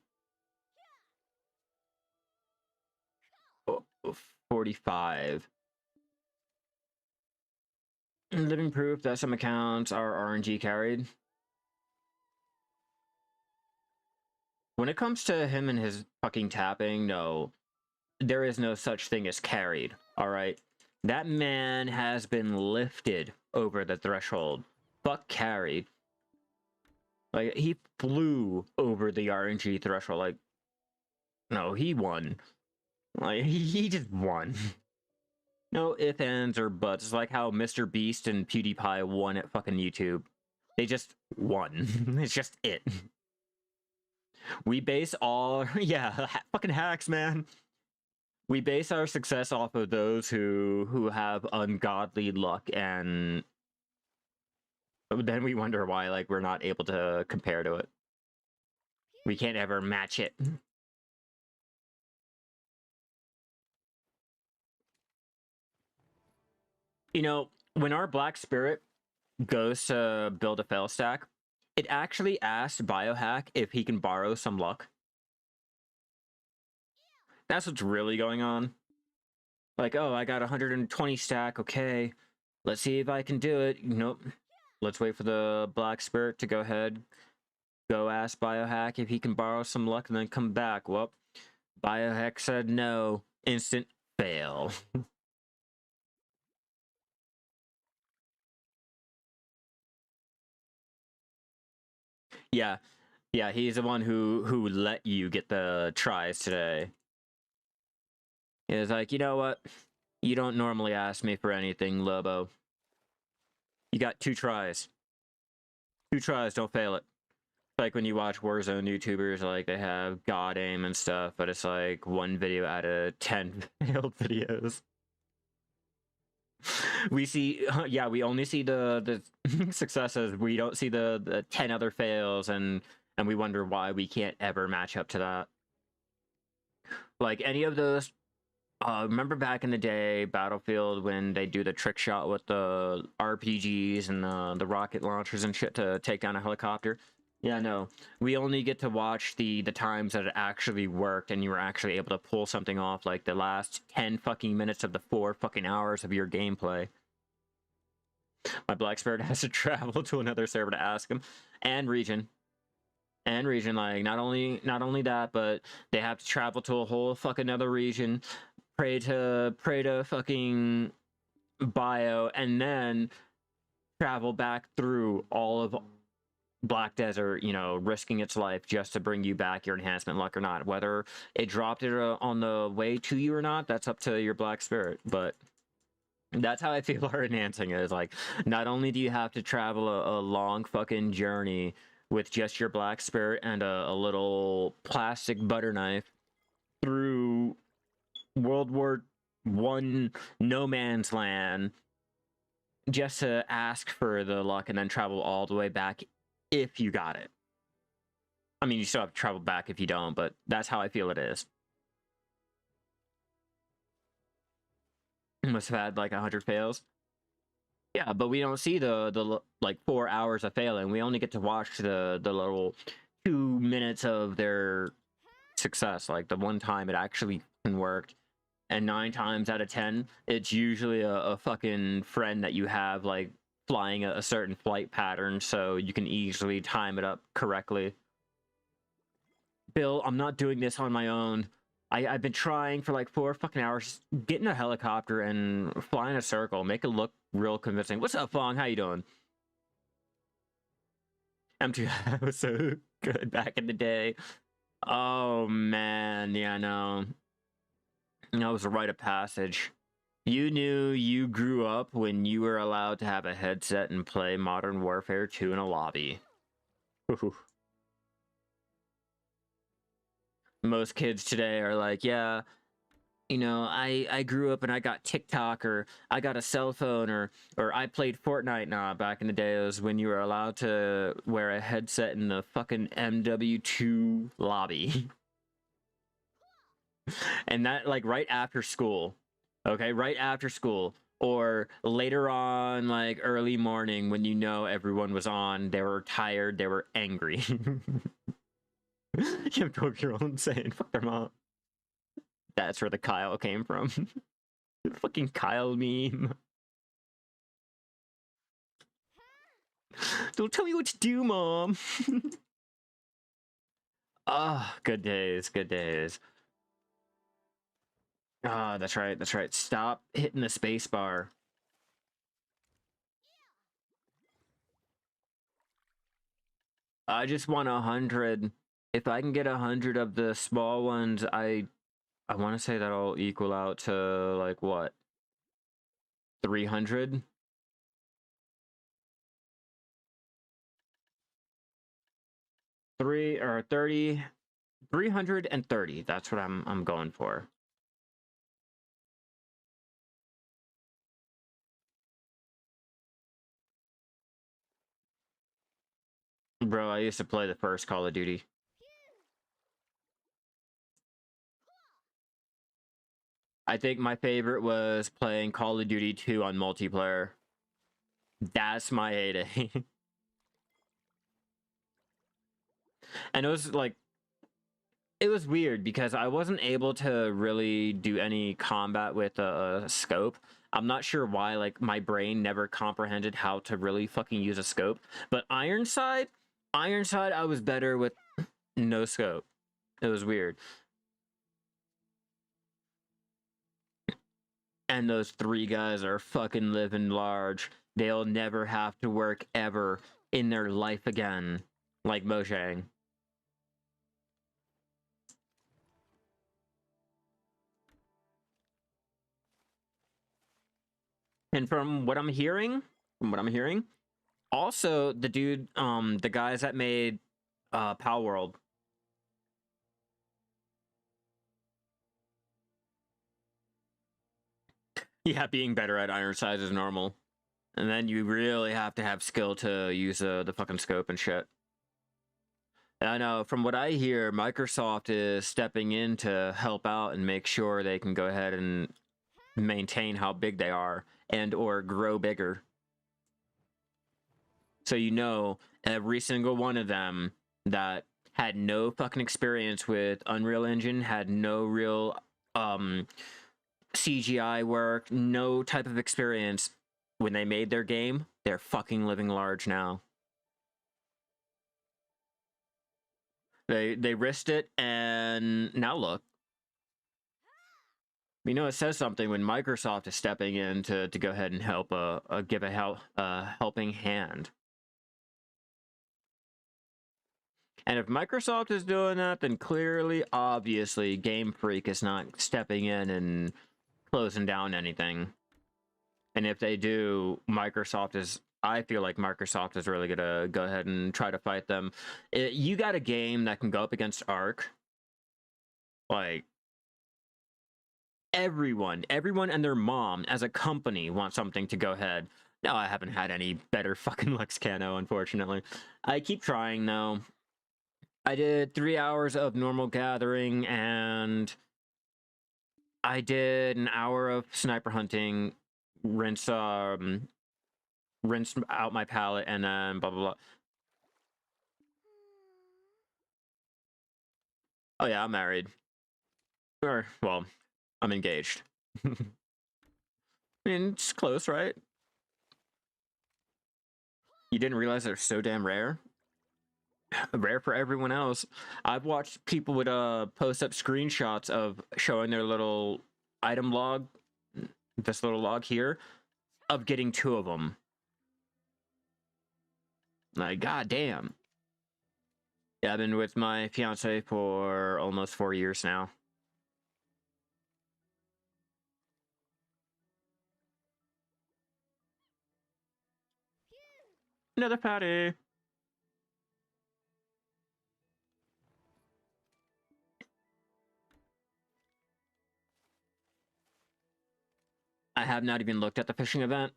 what? 45. Living proof that some accounts are RNG carried. When it comes to him and his fucking tapping, no. There is no such thing as carried, alright? That man has been lifted over the threshold. Fuck carried. Like, he flew over the RNG threshold. Like, no, he won. Like, he just won. No ifs, ands, or buts. It's like how Mr. Beast and PewDiePie won at fucking YouTube. They just won. It's just it. We base all... Yeah, fucking hacks, man. We base our success off of those who have ungodly luck, and then we wonder why, like, we're not able to compare to it. We can't ever match it. You know, when our Black Spirit goes to build a fail stack, it actually asks Biohack if he can borrow some luck. That's what's really going on. Like, oh, I got 120 stack, okay. Let's see if I can do it. Nope. Let's wait for the Black Spirit to go ahead. Go ask Biohack if he can borrow some luck and then come back. Well, Biohack said no. Instant fail. Yeah. Yeah, he's the one who let you get the tries today. He was like, you know what? You don't normally ask me for anything, Lobo. You got 2 tries. 2 tries, don't fail it. Like when you watch Warzone YouTubers, like they have God aim and stuff, but it's like 1 video out of 10 failed videos. We see, yeah, we only see the successes. We don't see the 10 other fails, and we wonder why we can't ever match up to that. Like any of those, remember back in the day, Battlefield, when they do the trick shot with the RPGs and the rocket launchers and shit to take down a helicopter? Yeah, no. We only get to watch the times that it actually worked and you were actually able to pull something off, like the last 10 fucking minutes of the 4 fucking hours of your gameplay. My Black Spirit has to travel to another server to ask him. And region. And region, like, not only that, but they have to travel to a whole fucking other region, pray to fucking bio, and then travel back through all of Black Desert, you know, risking its life just to bring you back your enhancement luck or not. Whether it dropped it on the way to you or not, that's up to your Black Spirit. But that's how I feel our enhancing is. Like, not only do you have to travel a long fucking journey with just your Black Spirit and a little plastic butter knife through World War I no man's land just to ask for the luck and then travel all the way back if you got it. I mean, you still have to travel back if you don't, but that's how I feel it is. Must have had like 100 fails. Yeah, but we don't see the like 4 hours of failing. We only get to watch the little 2 minutes of their success. Like the one time it actually worked, and 9 times out of 10, it's usually a fucking friend that you have like flying a certain flight pattern, so you can easily time it up correctly. Bill, I'm not doing this on my own. I've been trying for like 4 fucking hours. Get in a helicopter and fly in a circle. Make it look real convincing. What's up, Fong? How you doing? M2 was so good back in the day. Oh, man. Yeah, no. That was a rite of passage. You knew you grew up when you were allowed to have a headset and play Modern Warfare 2 in a lobby. Ooh. Most kids today are like, yeah, you know, I grew up and I got TikTok, or I got a cell phone, or I played Fortnite. Nah, back in the day, it was when you were allowed to wear a headset in the fucking MW2 lobby. And that, like, right after school. Okay, right after school. or later on, like early morning when you know everyone was on, they were tired, they were angry. You have 12-year-old saying fuck their mom. That's where the Kyle came from. The fucking Kyle meme. Don't tell me what to do, mom. Ah, good days, good days. Ah, that's right, that's right. Stop hitting the space bar. I just want 100. If I can get 100 of the small ones, I want to say that'll equal out to like what? 300? Three or 30, 330. That's what I'm going for. Bro, I used to play the first Call of Duty. I think my favorite was playing Call of Duty 2 on multiplayer. That's my heyday. And it was like, it was weird because I wasn't able to really do any combat with a scope. I'm not sure why, like, my brain never comprehended how to really fucking use a scope. But Ironside, I was better with no scope. It was weird. And those 3 guys are fucking living large. They'll never have to work ever in their life again. Like Mojang. And from what I'm hearing, also the dude, the guys that made Pal World. Yeah, being better at iron size is normal. And then you really have to have skill to use the fucking scope and shit. And I know, from what I hear, Microsoft is stepping in to help out and make sure they can go ahead and maintain how big they are and or grow bigger. So you know, every single one of them that had no fucking experience with Unreal Engine, had no real CGI work, no type of experience, when they made their game, they're fucking living large now. They risked it, and now look. You know, it says something when Microsoft is stepping in to go ahead and help give a helping hand. And if Microsoft is doing that, then clearly, obviously, Game Freak is not stepping in and closing down anything. And if they do, I feel like Microsoft is really gonna go ahead and try to fight them. You got a game that can go up against Ark. Like, everyone and their mom as a company wants something to go ahead. No, I haven't had any better fucking Lexcano, unfortunately. I keep trying, though. I did 3 hours of normal gathering, and I did an hour of sniper hunting, rinse out my palette, and then blah, blah, blah. Oh yeah, I'm married. Or, well, I'm engaged. I mean, it's close, right? You didn't realize they're so damn rare? Rare for everyone else. I've watched people would post up screenshots of showing their little item log, this little log here, of getting 2 of them. Like, goddamn. Yeah, I've been with my fiance for almost 4 years now. Another patty. I have not even looked at the fishing event.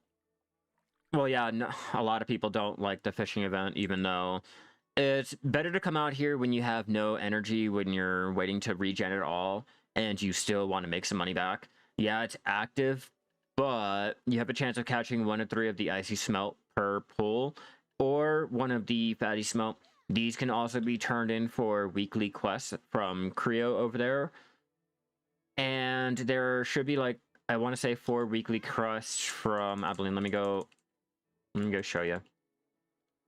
Well, yeah, no, a lot of people don't like the fishing event, even though it's better to come out here when you have no energy, when you're waiting to regen it all, and you still want to make some money back. Yeah, it's active, but you have a chance of catching 1 of 3 of the icy smelt per pull, or 1 of the fatty smelt. These can also be turned in for weekly quests from Creo over there. And there should be like, I want to say 4 weekly quests from Abilene. Let me go show you.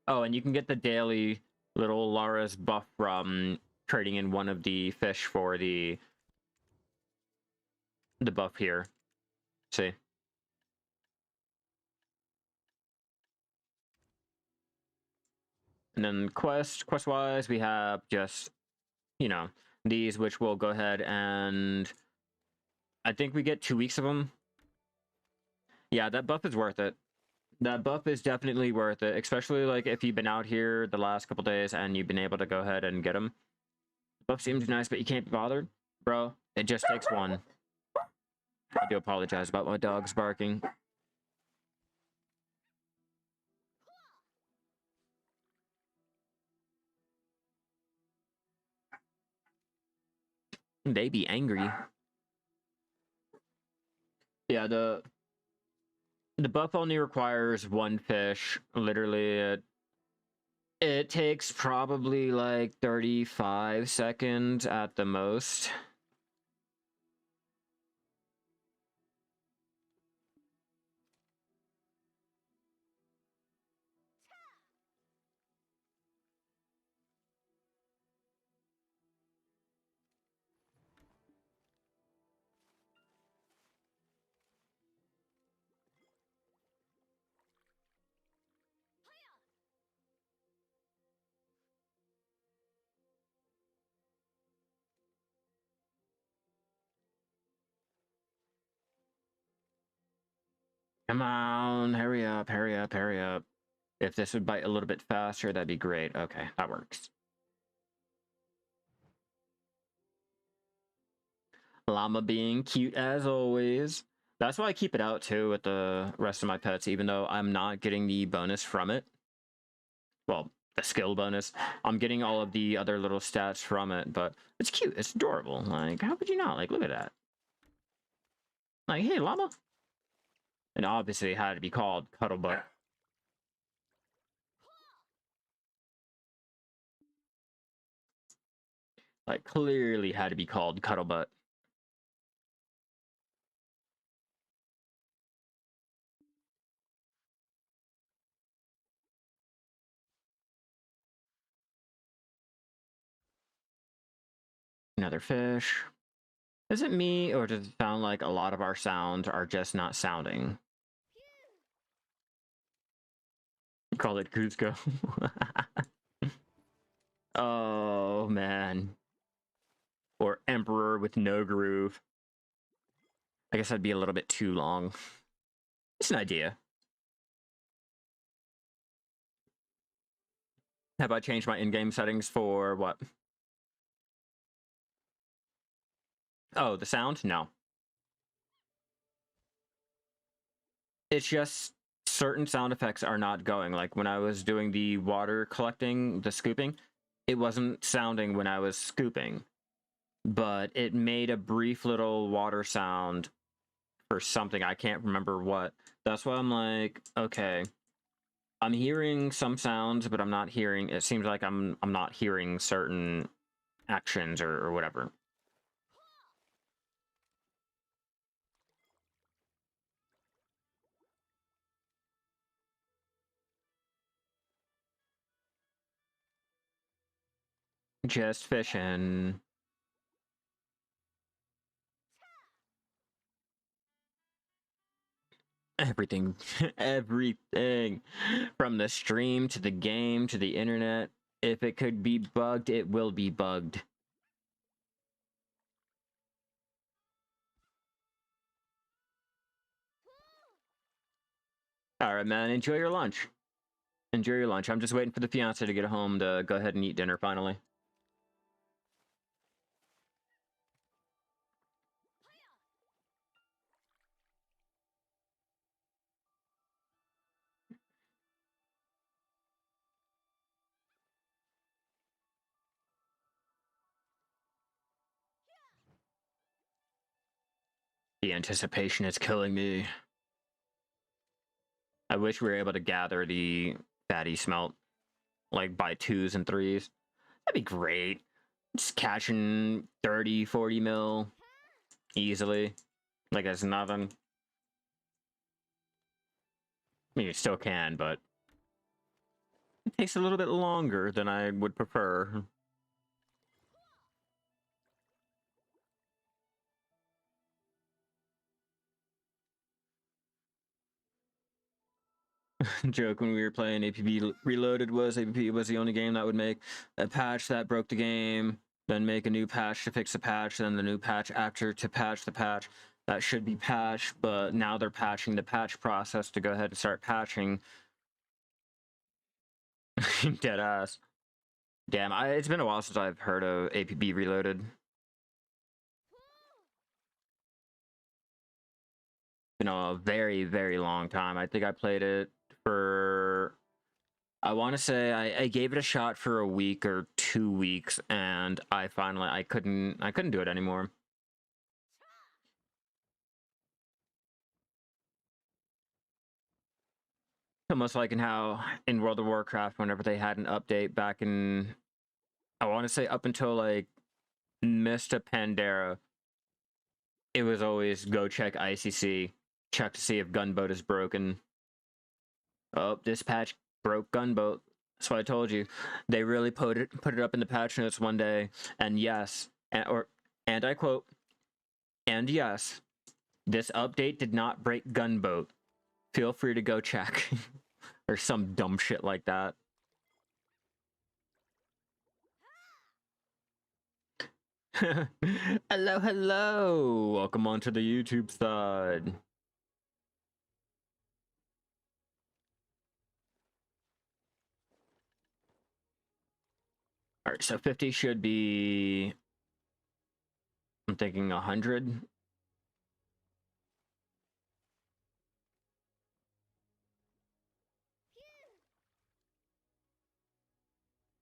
Oh, and you can get the daily little Lara's buff from trading in 1 of the fish for the buff here. See? And then quest-wise, we have just, you know, these, which we'll go ahead and I think we get 2 weeks of them. Yeah, that buff is worth it. That buff is definitely worth it, especially like if you've been out here the last couple days and you've been able to go ahead and get them. The buff seems nice, but you can't be bothered. Bro, it just takes 1. I do apologize about my dogs barking. They be angry. Yeah, the buff only requires 1 fish. Literally, it takes probably like 35 seconds at the most. Come on, hurry up, hurry up, hurry up. If this would bite a little bit faster, that'd be great. Okay, that works. Llama being cute as always. That's why I keep it out too with the rest of my pets, even though I'm not getting the bonus from it. Well, the skill bonus. I'm getting all of the other little stats from it, but it's cute. It's adorable. Like, how could you not? Like, look at that. Like, hey, llama. And obviously it had to be called Cuddlebutt. Like, clearly had to be called Cuddlebutt. Another fish. Is it me, or does it sound like a lot of our sounds are just not sounding? Call it Cusco. Oh, man. Or Emperor with no groove. I guess that'd be a little bit too long. It's an idea. Have I changed my in-game settings for what? Oh, the sound? No. It's just certain sound effects are not going. Like when I was doing the water collecting, the scooping, it wasn't sounding when I was scooping. But it made a brief little water sound for something. I can't remember what. That's why I'm like, okay. I'm hearing some sounds, but I'm not hearing. It seems like I'm not hearing certain actions or whatever. Just fishing. Everything, everything, from the stream to the game to the internet. If it could be bugged, it will be bugged. All right, man. Enjoy your lunch. Enjoy your lunch. I'm just waiting for the fiance to get home to go ahead and eat dinner finally. The anticipation is killing me. I wish we were able to gather the fatty smelt, like, by 2s and 3s. That'd be great. Just catching 30, 40 mil easily. Like, it's nothing. I mean, you still can, but it takes a little bit longer than I would prefer. Joke when we were playing APB Reloaded was APB was the only game that would make a patch that broke the game, then make a new patch to fix the patch, then the new patch after to patch the patch that should be patched, but now they're patching the patch process to go ahead and start patching. Dead ass. Damn, it's been a while since I've heard of APB Reloaded. Been a very, very long time. I think I played it for, I want to say I gave it a shot for a week or 2 weeks, and I couldn't do it anymore. Almost like in how in World of Warcraft, whenever they had an update back in, I want to say up until like Mista Pandera, it was always go check ICC, check to see if gunboat is broken. Oh, this patch broke gunboat. That's what I told you. They really put it up in the patch notes one day, and yes, and I quote, and yes, this update did not break gunboat. Feel free to go check. Or some dumb shit like that. Hello, hello! Welcome onto the YouTube side. Alright, so 50 should be, I'm thinking 100.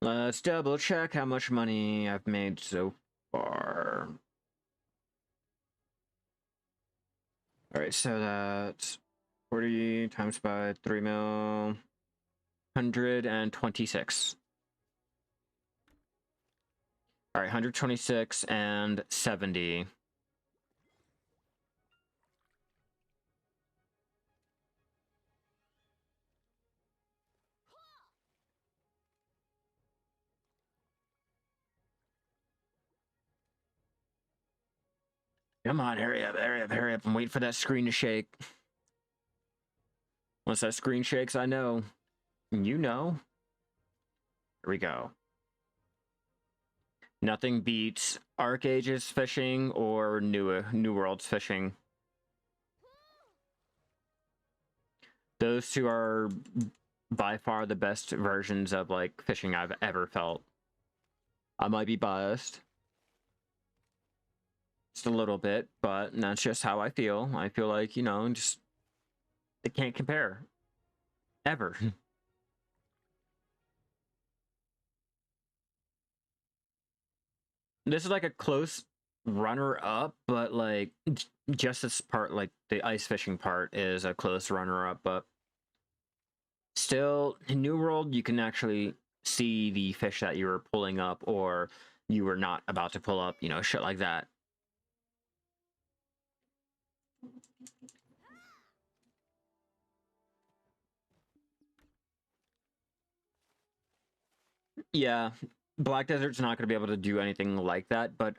Let's double check how much money I've made so far. Alright, so that's 40 times by 3 mil, 126. Alright, 126 and 70. Come on, hurry up, hurry up, hurry up. I'm waiting for that screen to shake. Once that screen shakes, I know. You know. Here we go. Nothing beats Arc Ages fishing or New Worlds fishing. Those two are by far the best versions of like fishing I've ever felt. I might be biased. Just a little bit, but that's just how I feel. I feel like, you know, just they can't compare. Ever. This is like a close runner-up, but like just this part, like the ice fishing part is a close runner-up, but still, in New World, you can actually see the fish that you were pulling up or you were not about to pull up, you know, shit like that. Yeah, Black Desert's not going to be able to do anything like that, but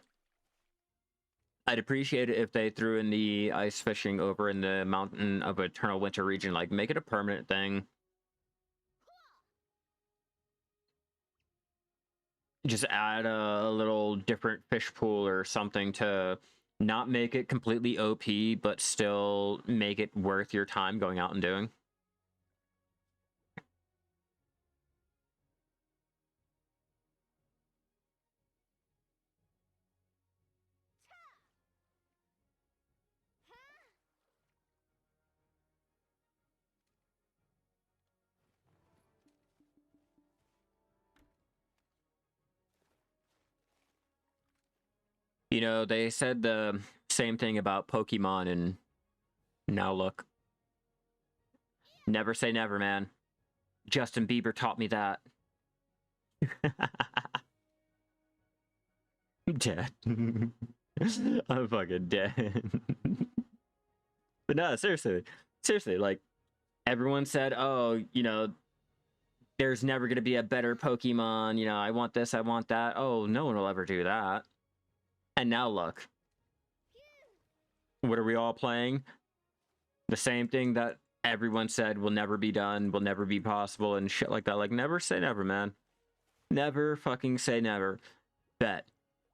I'd appreciate it if they threw in the ice fishing over in the Mountain of Eternal Winter region, like make it a permanent thing. Just add a little different fish pool or something to not make it completely OP, but still make it worth your time going out and doing. You know, they said the same thing about Pokemon, and now look. Never say never, man. Justin Bieber taught me that. I'm dead. I'm fucking dead. But no, seriously, like everyone said, oh, you know, there's never gonna be a better Pokemon. You know, I want this, I want that. Oh, no one will ever do that. And now look, what are we all playing? The same thing that everyone said will never be done, will never be possible, and shit like that. Like, never say never, man. Never fucking say never. Bet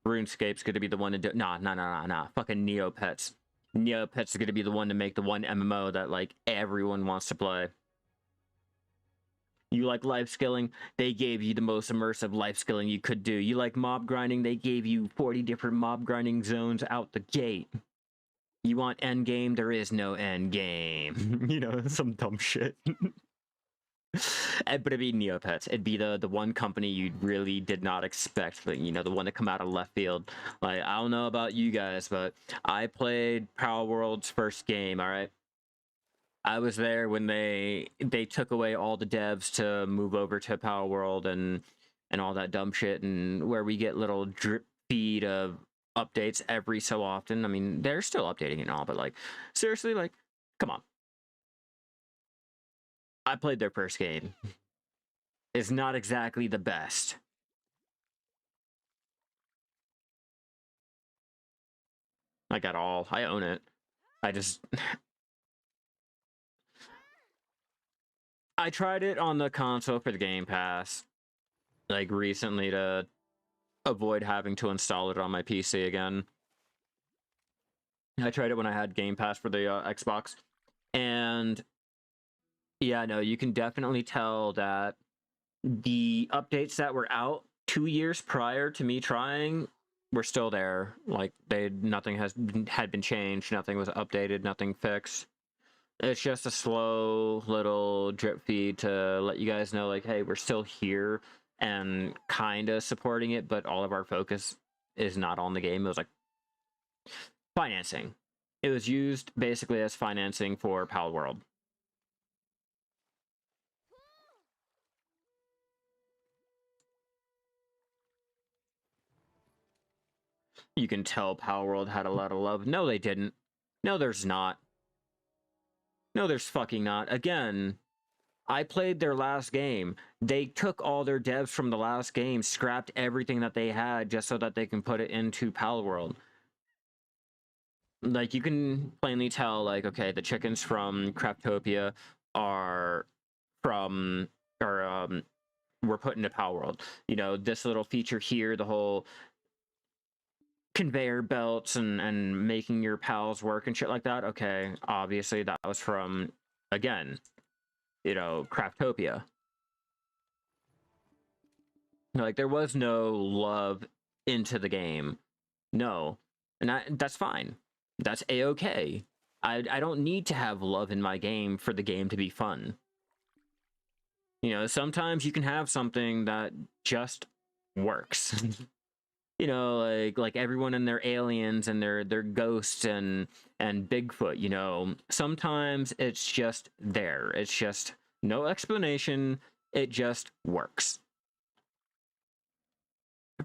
RuneScape's gonna be the one to do. Nah. Fucking Neopets. Neopets are gonna be the one to make the one MMO that like everyone wants to play. You like Lifeskilling? They gave you the most immersive Lifeskilling you could do. You like mob grinding? They gave you 40 different mob grinding zones out the gate. You want end game? There is no end game. You know, some dumb shit. But it'd be Neopets. It'd be the one company you really did not expect, but you know, the one to come out of left field. Like, I don't know about you guys, but I played Power World's first game, all right? I was there when they took away all the devs to move over to Power World and all that dumb shit, and where we get little drip feed of updates every so often. I mean, they're still updating it and all, but like, seriously, like, come on. I played their first game. It's not exactly the best. Like, at all. I own it. I just... I tried it on the console for the Game Pass, like, recently to avoid having to install it on my PC again. I tried it when I had Game Pass for the Xbox, and yeah, no, you can definitely tell that the updates that were out 2 years prior to me trying were still there. Like, nothing had been changed, nothing was updated, nothing fixed. It's just a slow little drip feed to let you guys know, like, hey, we're still here and kind of supporting it, but all of our focus is not on the game. It was like financing. It was used basically as financing for Power World. You can tell Power World had a lot of love. No, they didn't. No, there's not. No, there's fucking not. Again, I played their last game. They took all their devs from the last game, scrapped everything that they had just so that they can put it into Power World. Like, you can plainly tell, like, okay, the chickens from Craftopia are were put into Power World. You know, this little feature here, the whole conveyor belts and making your pals work and shit like that. Okay, obviously that was from, again, you know, Craftopia. Like, there was no love into the game. No. And that's fine. That's a-okay. I don't need to have love in my game for the game to be fun. You know, sometimes you can have something that just works. You know, like everyone and their aliens and their ghosts and Bigfoot, you know. Sometimes it's just there. It's just no explanation. It just works.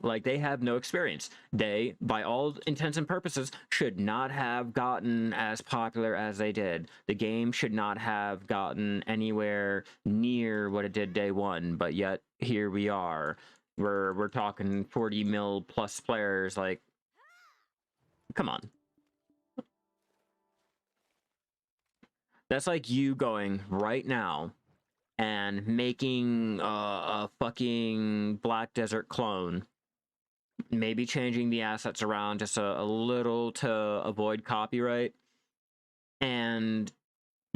Like, they have no experience. They, by all intents and purposes, should not have gotten as popular as they did. The game should not have gotten anywhere near what it did day one, but yet here we are. We're talking 40 mil plus players. Like, come on. That's like you going right now and making a fucking Black Desert clone, maybe changing the assets around just a little to avoid copyright, and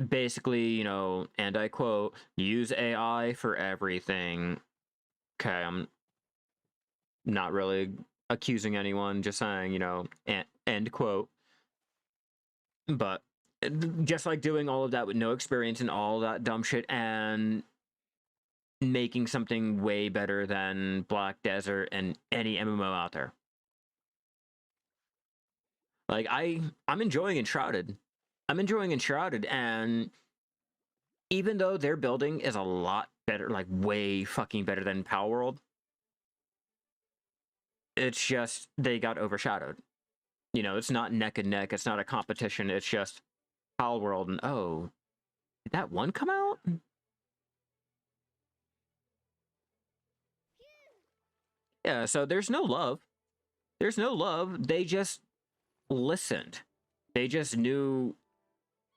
basically, you know, and I quote, use AI for everything. Okay, I'm not really accusing anyone, just saying, you know, end quote. But just like doing all of that with no experience and all that dumb shit and making something way better than Black Desert and any MMO out there. Like, I'm enjoying Enshrouded. I'm enjoying Enshrouded, and even though their building is a lot better, like way fucking better than Power World, it's just they got overshadowed. You know, it's not neck and neck. It's not a competition. It's just Power World. And oh, did that one come out? Yeah, so there's no love. There's no love. They just listened. They just knew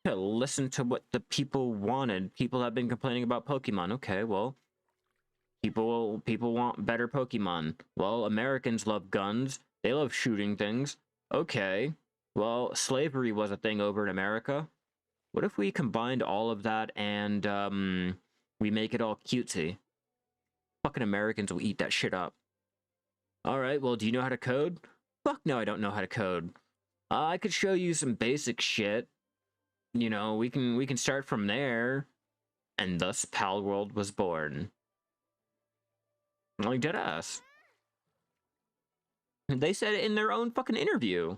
to listen to what the people wanted. People have been complaining about Pokemon. Okay, well, people want better Pokemon. Well, Americans love guns. They love shooting things. Okay, well, slavery was a thing over in America. What if we combined all of that and we make it all cutesy? Fucking Americans will eat that shit up. All right, well, do you know how to code? Fuck no, I don't know how to code. I could show you some basic shit. You know, we can start from there. And thus Pal World was born. Like, deadass. They said it in their own fucking interview.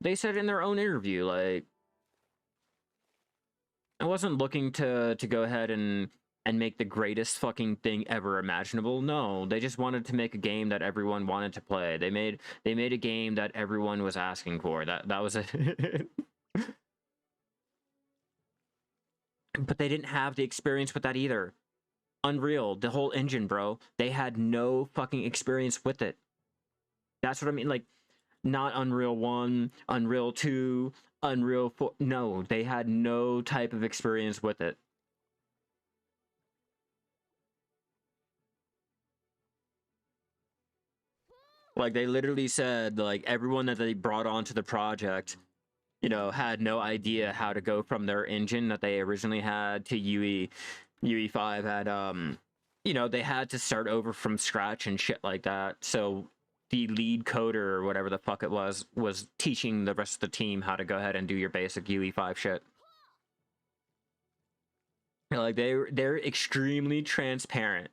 They said it in their own interview, like... I wasn't looking to go ahead and make the greatest fucking thing ever imaginable. No, they just wanted to make a game that everyone wanted to play. They made a game that everyone was asking for. That was it. But they didn't have the experience with that either. Unreal, the whole engine, bro. They had no fucking experience with it. That's what I mean. Like, not Unreal 1, Unreal 2, Unreal 4. No, they had no type of experience with it. Like, they literally said, like, everyone that they brought onto the project, you know, had no idea how to go from their engine that they originally had to UE5 had, you know, they had to start over from scratch and shit like that. So the lead coder or whatever the fuck it was teaching the rest of the team how to go ahead and do your basic UE5 shit. Like, they're extremely transparent.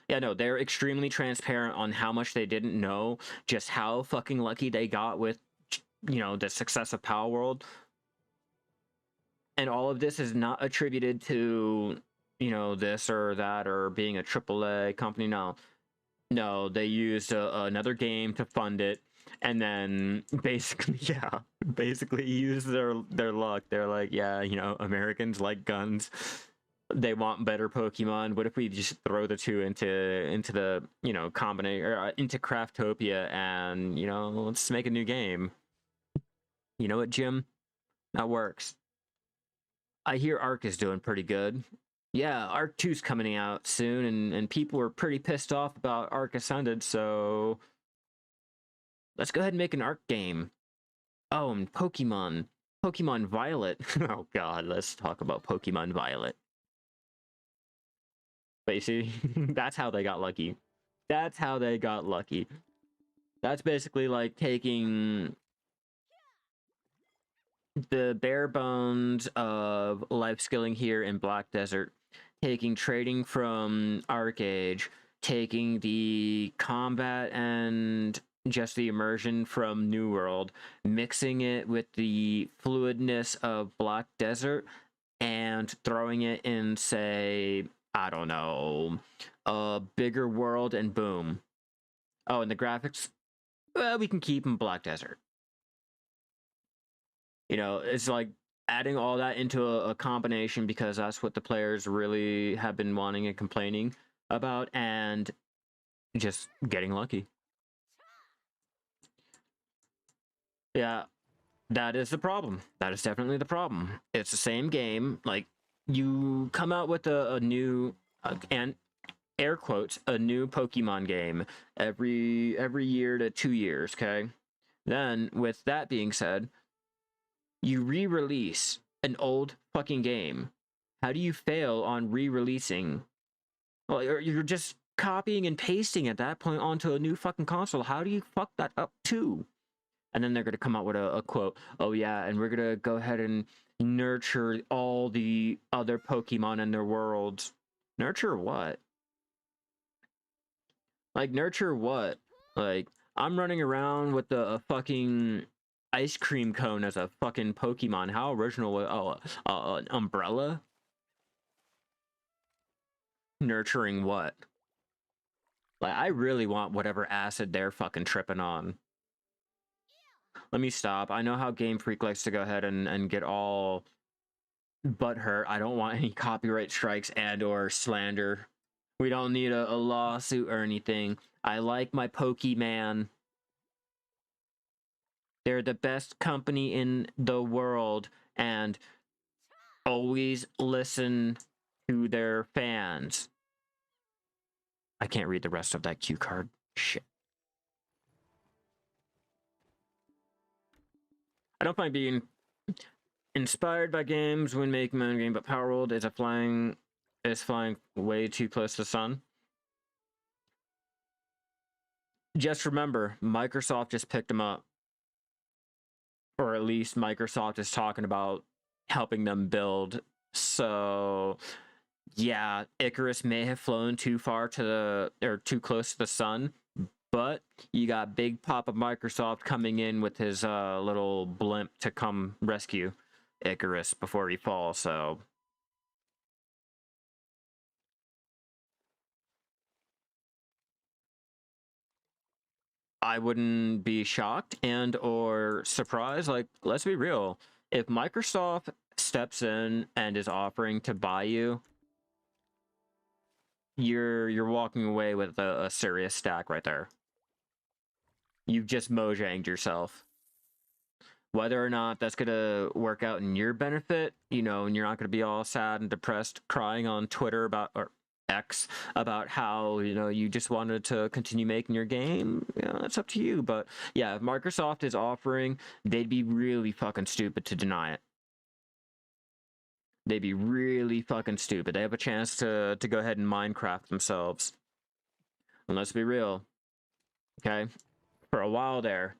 Yeah, no, they're extremely transparent on how much they didn't know, just how fucking lucky they got with, you know, the success of Power World. And all of this is not attributed to, you know, this or that or being a AAA company. No, they used another game to fund it, and then basically, yeah, basically use their luck. They're like, yeah, you know, Americans like guns. They want better Pokemon. What if we just throw the two into the, you know, combination or into Craftopia and, you know, let's make a new game. You know what, Jim? That works. I hear Arc is doing pretty good. Yeah, Arc 2's coming out soon, and people were pretty pissed off about Arc Ascended, so let's go ahead and make an Arc game. Oh, and Pokemon Violet. Oh god, let's talk about Pokemon Violet. But you see, that's how they got lucky. That's how they got lucky. That's basically like taking the bare bones of Lifeskilling here in Black Desert, taking trading from Arcade, taking the combat and just the immersion from New World, mixing it with the fluidness of Black Desert, and throwing it in, say, I don't know, a bigger world, and boom. Oh, and the graphics, well, we can keep them Black Desert. You know, it's like adding all that into a combination because that's what the players really have been wanting and complaining about, and just getting lucky. Yeah, that is the problem. That is definitely the problem. It's the same game. Like, you come out with a new, and air quotes, a new Pokemon game every year to 2 years, okay? Then, with that being said, you re-release an old fucking game. How do you fail on re-releasing? Well, you're just copying and pasting at that point onto a new fucking console. How do you fuck that up too? And then they're gonna come out with a quote. Oh yeah, and we're gonna go ahead and nurture all the other Pokemon in their worlds. Nurture what? Like, nurture what? Like, I'm running around with a fucking ice cream cone as a fucking Pokemon. How original. Oh, an umbrella? Nurturing what? Like, I really want whatever acid they're fucking tripping on. Let me stop. I know how Game Freak likes to go ahead and get all butthurt. I don't want any copyright strikes and or slander. We don't need a lawsuit or anything. I like my Pokemon. They're the best company in the world and always listen to their fans. I can't read the rest of that cue card. Shit. I don't find being inspired by games when making my own game, but Power World is flying way too close to the sun. Just remember, Microsoft just picked them up. Or at least Microsoft is talking about helping them build. So yeah, Icarus may have flown too far to the, or too close to the sun, but you got Big Papa Microsoft coming in with his little blimp to come rescue Icarus before he falls. So I wouldn't be shocked and or surprised. Like, let's be real. If Microsoft steps in and is offering to buy you, you're walking away with a serious stack right there. You've just mojanged yourself. Whether or not that's gonna work out in your benefit, you know, and you're not gonna be all sad and depressed, crying on Twitter about, or X, about how, you know, you just wanted to continue making your game, you know, that's up to you. But yeah, if Microsoft is offering, they'd be really fucking stupid to deny it. They'd be really fucking stupid. They have a chance to go ahead and Minecraft themselves. And let's be real, okay? For a while there,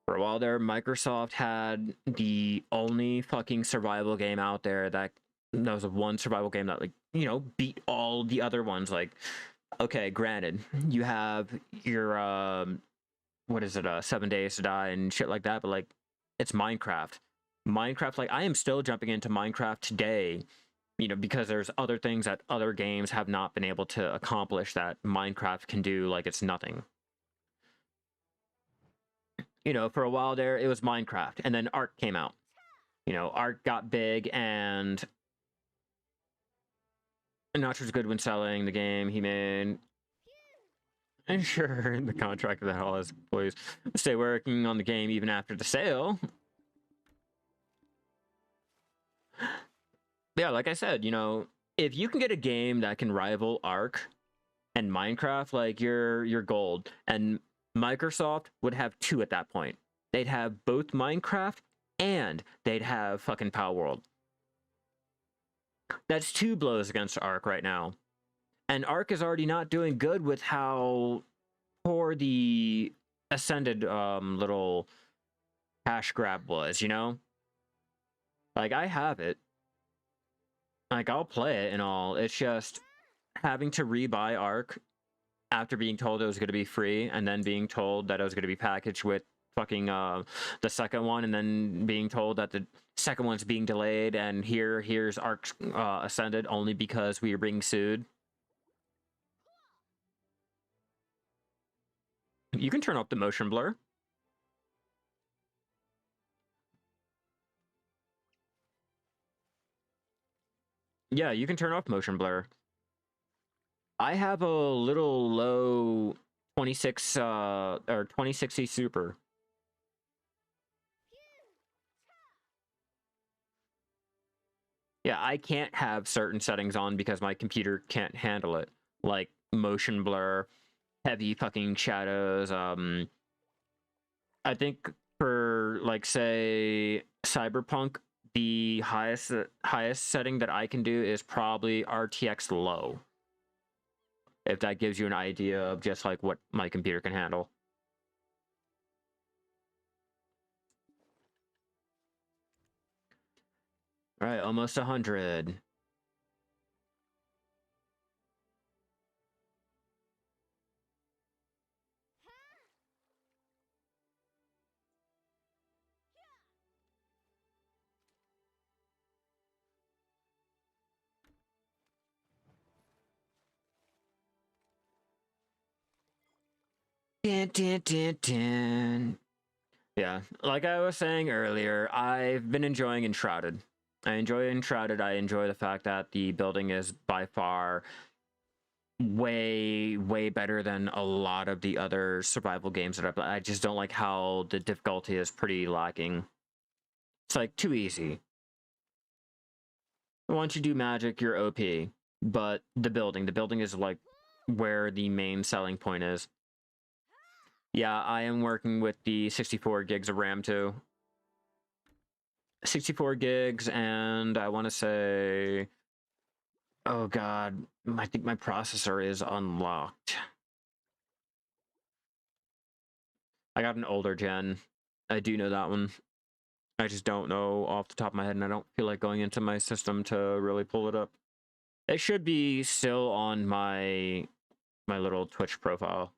Microsoft had the only fucking survival game out there that was one survival game that, like, you know, beat all the other ones. Like, okay, granted, you have your what is it, 7 Days to Die and shit like that, but like, it's Minecraft. Minecraft, like, I am still jumping into Minecraft today, you know, because there's other things that other games have not been able to accomplish that Minecraft can do. Like, it's nothing. You know, for a while there, it was Minecraft, and then Ark came out. You know, Ark got big, and Notch was good when selling the game he made. And sure, the contract that all his employees stay working on the game even after the sale. Yeah, like I said, you know, if you can get a game that can rival Ark and Minecraft, like, you're gold. And Microsoft would have two at that point. They'd have both Minecraft and they'd have fucking Power World. That's two blows against Ark right now. And Ark is already not doing good with how poor the Ascended little cash grab was, you know? Like, I have it. Like, I'll play it and all. It's just having to rebuy Ark after being told it was going to be free, and then being told that it was going to be packaged with fucking the second one, and then being told that the second one's being delayed, and here's Ark Ascended only because we are being sued. You can turn off the motion blur. Yeah, you can turn off motion blur. I have a little low 26 or 2060 Super. Yeah, I can't have certain settings on because my computer can't handle it. Like motion blur, heavy fucking shadows. I think for, like, say Cyberpunk, the highest setting that I can do is probably RTX low. If that gives you an idea of just like what my computer can handle. All right, almost 100. Dun, dun, dun, dun. Yeah, like I was saying earlier, I've been enjoying Enshrouded. I enjoy Enshrouded. I enjoy the fact that the building is by far way better than a lot of the other survival games that I've played. I just don't like how the difficulty is pretty lacking. It's like too easy. Once you do magic, you're OP. But the building is like where the main selling point is. Yeah, I am working with the 64 gigs of RAM too. 64 gigs, and I want to say, oh god, I think my processor is unlocked. I got an older gen. I do know that one. I just don't know off the top of my head, and I don't feel like going into my system to really pull it up. It should be still on my little Twitch profile.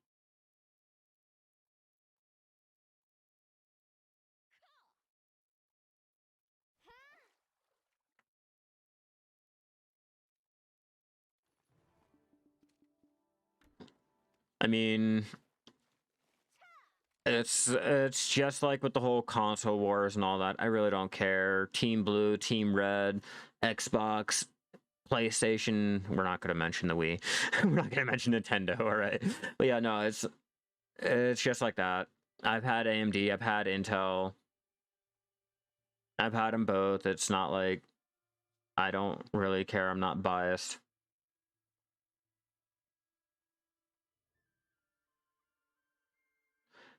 I mean, it's just like with the whole console wars and all that. I really don't care. Team Blue, Team Red, Xbox, PlayStation. We're not gonna mention the Wii. We're not gonna mention Nintendo. All right. But yeah, no, it's just like that. I've had AMD. I've had Intel. I've had them both. It's not like I don't really care. I'm not biased.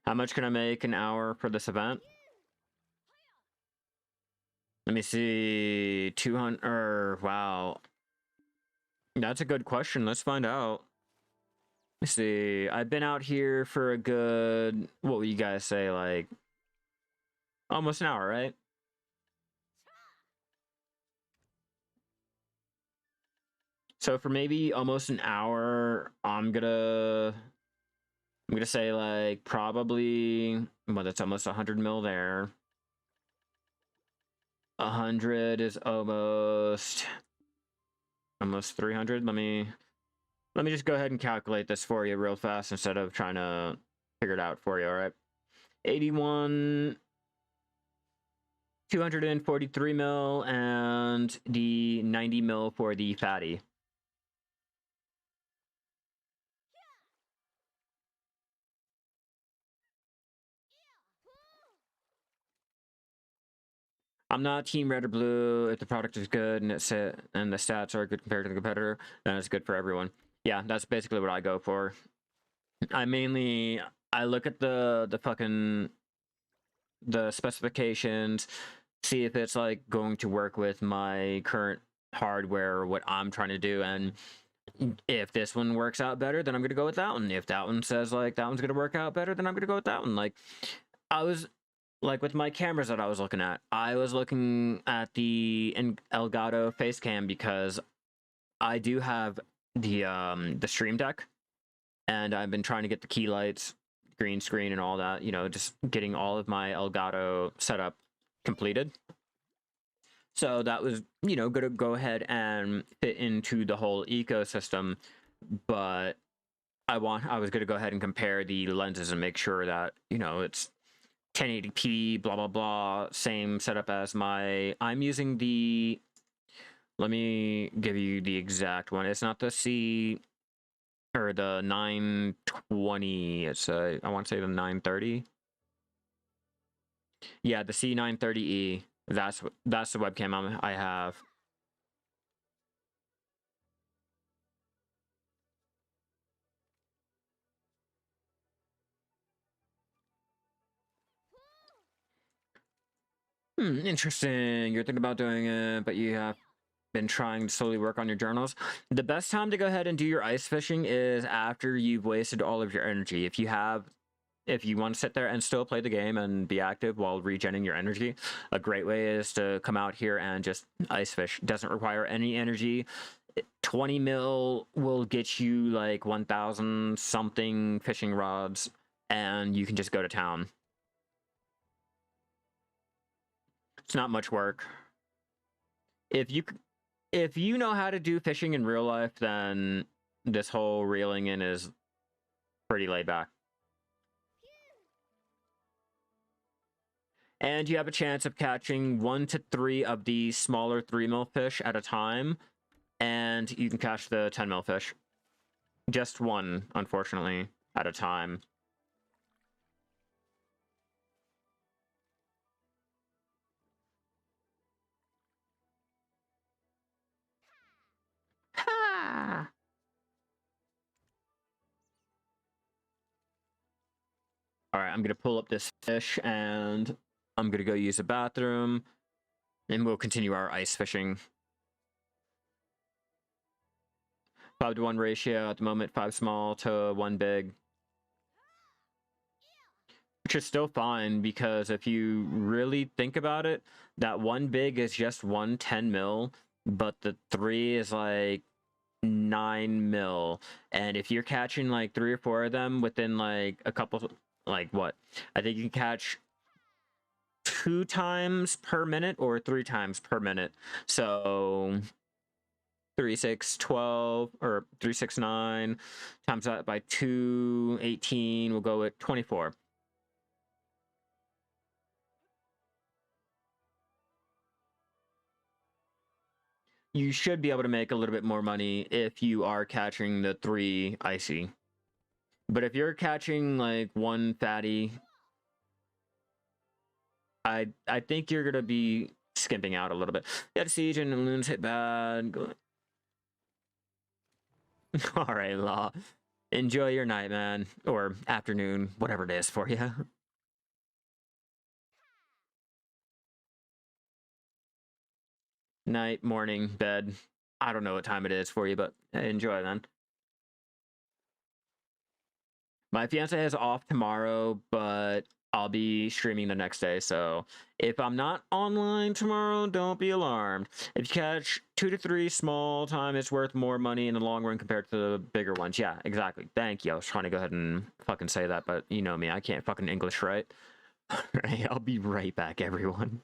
How much can I make an hour for this event? Let me see. 200. Wow. That's a good question. Let's find out. Let me see. I've been out here for a good, what would you guys say, like almost an hour, right? So for maybe almost an hour, I'm gonna say like probably, well, that's almost 100 mil there. 100 is almost 300. Let me just go ahead and calculate this for you real fast instead of trying to figure it out for you. All right, 81, 243 mil, and the 90 mil for the fatty. I'm not team red or blue. If the product is good and the stats are good compared to the competitor, then it's good for everyone. Yeah, that's basically what I go for. I look at the fucking the specifications, see if it's like going to work with my current hardware or what I'm trying to do, and if this one works out better, then I'm gonna go with that one. If that one says like that one's gonna work out better, then I'm gonna go with that one. Like I was like with my cameras that I was looking at, I was looking at the Elgato face cam because I do have the Stream Deck, and I've been trying to get the key lights, green screen, and all that. You know, just getting all of my Elgato setup completed. So that was, you know, gonna go ahead and fit into the whole ecosystem, but I was gonna go ahead and compare the lenses and make sure that, you know, it's 1080p, blah blah blah, same setup as I'm using the, let me give you the exact one. It's not the C or the 920. It's I want to say the 930. Yeah, the C930E. That's the webcam I have. Interesting. You're thinking about doing it, but you have been trying to slowly work on your journals. The best time to go ahead and do your ice fishing is after you've wasted all of your energy. If you want to sit there and still play the game and be active while regenerating your energy, a great way is to come out here and just ice fish. It doesn't require any energy. 20 mil will get you like 1,000 something fishing rods, and you can just go to town. It's not much work. If you know how to do fishing in real life, then this whole reeling in is pretty laid back. And you have a chance of catching 1 to 3 of the smaller 3 mil fish at a time, and you can catch the 10 mil fish. Just one, unfortunately, at a time. Ha! All right, I'm gonna pull up this fish and I'm gonna go use the bathroom, and we'll continue our ice fishing. 5-to-1 ratio at the moment, 5 small to 1 big. Which is still fine, because if you really think about it, that 1 big is just 1 10 mil, but the 3 is like 9 mil. And if you're catching like 3 or 4 of them within like a couple, like what? I think you can catch 2 times per minute or 3 times per minute. So 3, 6, 12, or 3, 6, 9 times that by 2, 18, we'll go at 24. You should be able to make a little bit more money if you are catching the 3 icy. But if you're catching like 1 fatty, I think you're gonna be skimping out a little bit. Yeah, siege and loons hit bad. All right, Law. Enjoy your night, man, or afternoon, whatever it is for you. Night, morning, bed. I don't know what time it is for you, but enjoy, man. My fiance is off tomorrow, but I'll be streaming the next day. So if I'm not online tomorrow, don't be alarmed. If you catch 2 to 3 small time, it's worth more money in the long run compared to the bigger ones. Yeah, exactly. Thank you. I was trying to go ahead and fucking say that, but you know me, I can't fucking English right. All right, I'll be right back, everyone.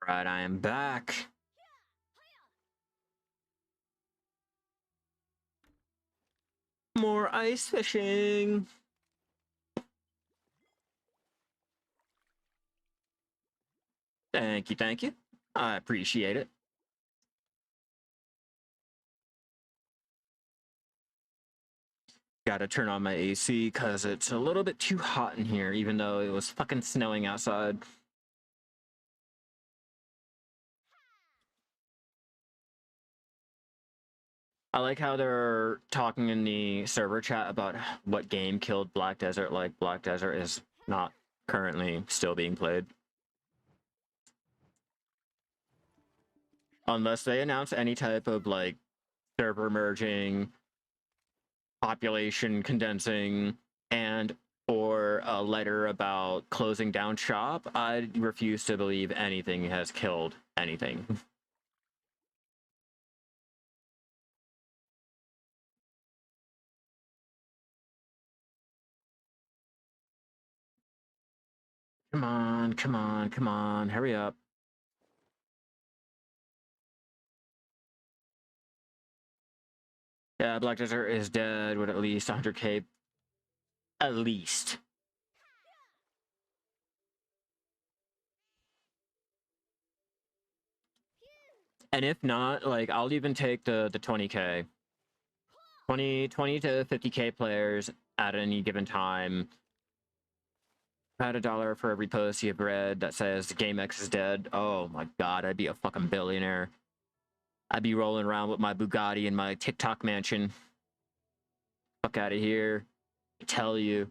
Right, I am back. More ice fishing. Thank you, thank you. I appreciate it. Gotta turn on my AC because it's a little bit too hot in here, even though it was fucking snowing outside. I like how they're talking in the server chat about what game killed Black Desert. Like, Black Desert is not currently still being played. Unless they announce any type of, like, server merging, population condensing, and or a letter about closing down shop, I refuse to believe anything has killed anything. Come on, come on, come on, hurry up. Yeah, Black Desert is dead with at least 100k. At least. And if not, like, I'll even take the 20k. 20 to 50k players at any given time. About $1 for every post you've read that says GameX is dead. Oh my god, I'd be a fucking billionaire. I'd be rolling around with my Bugatti in my TikTok mansion. Fuck out of here. I tell you.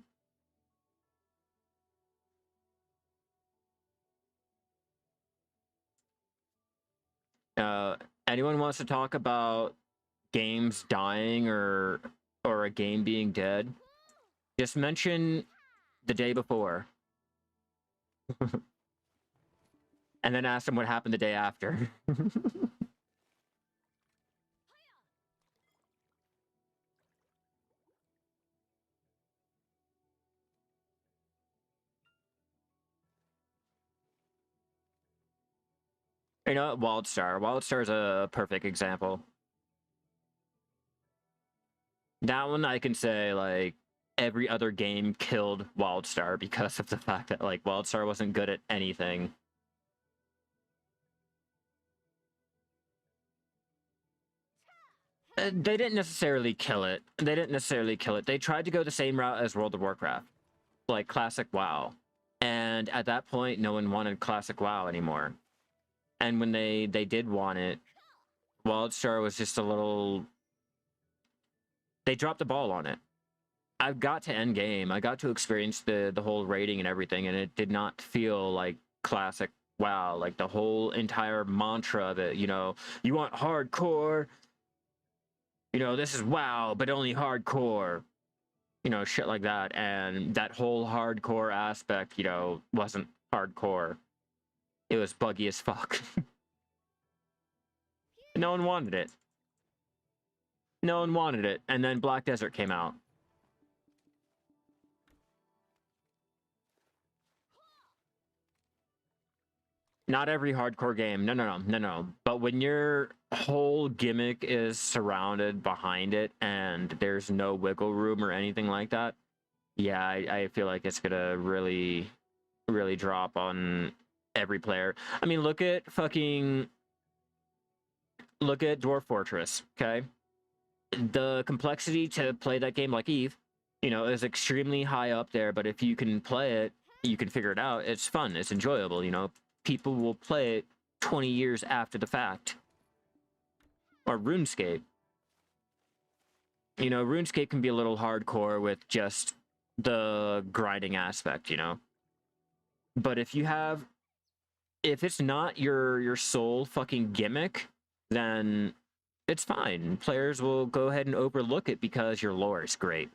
Anyone wants to talk about games dying or a game being dead? Just mention the day before. And then ask them what happened the day after. You know what? WildStar. WildStar is a perfect example. That one I can say, like, every other game killed WildStar because of the fact that, like, WildStar wasn't good at anything. They didn't necessarily kill it. They didn't necessarily kill it. They tried to go the same route as World of Warcraft, like Classic WoW. And at that point, no one wanted Classic WoW anymore. And when they did want it, WildStar was just a little... They dropped the ball on it. I got to end game. I got to experience the whole raiding and everything, and it did not feel like Classic WoW. Like, the whole entire mantra of it, you know, you want hardcore, you know, this is WoW, but only hardcore, you know, shit like that. And that whole hardcore aspect, you know, wasn't hardcore. It was buggy as fuck. No one wanted it. No one wanted it. And then Black Desert came out. Not every hardcore game. No. But when your whole gimmick is surrounded behind it and there's no wiggle room or anything like that, yeah, I feel like it's gonna really, really drop on every player. I mean, look at Dwarf Fortress, okay? The complexity to play that game, like Eve, you know, is extremely high up there, but if you can play it, you can figure it out, it's fun, it's enjoyable, you know? People will play it 20 years after the fact. Or RuneScape. You know, RuneScape can be a little hardcore with just the grinding aspect, you know? But if it's not your sole fucking gimmick, then it's fine. Players will go ahead and overlook it because your lore is great.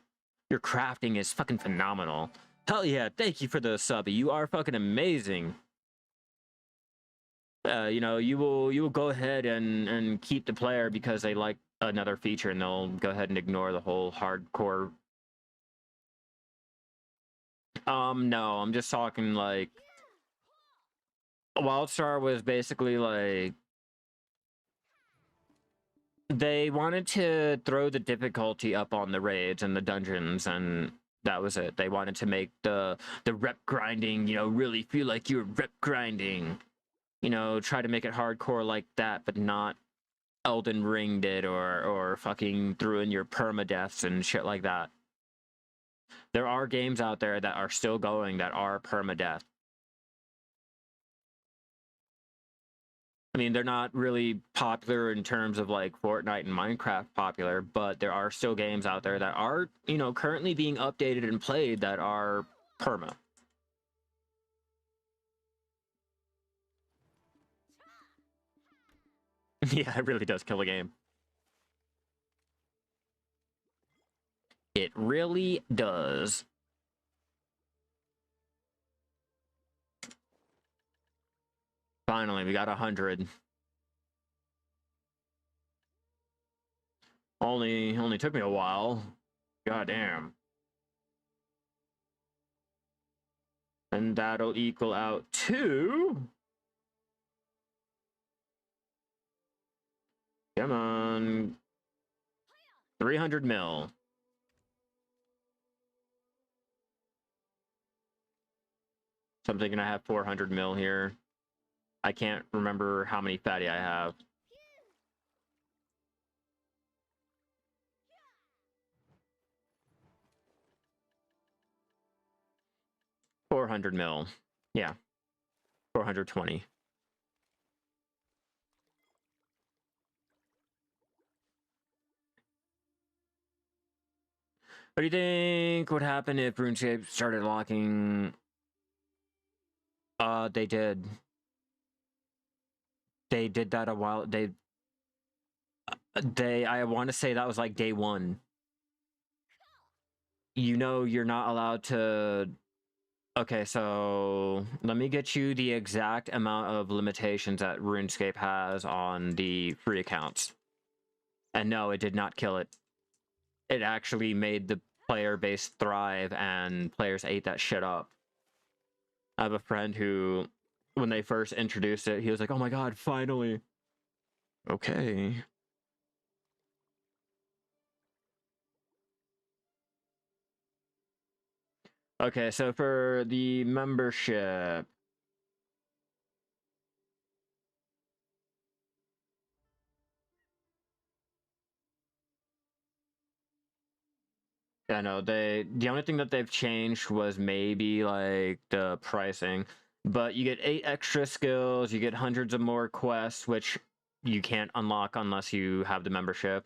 Your crafting is fucking phenomenal. Hell yeah, thank you for the sub. You are fucking amazing. You know, you will go ahead and keep the player because they like another feature, and they'll go ahead and ignore the whole hardcore. No, I'm just talking like Wildstar was basically like they wanted to throw the difficulty up on the raids and the dungeons, and that was it. They wanted to make the rep grinding, really feel like you're rep grinding. Try to make it hardcore like that, but not Elden Ring did, or fucking threw in your permadeaths and shit like that. There are games out there that are still going that are permadeath. I mean, they're not really popular in terms of like Fortnite and Minecraft popular, but there are still games out there that are, currently being updated and played that are perma. Yeah, it really does kill a game. It really does. Finally, we got 100. Only took me a while. God damn. And that'll equal out to... Come on. 300 mil. So I'm thinking I have 400 mil here. I can't remember how many fatty I have. $400 mil. Yeah. 420. What do you think would happen if RuneScape started locking? They did. They did that a while. I want to say that was like day one. You're not allowed to... Okay, so let me get you the exact amount of limitations that RuneScape has on the free accounts. And no, it did not kill it. It actually made the player base thrive, and players ate that shit up. I have a friend who, when they first introduced it, he was like, oh my god, finally. Okay. Okay, so for the membership... Yeah, no, the only thing that they've changed was maybe like the pricing, but you get 8 extra skills, you get hundreds of more quests, which you can't unlock unless you have the membership.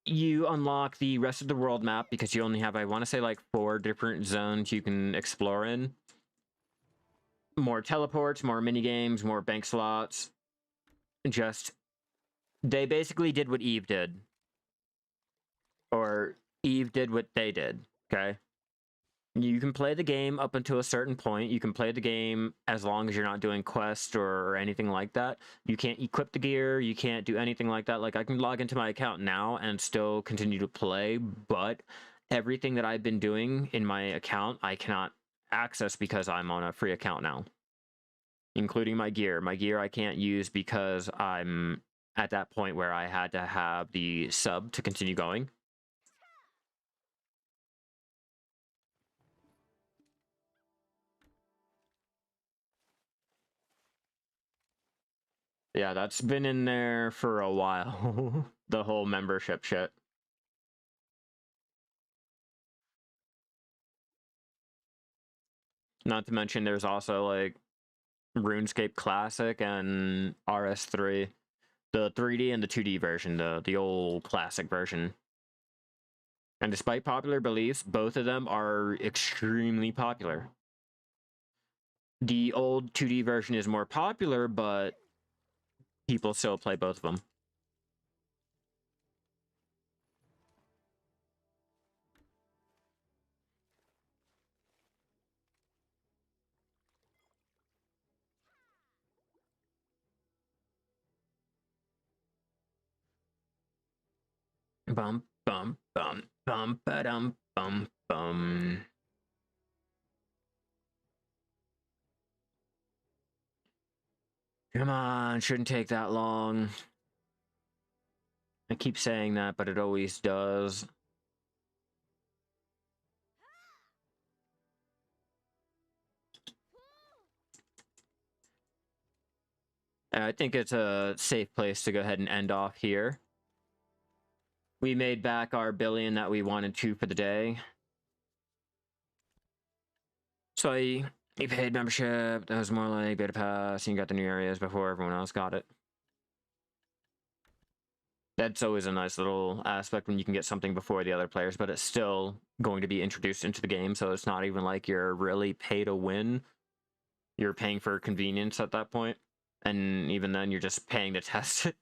You unlock the rest of the world map because you only have, I want to say, like 4 different zones you can explore in. More teleports, more mini games, more bank slots. They basically did what Eve did. Or Eve did what they did, okay? You can play the game up until a certain point. You can play the game as long as you're not doing quests or anything like that. You can't equip the gear. You can't do anything like that. Like, I can log into my account now and still continue to play, but everything that I've been doing in my account, I cannot access because I'm on a free account now, including my gear. My gear I can't use because I'm at that point where I had to have the sub to continue going. Yeah, that's been in there for a while. The whole membership shit. Not to mention there's also like RuneScape Classic and RS3. The 3D and the 2D version, the old classic version. And despite popular beliefs, both of them are extremely popular. The old 2D version is more popular, but people still play both of them. Bum, bum, bum, bum, ba-dum, bum, bum. Come on, shouldn't take that long. I keep saying that, but it always does. I think it's a safe place to go ahead and end off here. We made back our billion that we wanted to for the day. So you paid membership. That was more like beta pass. And you got the new areas before everyone else got it. That's always a nice little aspect when you can get something before the other players, but it's still going to be introduced into the game, so it's not even like you're really pay to win. You're paying for convenience at that point, and even then you're just paying to test it.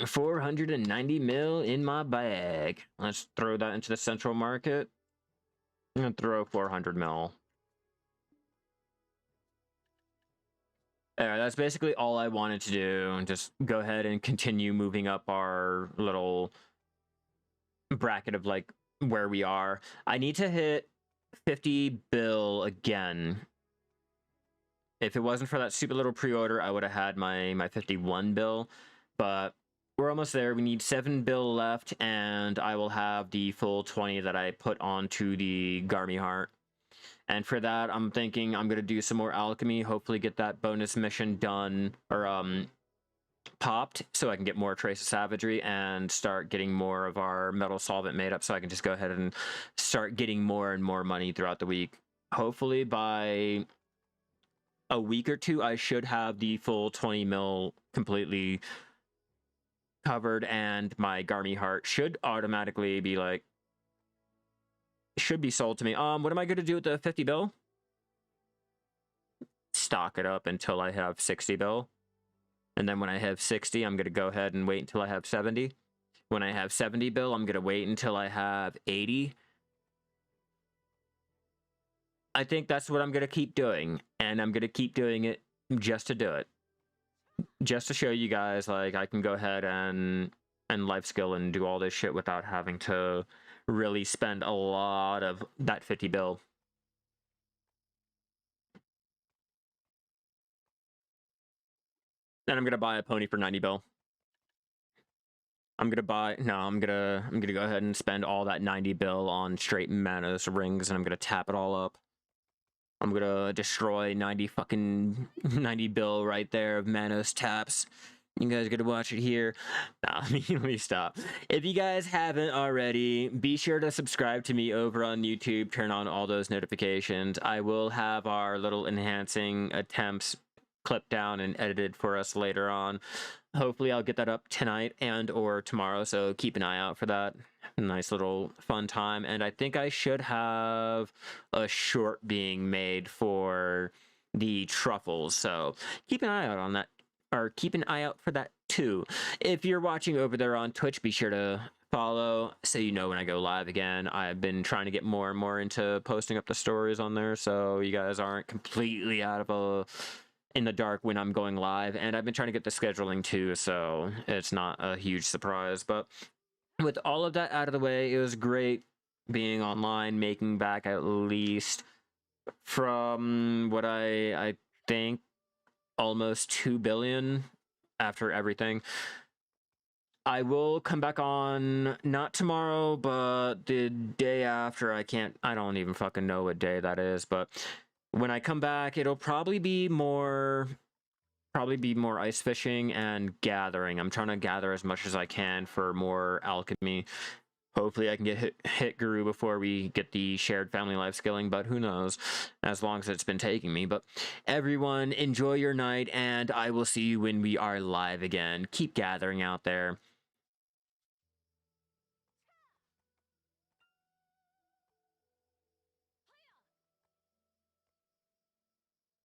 490 mil in my bag. Let's throw that into the central market. I'm gonna throw 400 mil. That's basically all I wanted to do. Just go ahead and continue moving up our little bracket of like where we are. I need to hit 50 bill again. If it wasn't for that stupid little pre-order, I would have had my 51 bill, but we're almost there. We need 7 bill left, and I will have the full 20 that I put onto the Garmy Heart. And for that, I'm thinking I'm going to do some more alchemy, hopefully get that bonus mission done, or popped, so I can get more Trace of Savagery and start getting more of our metal solvent made up, so I can just go ahead and start getting more and more money throughout the week. Hopefully by a week or two, I should have the full 20 mil completely covered, and my Garmy Heart should automatically be like, should be sold to me. What am I going to do with the 50 bill? Stock it up until I have 60 bill. And then when I have 60, I'm going to go ahead and wait until I have 70. When I have 70 bill, I'm going to wait until I have 80. I think that's what I'm going to keep doing. And I'm going to keep doing it just to do it. Just to show you guys, like, I can go ahead and life skill and do all this shit without having to really spend a lot of that 50 bill. And I'm gonna buy a pony for 90 bill. I'm gonna go ahead and spend all that 90 bill on straight Manos rings, and I'm gonna tap it all up. I'm gonna destroy 90 bill right there of Manos taps. You guys get to watch it here. Nah, let me stop. If you guys haven't already, be sure to subscribe to me over on YouTube. Turn on all those notifications. I will have our little enhancing attempts clipped down and edited for us later on. Hopefully I'll get that up tonight and or tomorrow, so keep an eye out for that. Nice little fun time. And I think I should have a short being made for the truffles, so keep an eye out on that. Or keep an eye out for that too. If you're watching over there on Twitch, be sure to follow so you know when I go live again. I've been trying to get more and more into posting up the stories on there, so you guys aren't completely out of in the dark when I'm going live. And I've been trying to get the scheduling too, so it's not a huge surprise. But with all of that out of the way, it was great being online, making back at least from what I think almost 2 billion after everything. I will come back on, not tomorrow, but the day after. I don't even fucking know what day that is, but when I come back, it'll probably be more ice fishing and gathering. I'm trying to gather as much as I can for more alchemy. Hopefully I can get hit Guru before we get the shared family life skilling, but who knows, as long as it's been taking me. But everyone, enjoy your night, and I will see you when we are live again. Keep gathering out there.